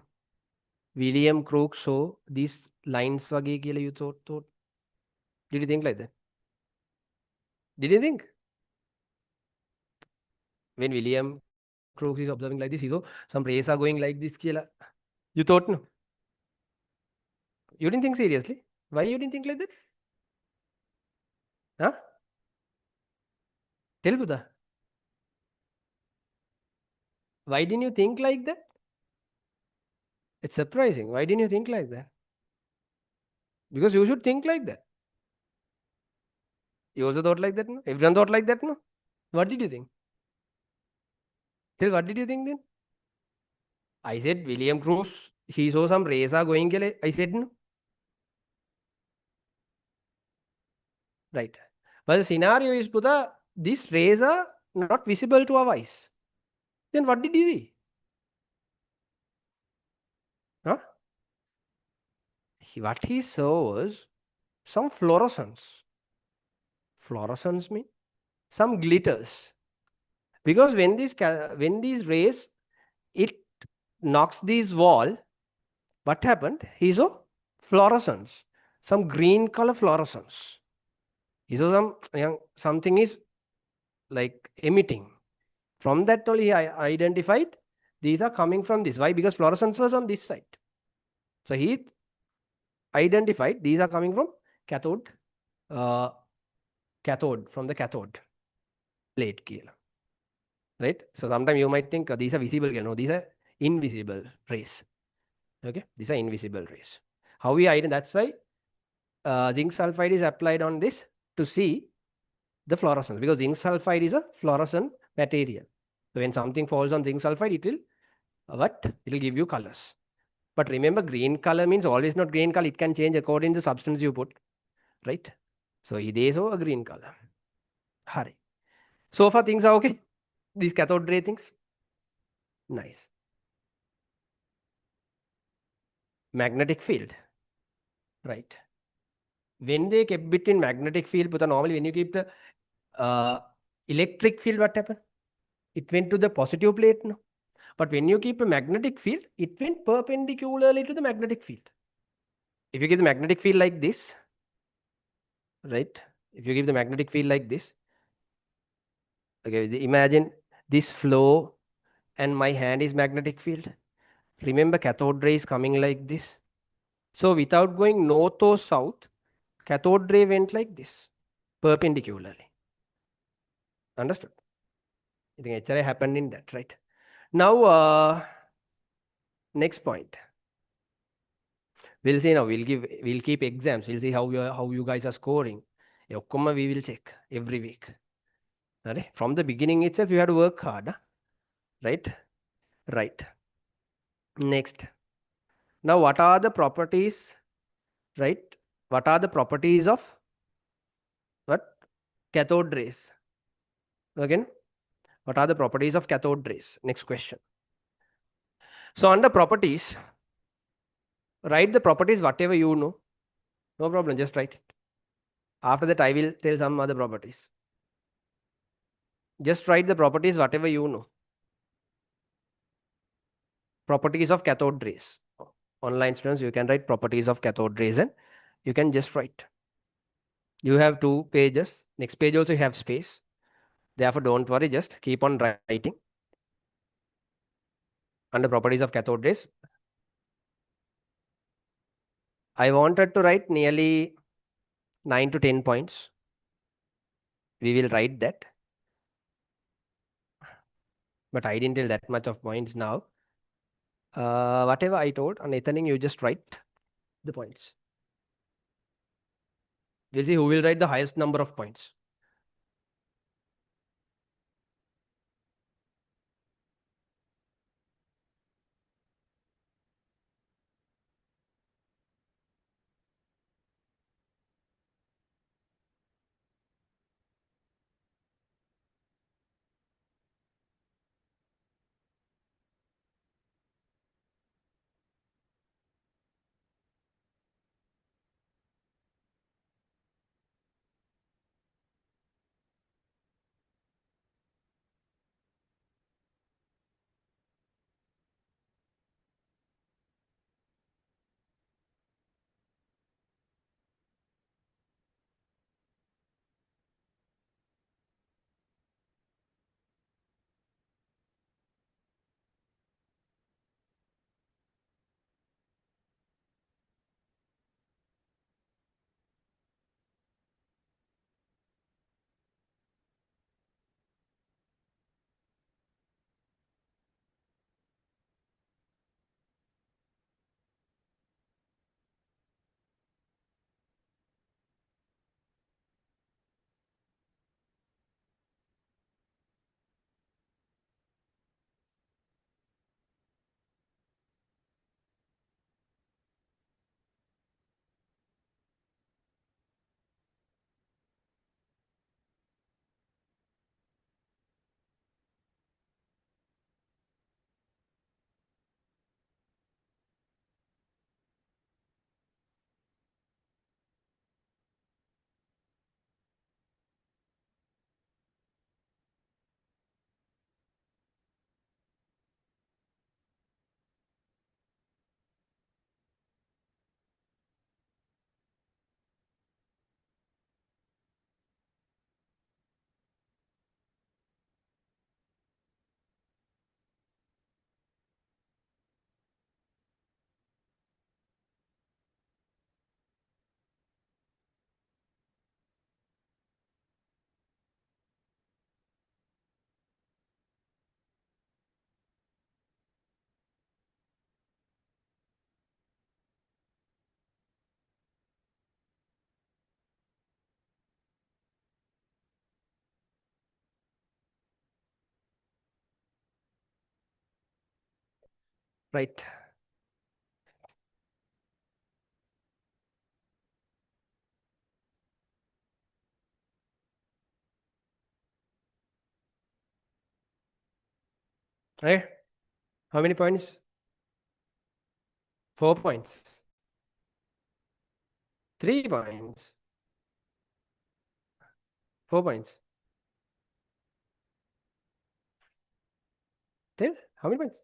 William Crookes saw these lines වගේ කියලා you thought? Did you think like that? Did you think? When William Crookes is observing like this, he saw some rays are going like this කියලා. You thought no? You didn't think seriously? Why you didn't think like that? Huh? Tell Buddha. Why didn't you think like that? It's surprising. Why didn't you think like that? Because you should think like that. You also thought like that, no? Everyone thought like that, no? What did you think? Tell what did you think then? I said William Cruz, he saw some rays are going. I said no. Right. But the scenario is Buddha, these rays are not visible to our eyes. Then what did you see? Huh? What he saw was some fluorescence. Fluorescence means some glitters. Because when these rays it knocks this wall, what happened? He saw fluorescence, some green color fluorescence. He saw something is like emitting. From that only I identified these are coming from this. Why? Because fluorescence was on this side. So he identified these are coming from cathode, uh, cathode from the cathode plate. Right? So sometimes you might think these are visible. No, these are invisible rays. Okay, these are invisible rays. How we identify? That's why zinc sulfide is applied on this to see the fluorescence, because zinc sulfide is a fluorescent material. So when something falls on zinc sulfide, it will what? It will give you colors. But remember, green color means always not green color. It can change according to the substance you put, right? So it is a green color. Hurry. So far things are okay. These cathode ray things, nice. Magnetic field, right? When they kept between magnetic field, but normally when you keep the electric field, what happened? It went to the positive plate, no? But when you keep a magnetic field, it went perpendicularly to the magnetic field. If you give the magnetic field like this, right? If you give the magnetic field like this, okay, imagine this flow and my hand is magnetic field. Remember, cathode ray is coming like this. So without going north or south, cathode ray went like this, perpendicularly. Understood? I think HRA happened in that, right? Now, next point. We'll see now. We'll keep exams. We'll see how you guys are scoring. We will check every week. Right? From the beginning itself, you have to work hard. Huh? Right? Right. Next. Now, what are the properties? Right? What are the properties of what? Cathode rays. Again, what are the properties of cathode rays? Next question. So under properties, write the properties whatever you know. No problem, just write it. After that, I will tell some other properties. Just write the properties whatever you know. Properties of cathode rays. Online students, you can write properties of cathode rays and you can just write. You have 2 pages. Next page also you have space. Therefore, don't worry, just keep on writing. Under properties of cathode rays, I wanted to write nearly 9 to 10 points. We will write that. But I didn't tell that much of points now. Whatever I told on Ethaning, you just write the points. We'll see who will write the highest number of points. Right. Right. How many points? 4 points. 3 points. 4 points. Then how many points?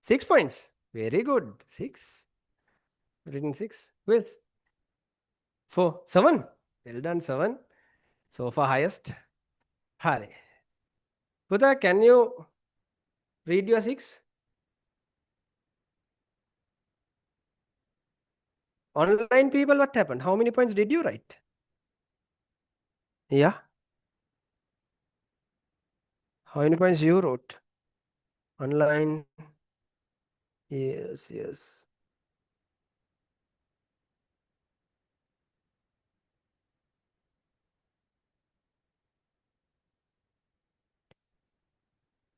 6 points. Very good. Six. Written six. With four. Seven. Well done, seven. So far highest. Hare. Puta, can you read your six? Online people, what happened? How many points did you write? Yeah. How many points you wrote? Online. Yes, yes.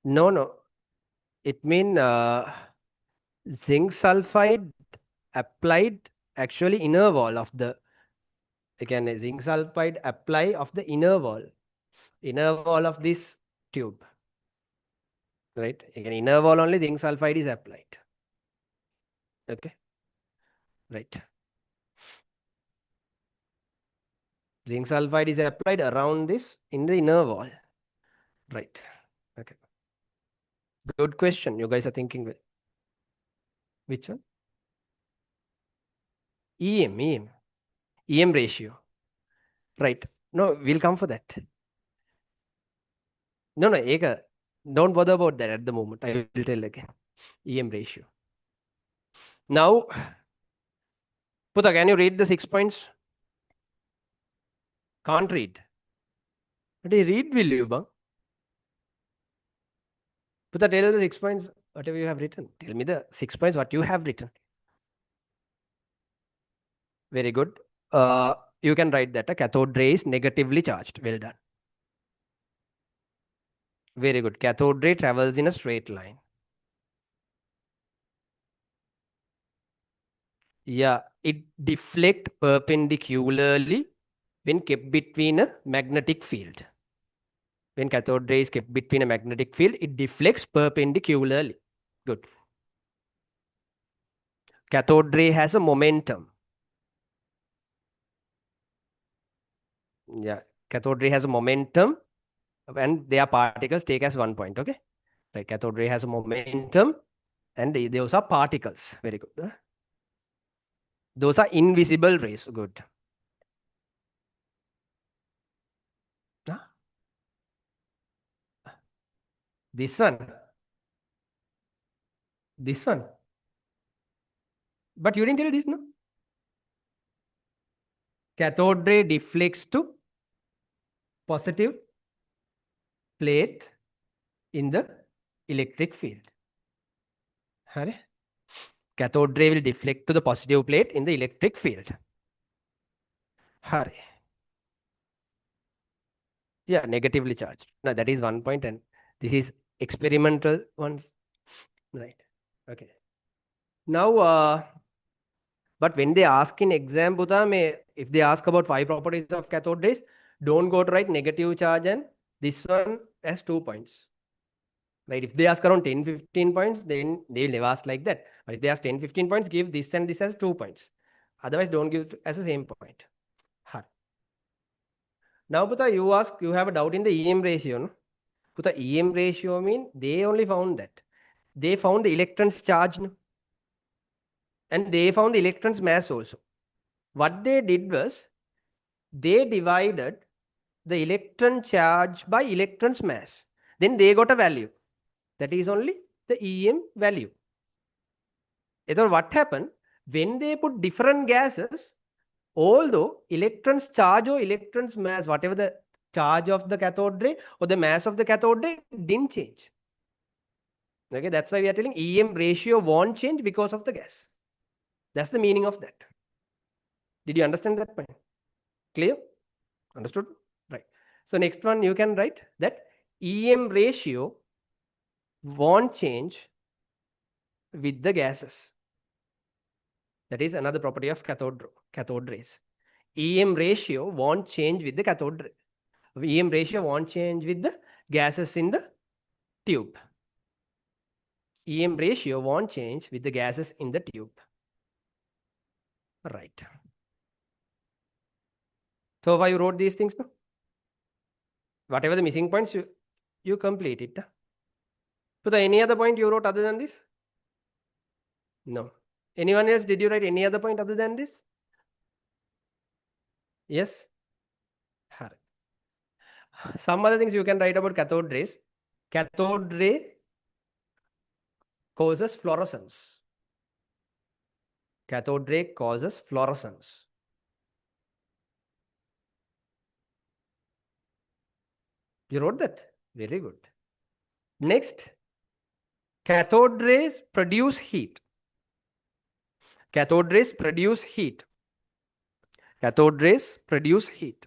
No, no. It mean zinc sulfide applied actually inner wall of the, again, zinc sulfide apply of the inner wall of this tube, right? Again, inner wall only zinc sulfide is applied. Okay, right. Zinc sulfide is applied around this in the inner wall, right? Okay, good question. You guys are thinking well. Which one? EM ratio, right? No, we'll come for that. No, no, Eka, don't bother about that at the moment. I will tell again. EM ratio. Now, Puta, can you read the 6 points? Can't read. But I read will you, bang? Puta, tell the 6 points, whatever you have written. Tell me the 6 points, what you have written. Very good. You can write that a cathode ray is negatively charged. Well done. Very good. Cathode ray travels in a straight line. Yeah, it deflect perpendicularly when kept between a magnetic field. When cathode ray is kept between a magnetic field, it deflects perpendicularly. Good. Cathode ray has a momentum. Yeah, cathode ray has a momentum and their particles take as 1 point. Okay. Right. Cathode ray has a momentum and those are particles. Very good. Those are invisible rays. Good. Huh? This one. This one. But you didn't tell this, no? Cathode ray deflects to positive plate in the electric field. Hare? Cathode ray will deflect to the positive plate in the electric field. Hare. Yeah, negatively charged. Now that is 1 point, and this is experimental ones. Right. Okay. Now, but when they ask in exam, Buddha, if they ask about 5 properties of cathode rays, don't go to write negative charge and this one has 2 points. Right? If they ask around 10, 15 points, then they will never ask like that. But if they ask 10, 15 points, give this and this as 2 points. Otherwise, don't give as the same point. Hard. Now, Buddha, you have a doubt in the EM ratio. No? Buddha, EM ratio mean they only found that. They found the electrons charge. No? And they found the electrons mass also. What they did was, they divided the electron charge by electrons mass. Then they got a value. That is only the EM value. So what happened? When they put different gases, although electrons charge or electrons mass, whatever the charge of the cathode ray or the mass of the cathode ray didn't change. Okay, that's why we are telling EM ratio won't change because of the gas. That's the meaning of that. Did you understand that point? Clear? Understood? Right. So next one, you can write that EM ratio won't change with the gases. That is another property of cathode rays. EM ratio won't change with the cathode ray. EM ratio won't change with the gases in the tube. EM ratio won't change with the gases in the tube. Right. So why you wrote these things? No? Whatever the missing points, you complete it. So the any other point you wrote other than this? No. Anyone else, did you write any other point other than this? Yes? Some other things you can write about cathode rays. Cathode ray causes fluorescence. Cathode ray causes fluorescence. You wrote that? Very good. Next, cathode rays produce heat. Cathode rays produce heat. Cathode rays produce heat.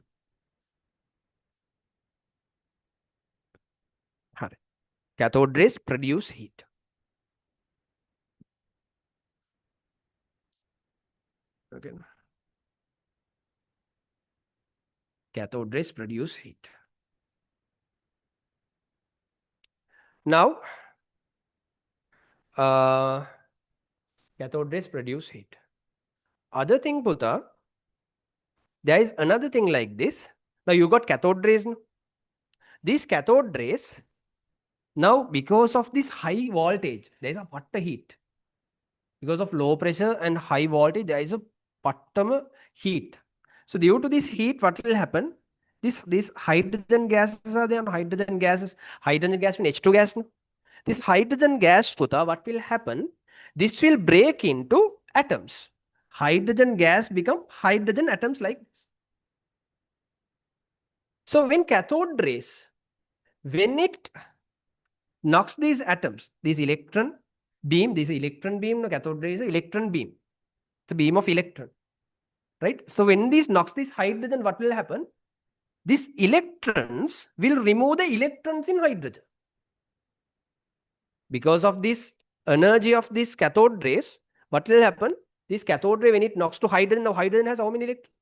Cathode rays produce heat. Okay. Cathode rays produce heat. Now, cathode rays produce heat. Other thing, Puta, there is another thing like this. Now you got cathode rays. No? These cathode rays, now because of this high voltage, there is a patta heat. Because of low pressure and high voltage, there is a pattam heat. So due to this heat, what will happen? These hydrogen gases are there. Hydrogen gas means H2 gas. No? This hydrogen gas, Puta, what will happen? This will break into atoms. Hydrogen gas become hydrogen atoms like this. So when cathode rays, when it knocks these atoms, this electron beam, no, cathode ray is an electron beam. It's a beam of electron, right? So when this knocks this hydrogen, what will happen? These electrons will remove the electrons in hydrogen. Because of this energy of this cathode rays, what will happen? This cathode ray, when it knocks to hydrogen, now hydrogen has how many electrons?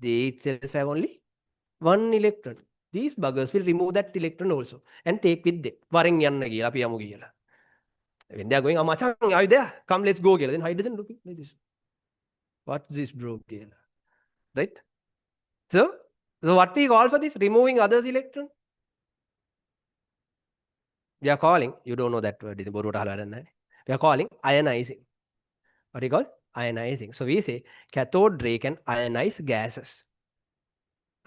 They itself have only one electron. These buggers will remove that electron also and take with them. When they are going, Amachang, are you there? Come, let's go. Then hydrogen looking like this. What's this, bro? Right? So what we call for this? Removing others' electron? We are calling, you don't know that word, we are calling ionizing. What do you call? Ionizing. So we say cathode ray can ionize gases.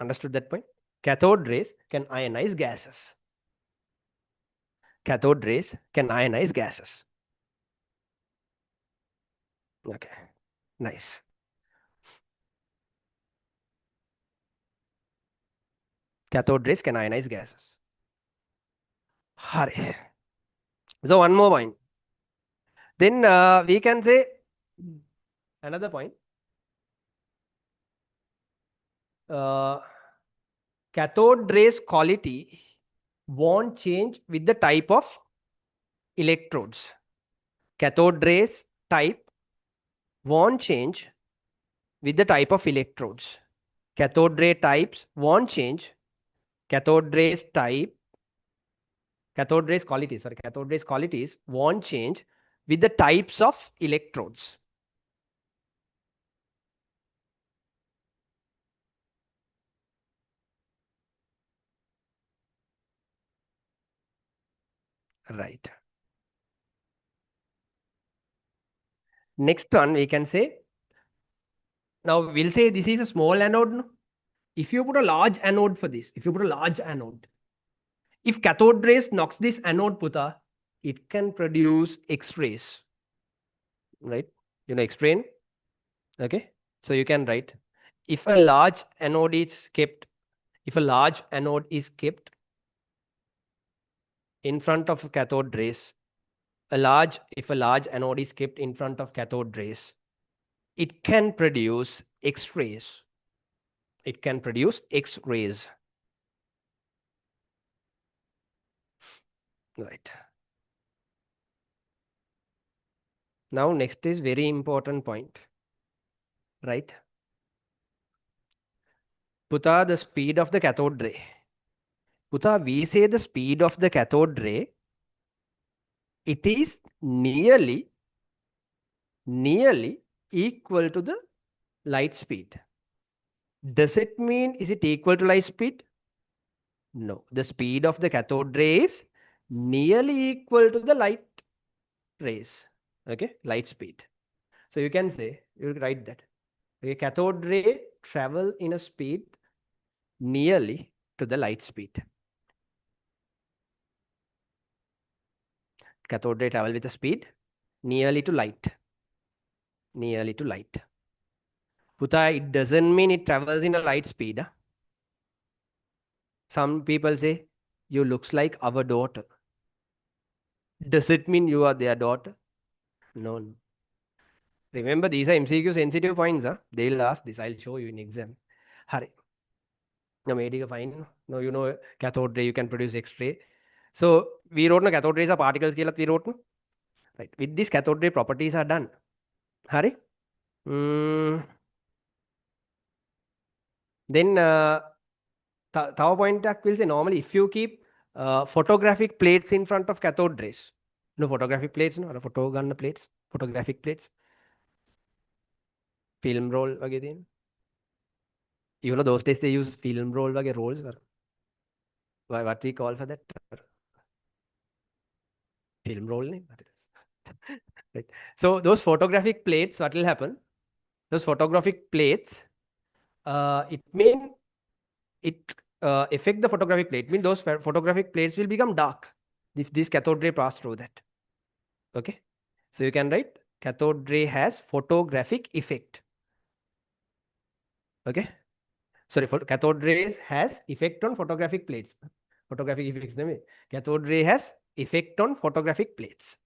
Understood that point? Cathode rays can ionize gases. Cathode rays can ionize gases. Okay, nice. Cathode rays can ionize gases. Hurry. So one more point. Then we can say another point. Cathode rays quality won't change with the type of electrodes. Cathode rays type won't change with the type of electrodes. Cathode ray types won't change. Cathode rays qualities won't change with the types of electrodes. Right. Next one we can say, now we'll say this is a small anode. No? If you put a large anode for this, if cathode rays knocks this anode, Puta, it can produce X-rays. Right? You know X-ray? Okay. So you can write, if a large anode is kept in front of cathode rays, if a large anode is kept in front of cathode rays, it can produce X-rays. It can produce X-rays. Right. Now next is very important point, right? Puta, the speed of the cathode ray. Puta, we say the speed of the cathode ray, it is nearly equal to the light speed. Does it mean is it equal to light speed? No. The speed of the cathode ray is nearly equal to the light rays. Okay, light speed. So you can say, you write that. Okay, cathode ray travel in a speed nearly to the light speed. Cathode ray travel with a speed nearly to light. Nearly to light. Puta, it doesn't mean it travels in a light speed. Huh? Some people say, you looks like our daughter. Does it mean you are their daughter? No, no. Remember, these are MCQ sensitive points. Huh? They'll ask this. I'll show you in exam. Hurry. No, medical fine. No, you know, cathode ray, you can produce X-ray. So we wrote no cathode rays are particles. We wrote no. Right. With this cathode ray properties are done. Hurry. Then Tau point will say normally if you keep photographic plates in front of cathode rays. No photographic plates, no, photo gun plates, photographic plates, film roll वगैरह दिन. You know those days they use film roll वगैरह rolls. What we call for that? Film roll नहीं? What it is. Right. So those photographic plates, what will happen? Those photographic plates, it mean it affect the photographic plate. Mean those photographic plates will become dark if this cathode ray pass through that. Okay. So you can write cathode ray has photographic effect. Okay. Sorry, for cathode rays has effect on photographic plates. Photographic effects. Cathode ray has effect on photographic plates.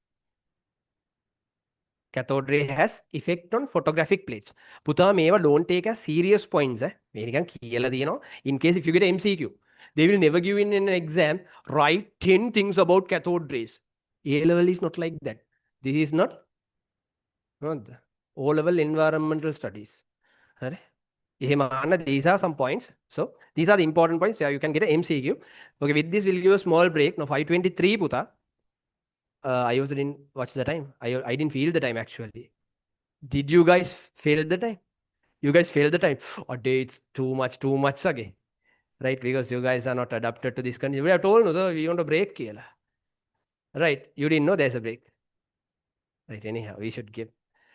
Cathode ray has effect on photographic plates. Puta මේවා don't take as serious points. මේ නිකන් කියලා තියෙනවා. In case if you get MCQ, they will never give in an exam write 10 things about cathode rays. A level is not like that. This is not O level environmental studies. හරි. එහෙම අහන්න, these are some points. So these are the important points. Yeah, you can get an MCQ. Okay, with this we'll give a small break. Now 5:23 Puta. I also didn't watch the time. I didn't feel the time actually. Did you guys feel the time? You guys feel the time? Or day it's too much again. Right? Because you guys are not adapted to this country. We have told no, so we want a break. Kela. Right? You didn't know there's a break. Right? Anyhow, we should give.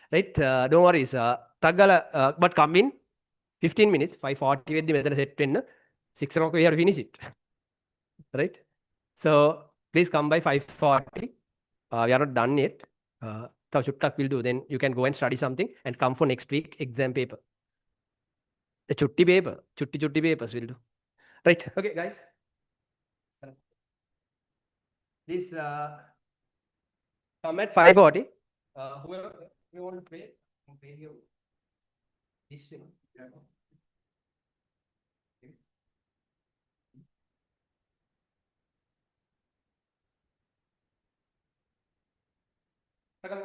Right? Don't worry. Tagala, but come in 15 minutes. 5:40 with the method set 10. 6 o'clock we have to finish it. Right? So please come by 5:40. We are not done yet. So Chuttak will do. Then you can go and study something and come for next week exam paper. The chutti paper, chutti papers will do. Right. Okay, guys. This come at 5:40. Whoever you want to pray, pray you this thing. Okay.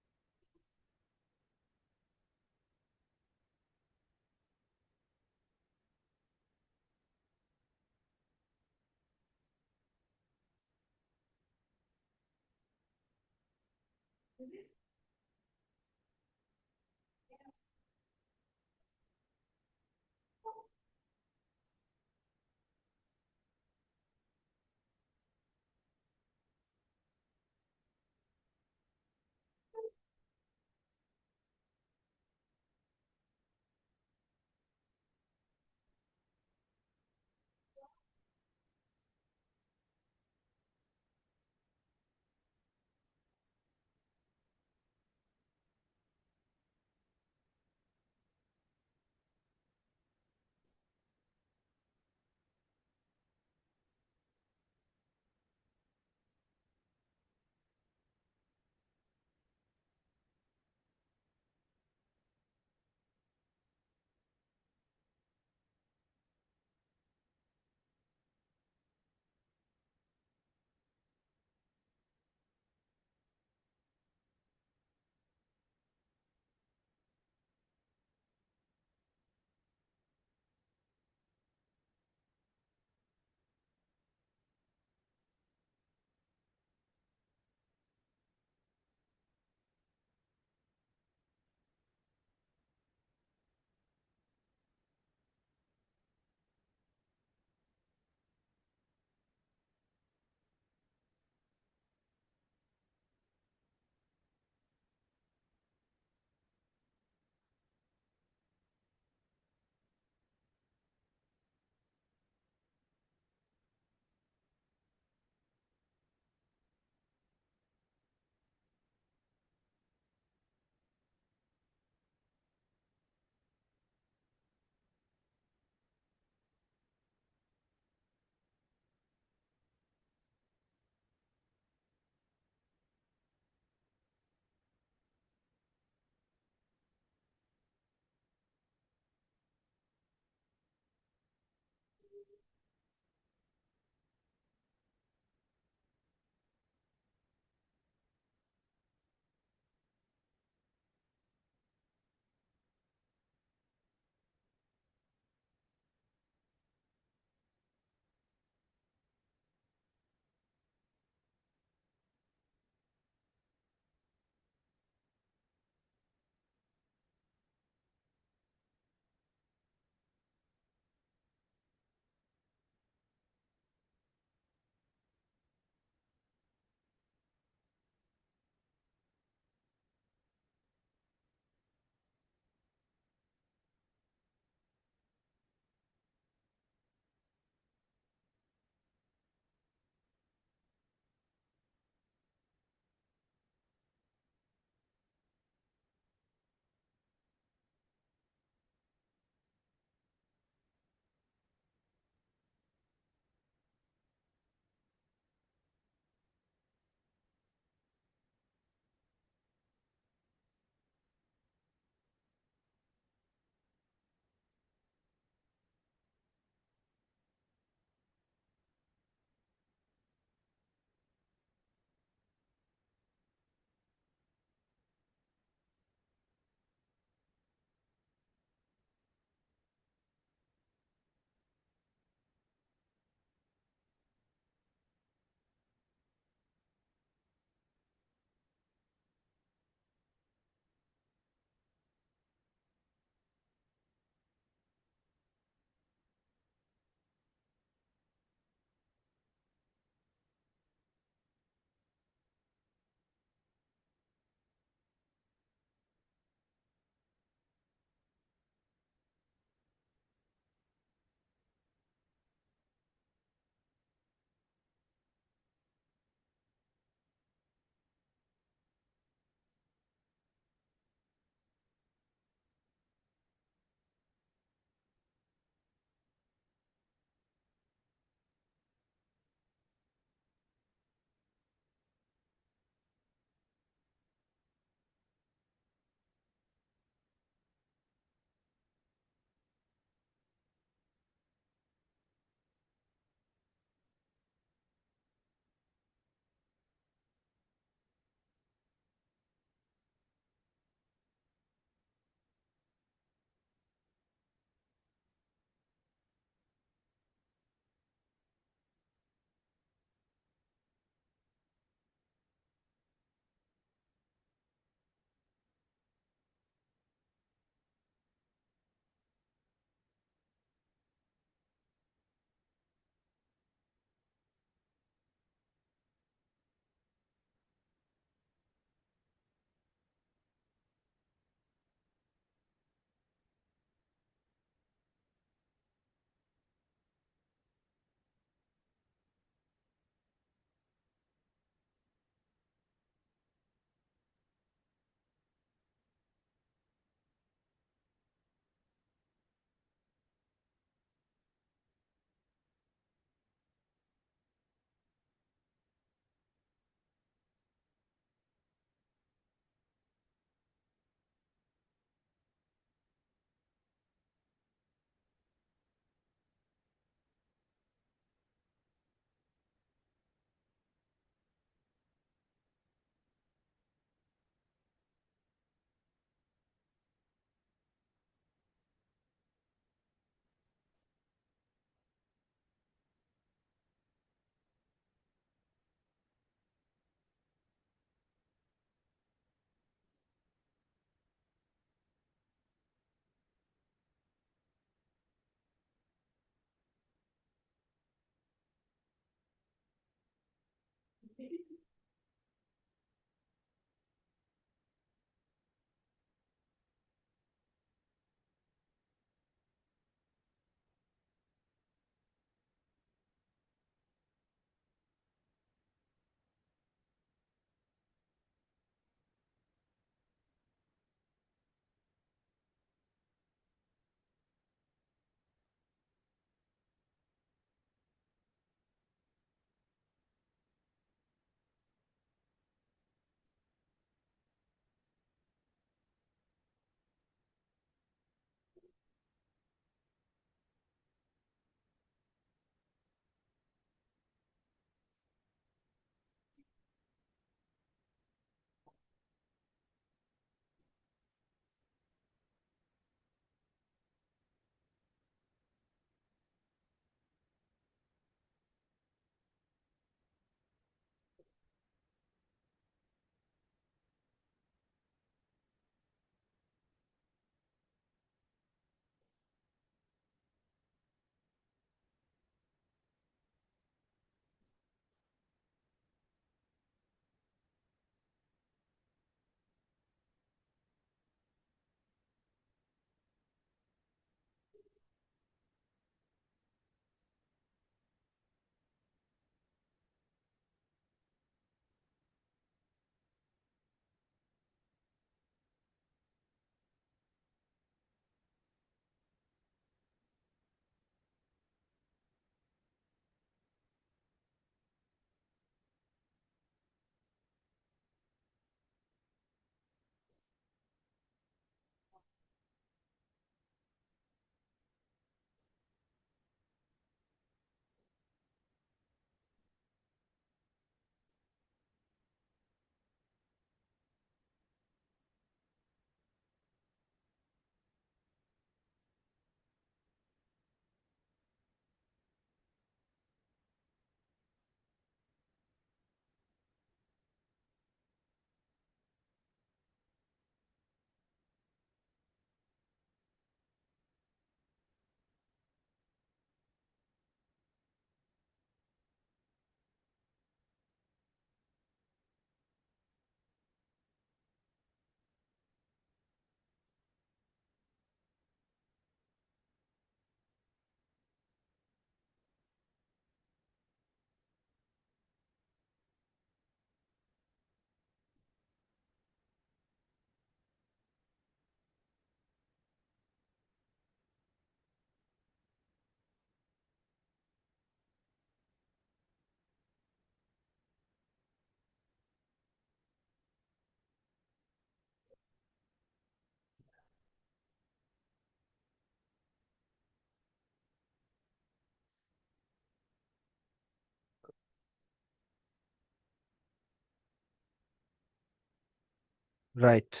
Right.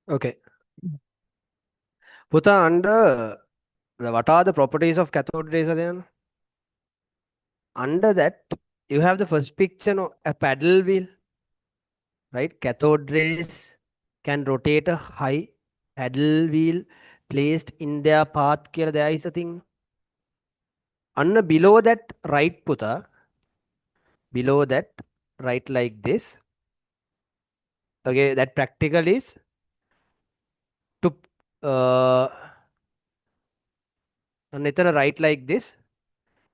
Okay. Puta, under what are the properties of cathode rays again? Under that, you have the first picture, no, a paddle wheel, right? Cathode rays can rotate a high paddle wheel placed in their path. There is a thing. And below that, right, Puta, below that, right like this. Okay, that practical is to uh, Nitara right like this,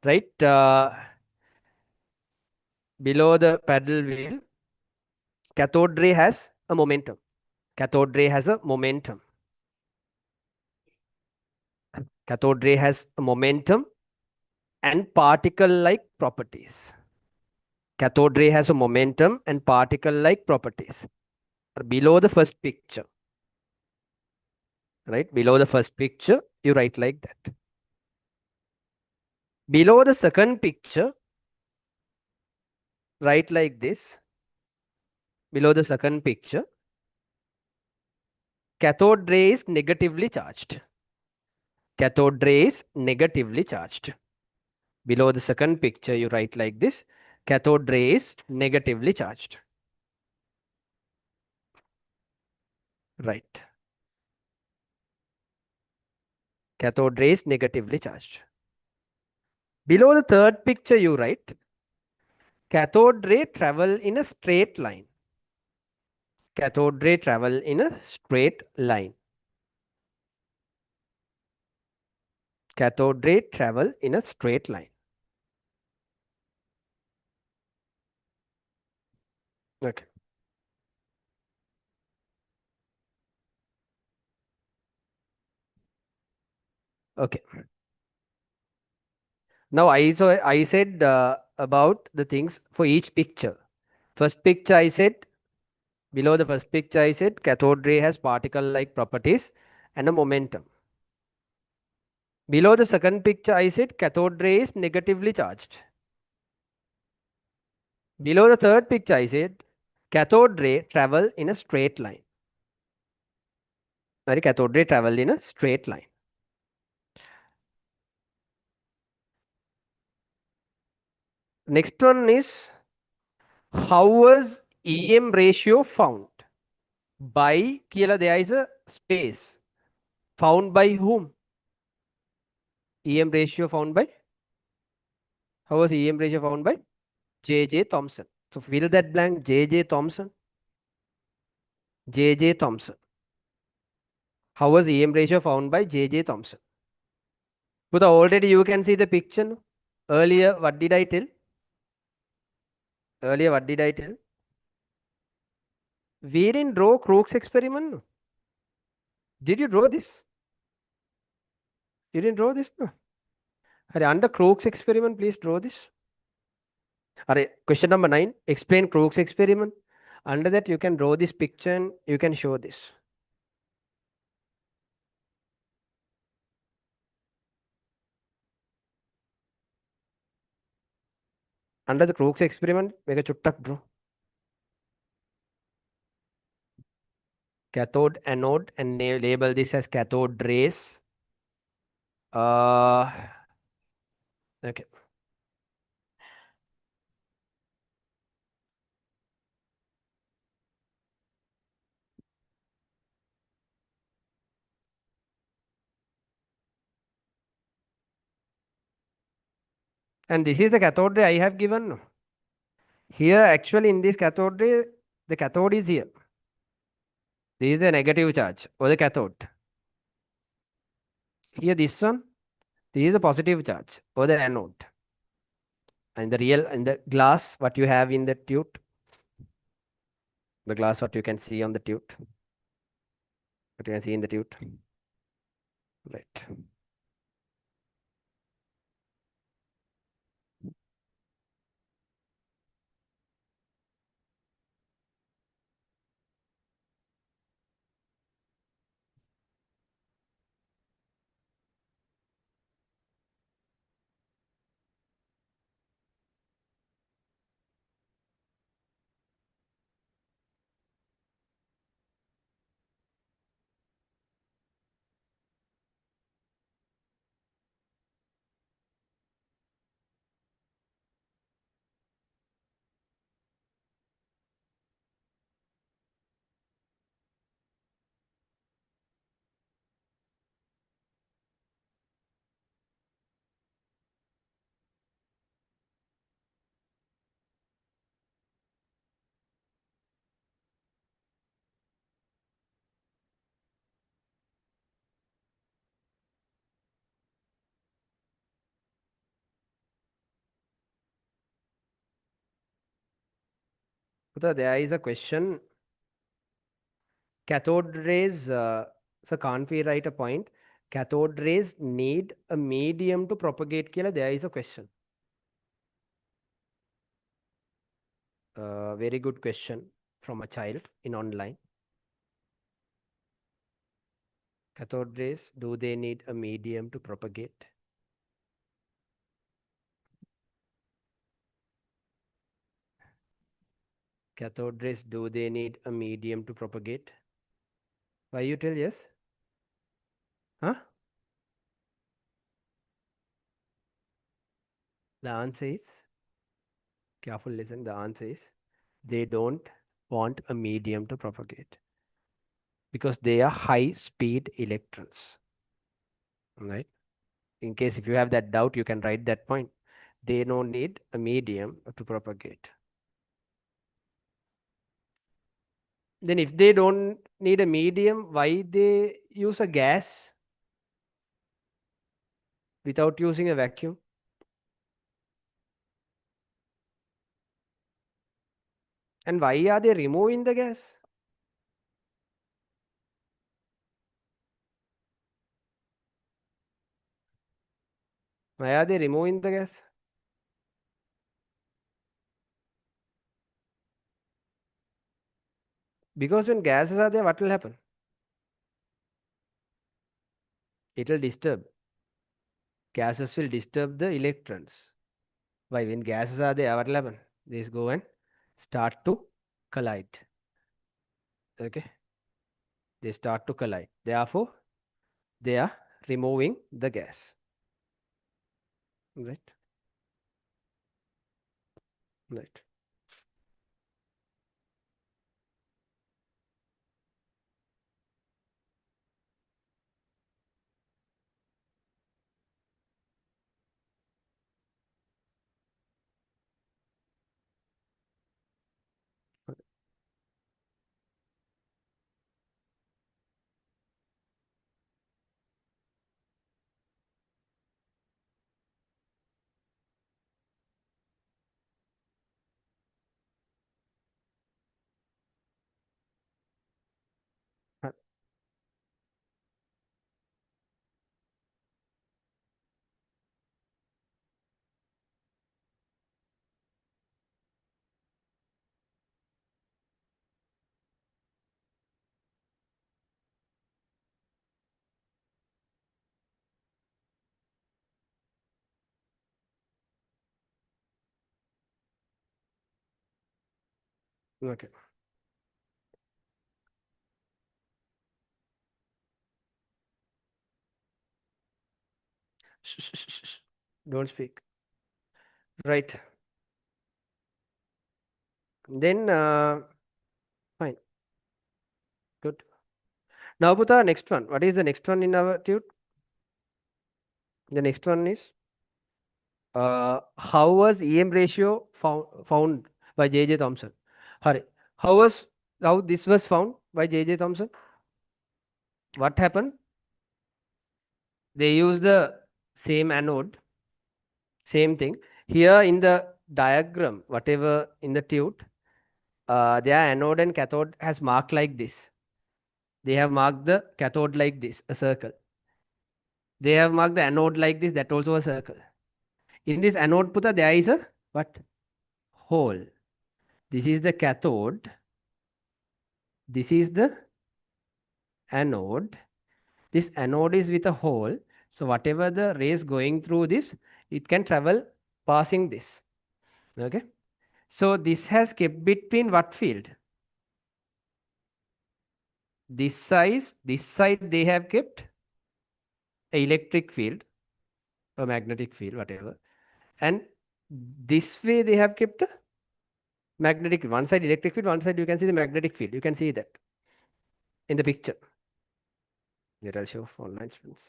right? Below the paddle wheel, cathode ray has a momentum. Cathode ray has a momentum. Cathode ray has a momentum and particle-like properties. Cathode ray has a momentum and particle-like properties. Below the first picture, right? Below the first picture, you write like that. Below the second picture, write like this. Below the second picture, cathode ray is negatively charged. Cathode ray is negatively charged. Below the second picture, you write like this. Cathode ray is negatively charged. Right. Cathode ray is negatively charged. Below the third picture, you write cathode ray travel in a straight line. Cathode ray travel in a straight line. Cathode ray travel in a straight line. Okay. Okay. Now I said about the things for each picture. First picture I said, below the first picture I said cathode ray has particle-like properties and a momentum. Below the second picture I said cathode ray is negatively charged. Below the third picture I said cathode ray travel in a straight line. Sorry, cathode ray travel in a straight line. Next one is, how was EM ratio found? By කියලා there is a space. Found by whom? EM ratio found by? How was EM ratio found by? J.J. Thomson. So fill that blank. J.J. Thomson. J.J. Thomson. How was EM ratio found by J.J. Thomson? But already you can see the picture. No? Earlier, what did I tell? Earlier, what did I tell? We didn't draw Crookes experiment. No? Did you draw this? You didn't draw this? No? Under Crookes experiment, please draw this. Question number 9. Explain Crookes experiment. Under that, you can draw this picture and you can show this. Under the Crookes experiment, make a chuttak draw. Cathode, anode, and label this as cathode rays. Okay. And this is the cathode ray I have given. No? Here, actually, in this cathode ray, the cathode is here. This is the negative charge or the cathode. Here, this one, this is a positive charge or the anode. And the real, in the glass, what you have in the tube, the glass, what you can see on the tube, what you can see in the tube. Right. So there is a question. Cathode rays, so can't we write a point? Cathode rays need a medium to propagate. Kila, there is a question. Very good question from a child in online. Cathode rays, do they need a medium to propagate? Cathode rays, do they need a medium to propagate? Why you tell yes? Huh? The answer is, careful listen, the answer is, they don't want a medium to propagate. because they are high speed electrons, right? In case if you have that doubt, you can write that point. They don't need a medium to propagate. Then if they don't need a medium, why they use a gas without using a vacuum? And why are they removing the gas? Why are they removing the gas? Because when gases are there, what will happen? It will disturb. Gases will disturb the electrons. Why? When gases are there, what will happen? These go and start to collide. Okay? They start to collide. Therefore, they are removing the gas. Right? Right. Uh, Okay. Shh, shh, shh, shh, shh. Don't speak. Right. Then, fine. Good. Now, Buddha, next one. What is the next one in our tube? The next one is how was EM ratio found by J.J. Thomson? Hurry. How this was found by J.J. Thomson? What happened? They used the same anode, same thing. Here in the diagram, whatever in the tube, their anode and cathode has marked like this. They have marked the cathode like this, a circle. They have marked the anode like this, that also a circle. In this anode, Puta, there is a what? Hole. This is the cathode. This is the anode. This anode is with a hole. So whatever the rays going through this, it can travel passing this. Okay. So this has kept between what field? This side they have kept a electric field, a magnetic field, whatever. And this way they have kept a magnetic, one side electric field, one side you can see the magnetic field. You can see that in the picture. Here I'll show for online students.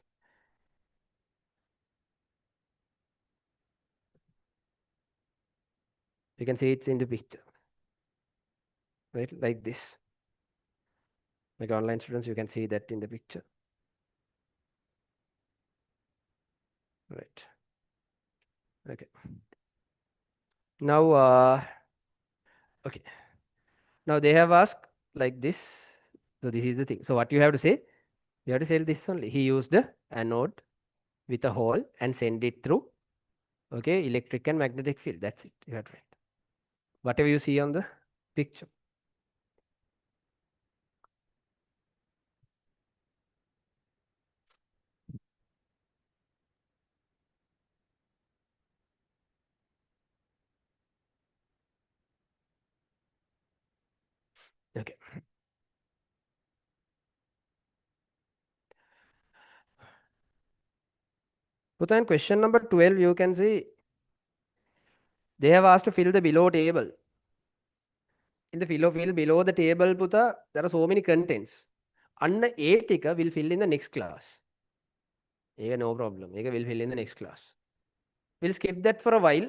You can see it's in the picture, right? Like this. Like online students, you can see that in the picture. Right. Okay. Now, okay. Now they have asked like this. So this is the thing. So what you have to say? You have to say this only. He used the anode with a hole and send it through. Okay, electric and magnetic field. That's it. You have to write. Whatever you see on the picture. Okay. But then question number 12, you can see they have asked to fill the below table. In the fill the table, Putha, there are so many contents. අන්න ඒ ටික will fill in the next class. ඒක no problem. ඒක will fill in the next class. We'll skip that for a while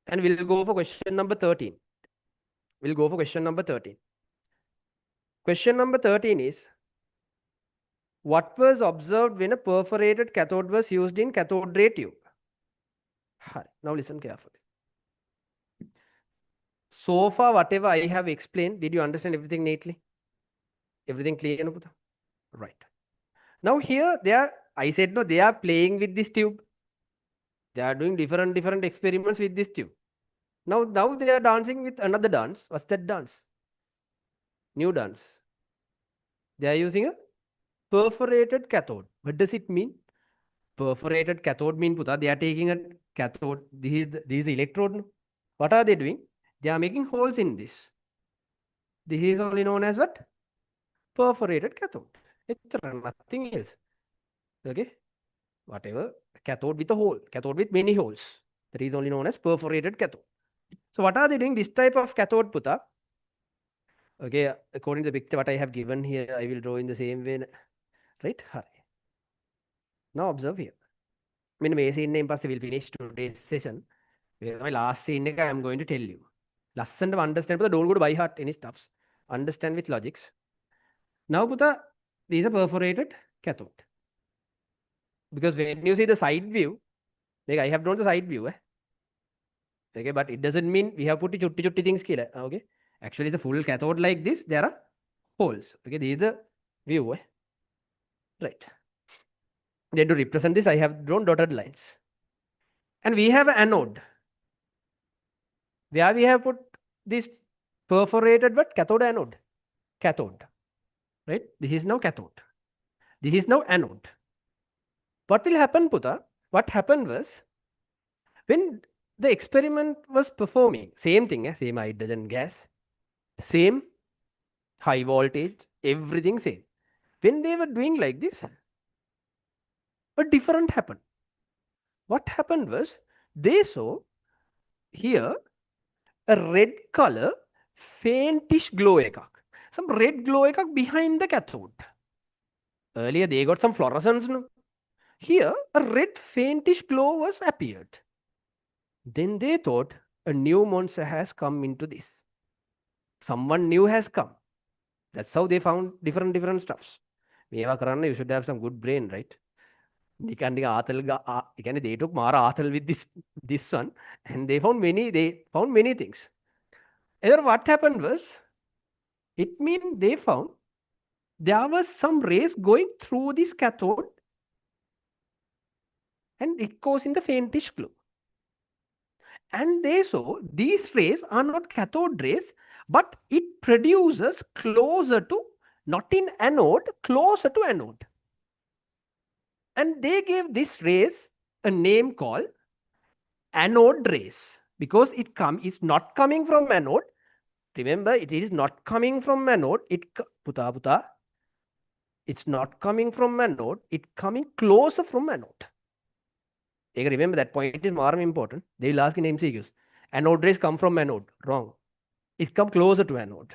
and we'll go for question number 13. We'll go for question number 13. Question number 13 is, what was observed when a perforated cathode was used in cathode ray tube? Now listen carefully. So far, whatever I have explained, did you understand everything neatly? Everything clear? Right. Now here I said no, they are playing with this tube. They are doing different experiments with this tube. Now they are dancing with another dance. What's that dance? New dance. They are using a perforated cathode. What does it mean? Perforated cathode mean puta, they are taking a cathode. This is electrode. No? What are they doing? They are making holes in this. This is only known as what? Perforated cathode. It's nothing else. Okay? Whatever. Cathode with a hole. Cathode with many holes. That is only known as perforated cathode. So what are they doing? This type of cathode puta. Okay, according to the picture what I have given here, I will draw in the same way. Right? Now observe here. I mean, scene name will finish today's session. My last scene I am going to tell you. Lesson to understand, but don't go to by heart any stuffs. Understand with logics. Now, puta, these are perforated cathode. Because when you see the side view, like I have drawn the side view. Okay, but it doesn't mean we have put the chutti things here. Okay, actually, the full cathode like this, there are holes. Okay, this is the view. Right. Then to represent this, I have drawn dotted lines. And we have an anode. Where we have put this perforated what? Cathode anode. Cathode. Right? This is now cathode. This is now anode. What will happen, Puta? What happened was, when the experiment was performing, same thing, same hydrogen gas, same high voltage, everything same. When they were doing like this, a different happened. What happened was, they saw here a red color, faintish glow ekak. Some red glow ekak behind the cathode. Earlier they got some fluorescence. No? Here a red faintish glow was appeared. Then they thought a new monster has come into this. Someone new has come. That's how they found different stuffs. You should have some good brain, right? They took Mara Athal with this one, and they found many things. And what happened was, it means they found there was some rays going through this cathode and it goes in the faintish glow. And they saw these rays are not cathode rays, but it produces closer to, not in anode, closer to anode. And they gave these rays a name called anode rays because it's not coming from anode. Remember, it is not coming from anode. It's not coming from anode. It's coming closer from anode. Remember that point is more important. They will ask in MCQs. Anode rays come from anode. Wrong. It comes closer to anode.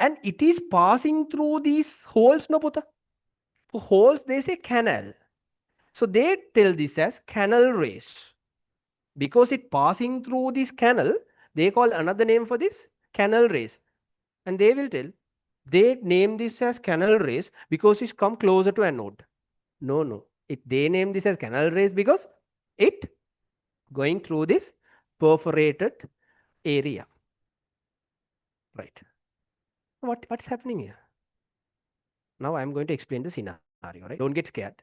And it is passing through these holes, no puta? For holes, they say canal. So they tell this as canal rays. Because it passing through this canal, they call another name for this, canal rays. And they will tell, they name this as canal rays because it's come closer to anode. No. They name this as canal rays because it going through this perforated area. Right. What's happening here? Now I'm going to explain the scenario, right? Don't get scared.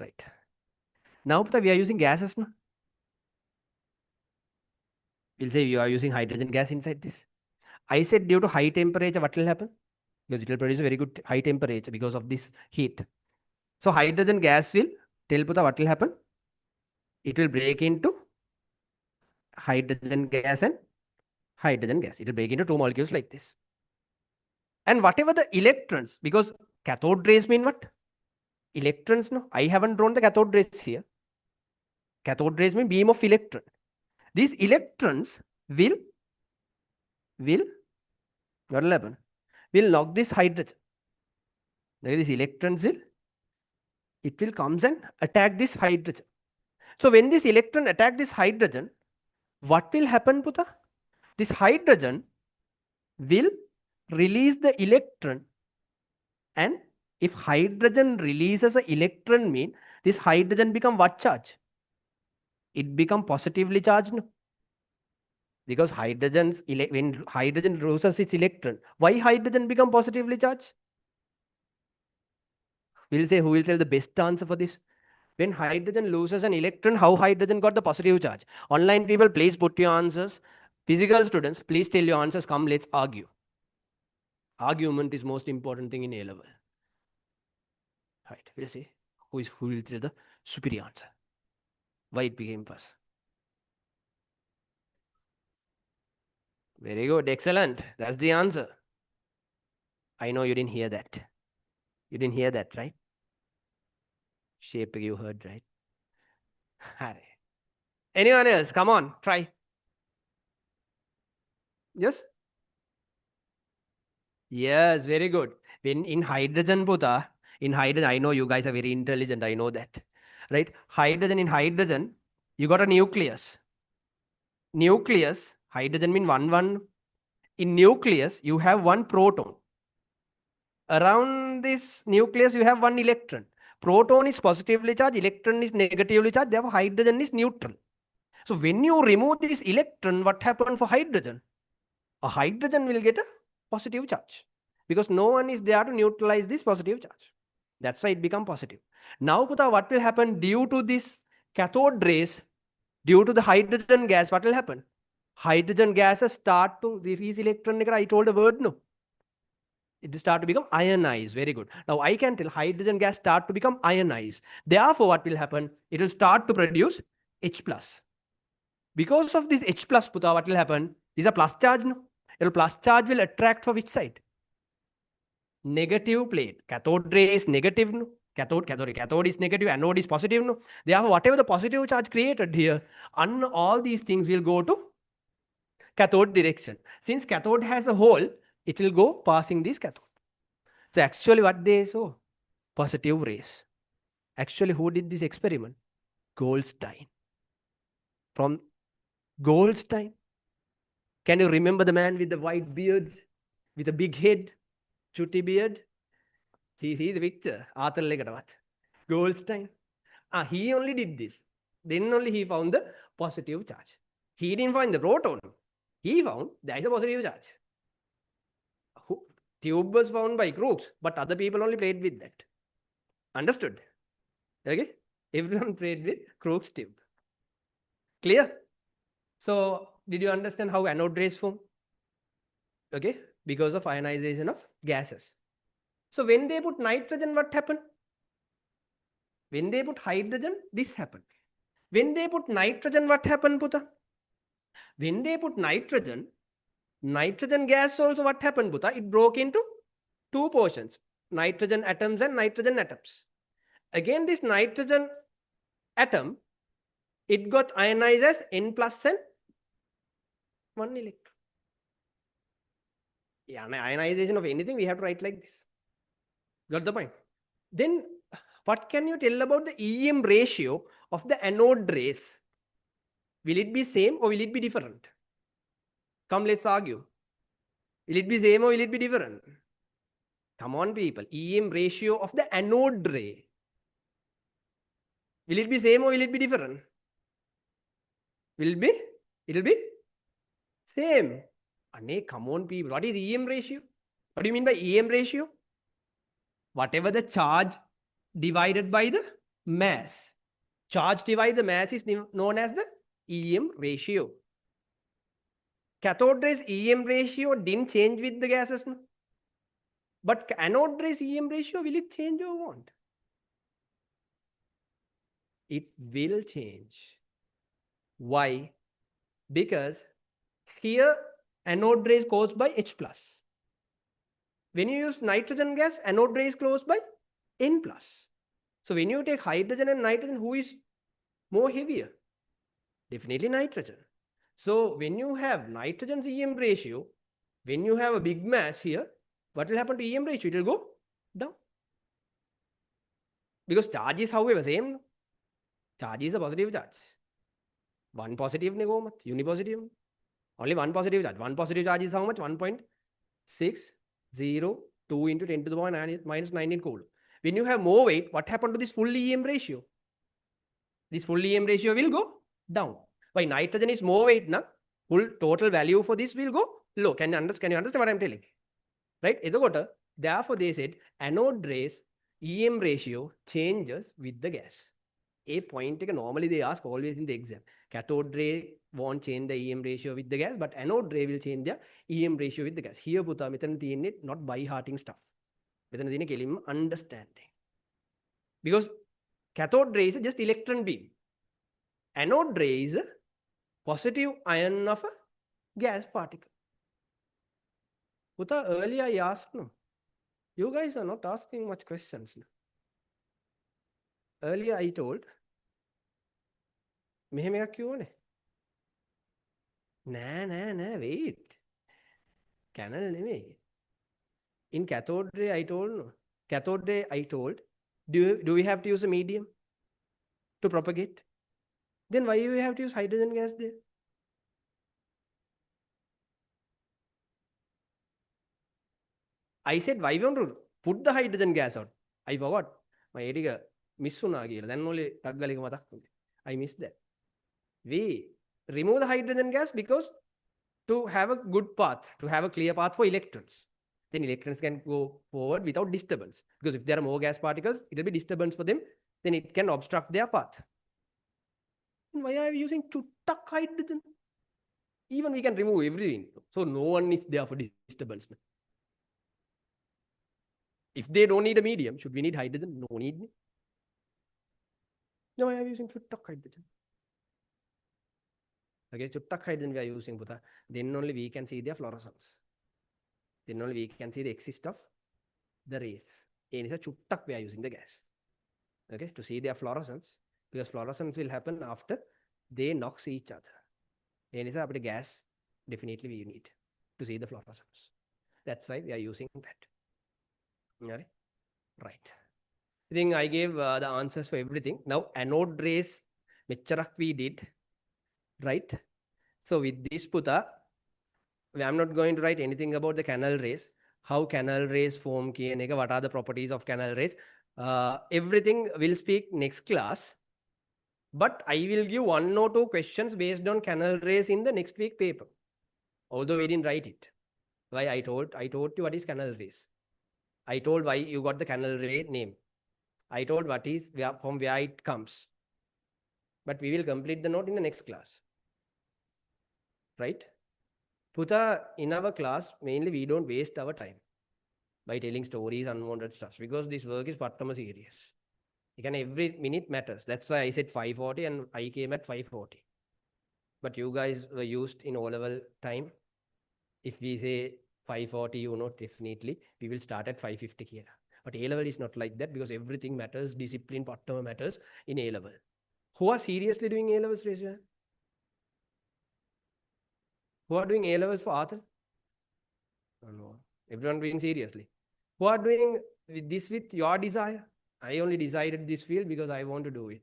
Right. Now we are using gases. No? We'll say you are using hydrogen gas inside this. I said due to high temperature, what will happen? Because it will produce a very good high temperature because of this heat. So hydrogen gas will, tell Puta what will happen? It will break into hydrogen gas and hydrogen gas. It will break into two molecules like this. And whatever the electrons, because cathode rays mean what? Electrons, no? I haven't drawn the cathode rays here. Cathode rays mean beam of electron. These electrons will will knock this hydrogen. These electrons will comes and attack this hydrogen. So when this electron attack this hydrogen, what will happen, Puta? This hydrogen will release the electron, and if hydrogen releases an electron, mean this hydrogen become what charge? It become positively charged, no? Because when hydrogen loses its electron, why hydrogen become positively charged? We'll say, who will tell the best answer for this? When hydrogen loses an electron, how hydrogen got the positive charge? Online people, please put your answers. Physical students, please tell your answers. Come, let's argue. Argument is most important thing in A level. Right, we'll see who will tell the superior answer. Why it became first. Very good, excellent. That's the answer. I know you didn't hear that. You didn't hear that, right? Shape you heard, right? Anyone else? Come on, try. Yes? Yes, very good. When in hydrogen, Buddha, in hydrogen, I know you guys are very intelligent. I know that. Right? In hydrogen, you got a nucleus. Nucleus, hydrogen mean one. In nucleus, you have one proton. Around this nucleus, you have one electron. Proton is positively charged, electron is negatively charged, therefore hydrogen is neutral. So when you remove this electron, what happened for hydrogen? A hydrogen will get a positive charge because no one is there to neutralize this positive charge. That's why it becomes positive. Now, Puta, what will happen due to this cathode rays, due to the hydrogen gas, what will happen? Hydrogen gases start to release electron. I told a word, no. It start to become ionized. Very good. Now I can tell hydrogen gas start to become ionized. Therefore, what will happen? It will start to produce H plus. Because of this H plus, Puta, what will happen? This is a plus charge, no? The plus charge will attract for which side? Negative plate. Cathode ray is negative, no? Cathode is negative, anode is positive, no? Therefore, whatever the positive charge created here, all these things will go to cathode direction. Since cathode has a hole, it will go passing this cathode. So actually what they saw? Positive rays. Actually, who did this experiment? Goldstein. From Goldstein. Can you remember the man with the white beard, with a big head, chutty beard? See the picture. Goldstein. He only did this. Then only he found the positive charge. He didn't find the proton. He found there is a positive charge. Tube was found by Crookes, but other people only played with that. Understood? Okay? Everyone played with Crookes tube. Clear? So, did you understand how anode rays form? Okay? Because of ionization of gases. So, when they put nitrogen, what happened? When they put hydrogen, this happened. When they put nitrogen, what happened, Puta? When they put nitrogen gas also, what happened, Puta? It broke into two portions, nitrogen atoms and nitrogen atoms. Again, this nitrogen atom, it got ionized as N plus and 1 electron. Yeah, ionization of anything, we have to write like this. Got the point? Then, what can you tell about the EM ratio of the anode rays? Will it be same or will it be different? Come, let's argue. Will it be same or will it be different? Come on, people. EM ratio of the anode ray. Will it be same or will it be different? Will it be? It will be same. Come on, people. What is EM ratio? What do you mean by EM ratio? Whatever the charge divided by the mass. Charge divided the mass is known as the EM ratio. Cathode rays EM ratio didn't change with the gases. No? But anode rays EM ratio, will it change or won't? It will change. Why? Because here anode ray is caused by H plus. When you use nitrogen gas, anode ray is caused by N plus. So when you take hydrogen and nitrogen, who is more heavier? Definitely nitrogen. So when you have nitrogen's EM ratio, when you have a big mass here, what will happen to EM ratio? It will go down. Because charge is, however, same. Charge is a positive charge. One positive unipositive. Only one positive charge. One positive charge is how much? 1.602 into 10 to the power minus 19 coulomb. When you have more weight, what happened to this full EM ratio? This full EM ratio will go down. Why? Nitrogen is more weight, na? Full total value for this will go low. Can you understand what I'm telling? Right? Therefore, they said anode rays EM ratio changes with the gas. A point normally they ask always in the exam. Cathode ray won't change the EM ratio with the gas, but anode ray will change the EM ratio with the gas. Here, පුතා මෙතන තියෙන්නේ not by hearting stuff. මෙතන තියෙන්නේ කෙලින්ම understanding. Because cathode ray is just electron beam. Anode ray is a positive ion of a gas particle. Puta, earlier I asked, no. You guys are not asking much questions. No? Earlier I told, මෙහෙම එකක් කියෝනේ. නෑ, wait. Canal නෙමෙයි. In cathode ray, I told, no. Cathode ray, I told, do we have to use a medium to propagate? Then why do we have to use hydrogen gas there? I said, why don't you put the hydrogen gas out? I forgot. My area miss then only I missed that. We remove the hydrogen gas because to have a good path, to have a clear path for electrons. Then electrons can go forward without disturbance. Because if there are more gas particles, it will be disturbance for them. Then it can obstruct their path. And why are we using chuttak hydrogen? Even we can remove everything. So no one is there for disturbance. If they don't need a medium, should we need hydrogen? No need. No, why are we using chuttak hydrogen? Okay, chuttak hydrogen we are using, Buddha. Then only we can see their fluorescence. Then only we can see the exist of the rays. And it's a chuttak we are using the gas. Okay, to see their fluorescence. Because fluorescence will happen after they knock each other. And it's a gas definitely we need to see the fluorescence. That's why we are using that. Right. I think I gave the answers for everything. Now anode rays, mecharak we did. Right? So with this, Puta, I'm not going to write anything about the canal rays, how canal rays form, what are the properties of canal rays. Everything will speak next class. But I will give 1 or 2 questions based on canal rays in the next week paper. Although we didn't write it. Why I told you what is canal rays. I told why you got the canal ray name. I told what is from where it comes. But we will complete the note in the next class. Right? Puta, in our class, mainly we don't waste our time by telling stories, unwanted stuff, because this work is pattama serious. Every minute matters. That's why I said 5:40 and I came at 5:40. But you guys were used in O-level time. If we say 5:40, definitely we will start at 5:50 here. But A-level is not like that because everything matters. Discipline, pattama matters in A-level. Who are seriously doing A-levels, raise your hand? Who are doing A-levels for Arthur? No. Everyone doing seriously. Who are doing this with your desire? I only decided this field because I want to do it.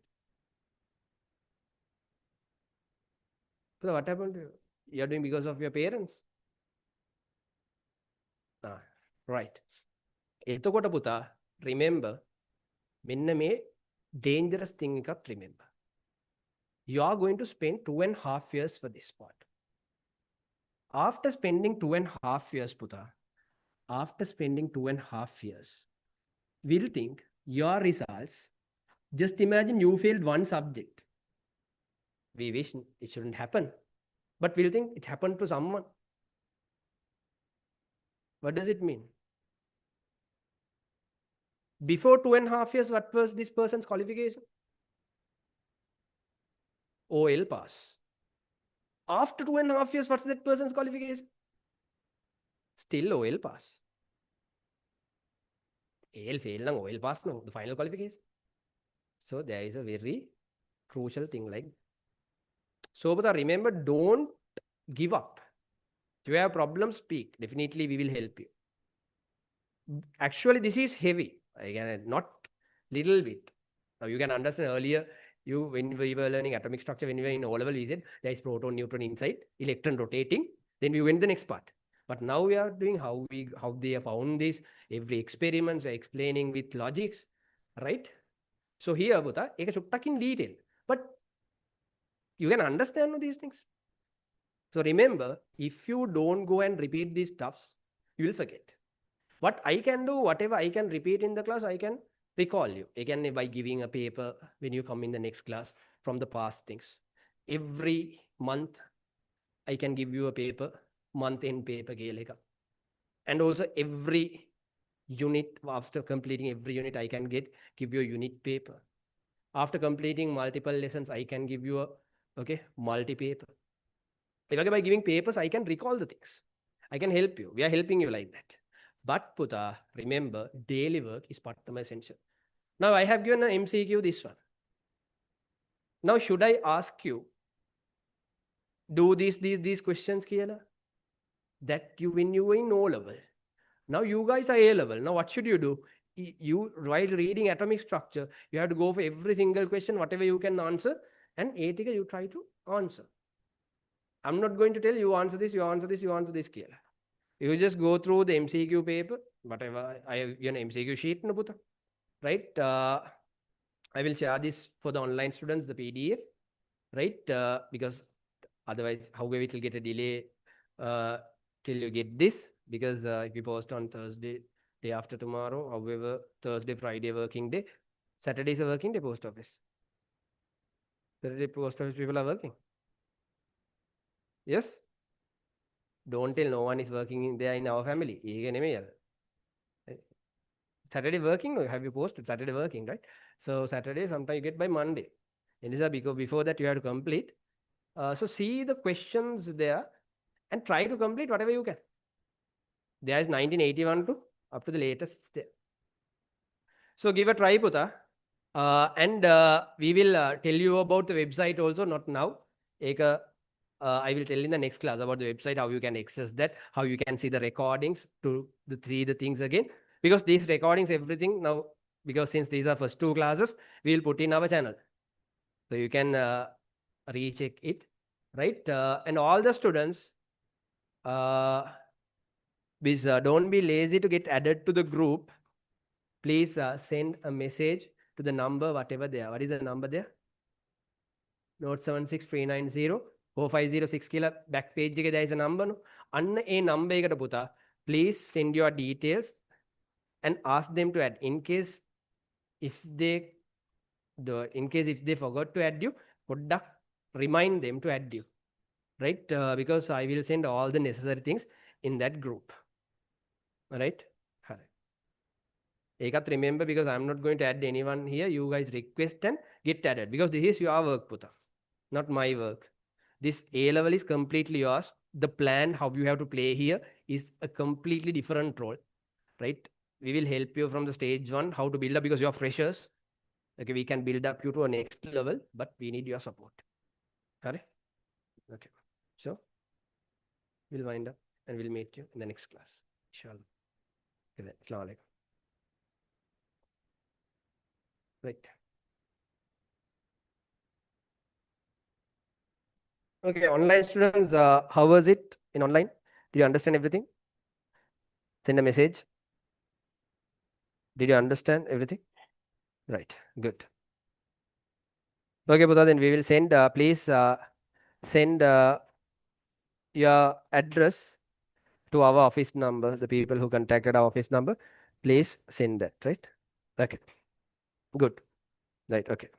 So what happened to you? You're doing because of your parents? Right. එතකොට පුතා, remember, මෙන්න මේ dangerous thing එකක් remember. You are going to spend 2.5 years for this part. After spending 2.5 years, Puta, after spending 2.5 years, we'll think your results, just imagine you failed one subject. We wish it shouldn't happen, but we'll think it happened to someone. What does it mean? Before 2.5 years, what was this person's qualification? OL pass. After 2.5 years, what's that person's qualification? Still OL pass. AL fail, OL pass, no, the final qualification. So there is a very crucial thing like. So, but remember, don't give up. If you have problems, speak. Definitely, we will help you. Actually, this is heavy. Again, not little bit. Now you can understand earlier, you when we were learning atomic structure, when we were in O level, we said there is proton, neutron inside, electron rotating. Then we went the next part. But now we are doing how they have found this. Every experiments are explaining with logics, right? So here, Buddha, ek chuttak in detail. But you can understand these things. So remember, if you don't go and repeat these stuffs, you will forget. What I can do, whatever I can repeat in the class, I can recall you. Again, by giving a paper when you come in the next class from the past things. Every month, I can give you a paper, month end paper. And also every unit, after completing every unit, I can give you a unit paper. After completing multiple lessons, I can give you a multi-paper. By giving papers, I can recall the things. I can help you. We are helping you like that. But Puta, remember, daily work is part of my essential. Now I have given an MCQ, this one. Now should I ask you, do these questions, Kiela? That you when you were in O level. Now you guys are A level. Now what should you do? You, while reading atomic structure, you have to go for every single question, whatever you can answer, and Etika you try to answer. I'm not going to tell you answer this, you answer this, you answer this, Kiela. You just go through the MCQ paper, whatever I have an MCQ sheet, no puta, right? I will share this for the online students, the PDF, right? Because otherwise, however, it will get a delay till you get this. Because if you post on Thursday, day after tomorrow, however, Thursday, Friday, working day, Saturday is a working day, post office. Saturday, post office people are working. Yes? Don't tell no one is working there in our family. Saturday working, or have you posted Saturday working, right? So Saturday, sometimes you get by Monday. And because before that you have to complete. So see the questions there and try to complete whatever you can. There is 1981 to up to the latest there. So give a try, Puta. And we will tell you about the website also, not now. I will tell in the next class about the website, how you can access that, how you can see the recordings to see the things again. Because these recordings, everything now, because since these are first two classes, we will put in our channel. So you can recheck it, right? And all the students, please don't be lazy to get added to the group. Please send a message to the number, whatever there. What is the number there? Note 76390-4506 කියලා back page එකේ there is a number. No? අන්න ඒ number එකට පුතා please send your details and ask them to add in case if they forgot to add you, පොඩ්ඩක් remind them to add you, right? Because I will send all the necessary things in that group. All right? Ekat remember, because I'm not going to add anyone here. You guys request and get added because this is your work, Puta, not my work. This A level is completely yours. The plan, how you have to play here, is a completely different role, right? We will help you from the stage one, how to build up, because you're freshers. Okay, we can build up you to a next level, but we need your support. Correct? Okay. So we'll wind up and we'll meet you in the next class. Inshallah. Okay, Assalamu alaikum. Right. Okay, online students, how was it in online? Did you understand everything? Send a message. Did you understand everything? Right, good. Okay, Buddha, then we will send, please send your address to our office number, the people who contacted our office number. Please send that, right? Okay, good. Right, okay.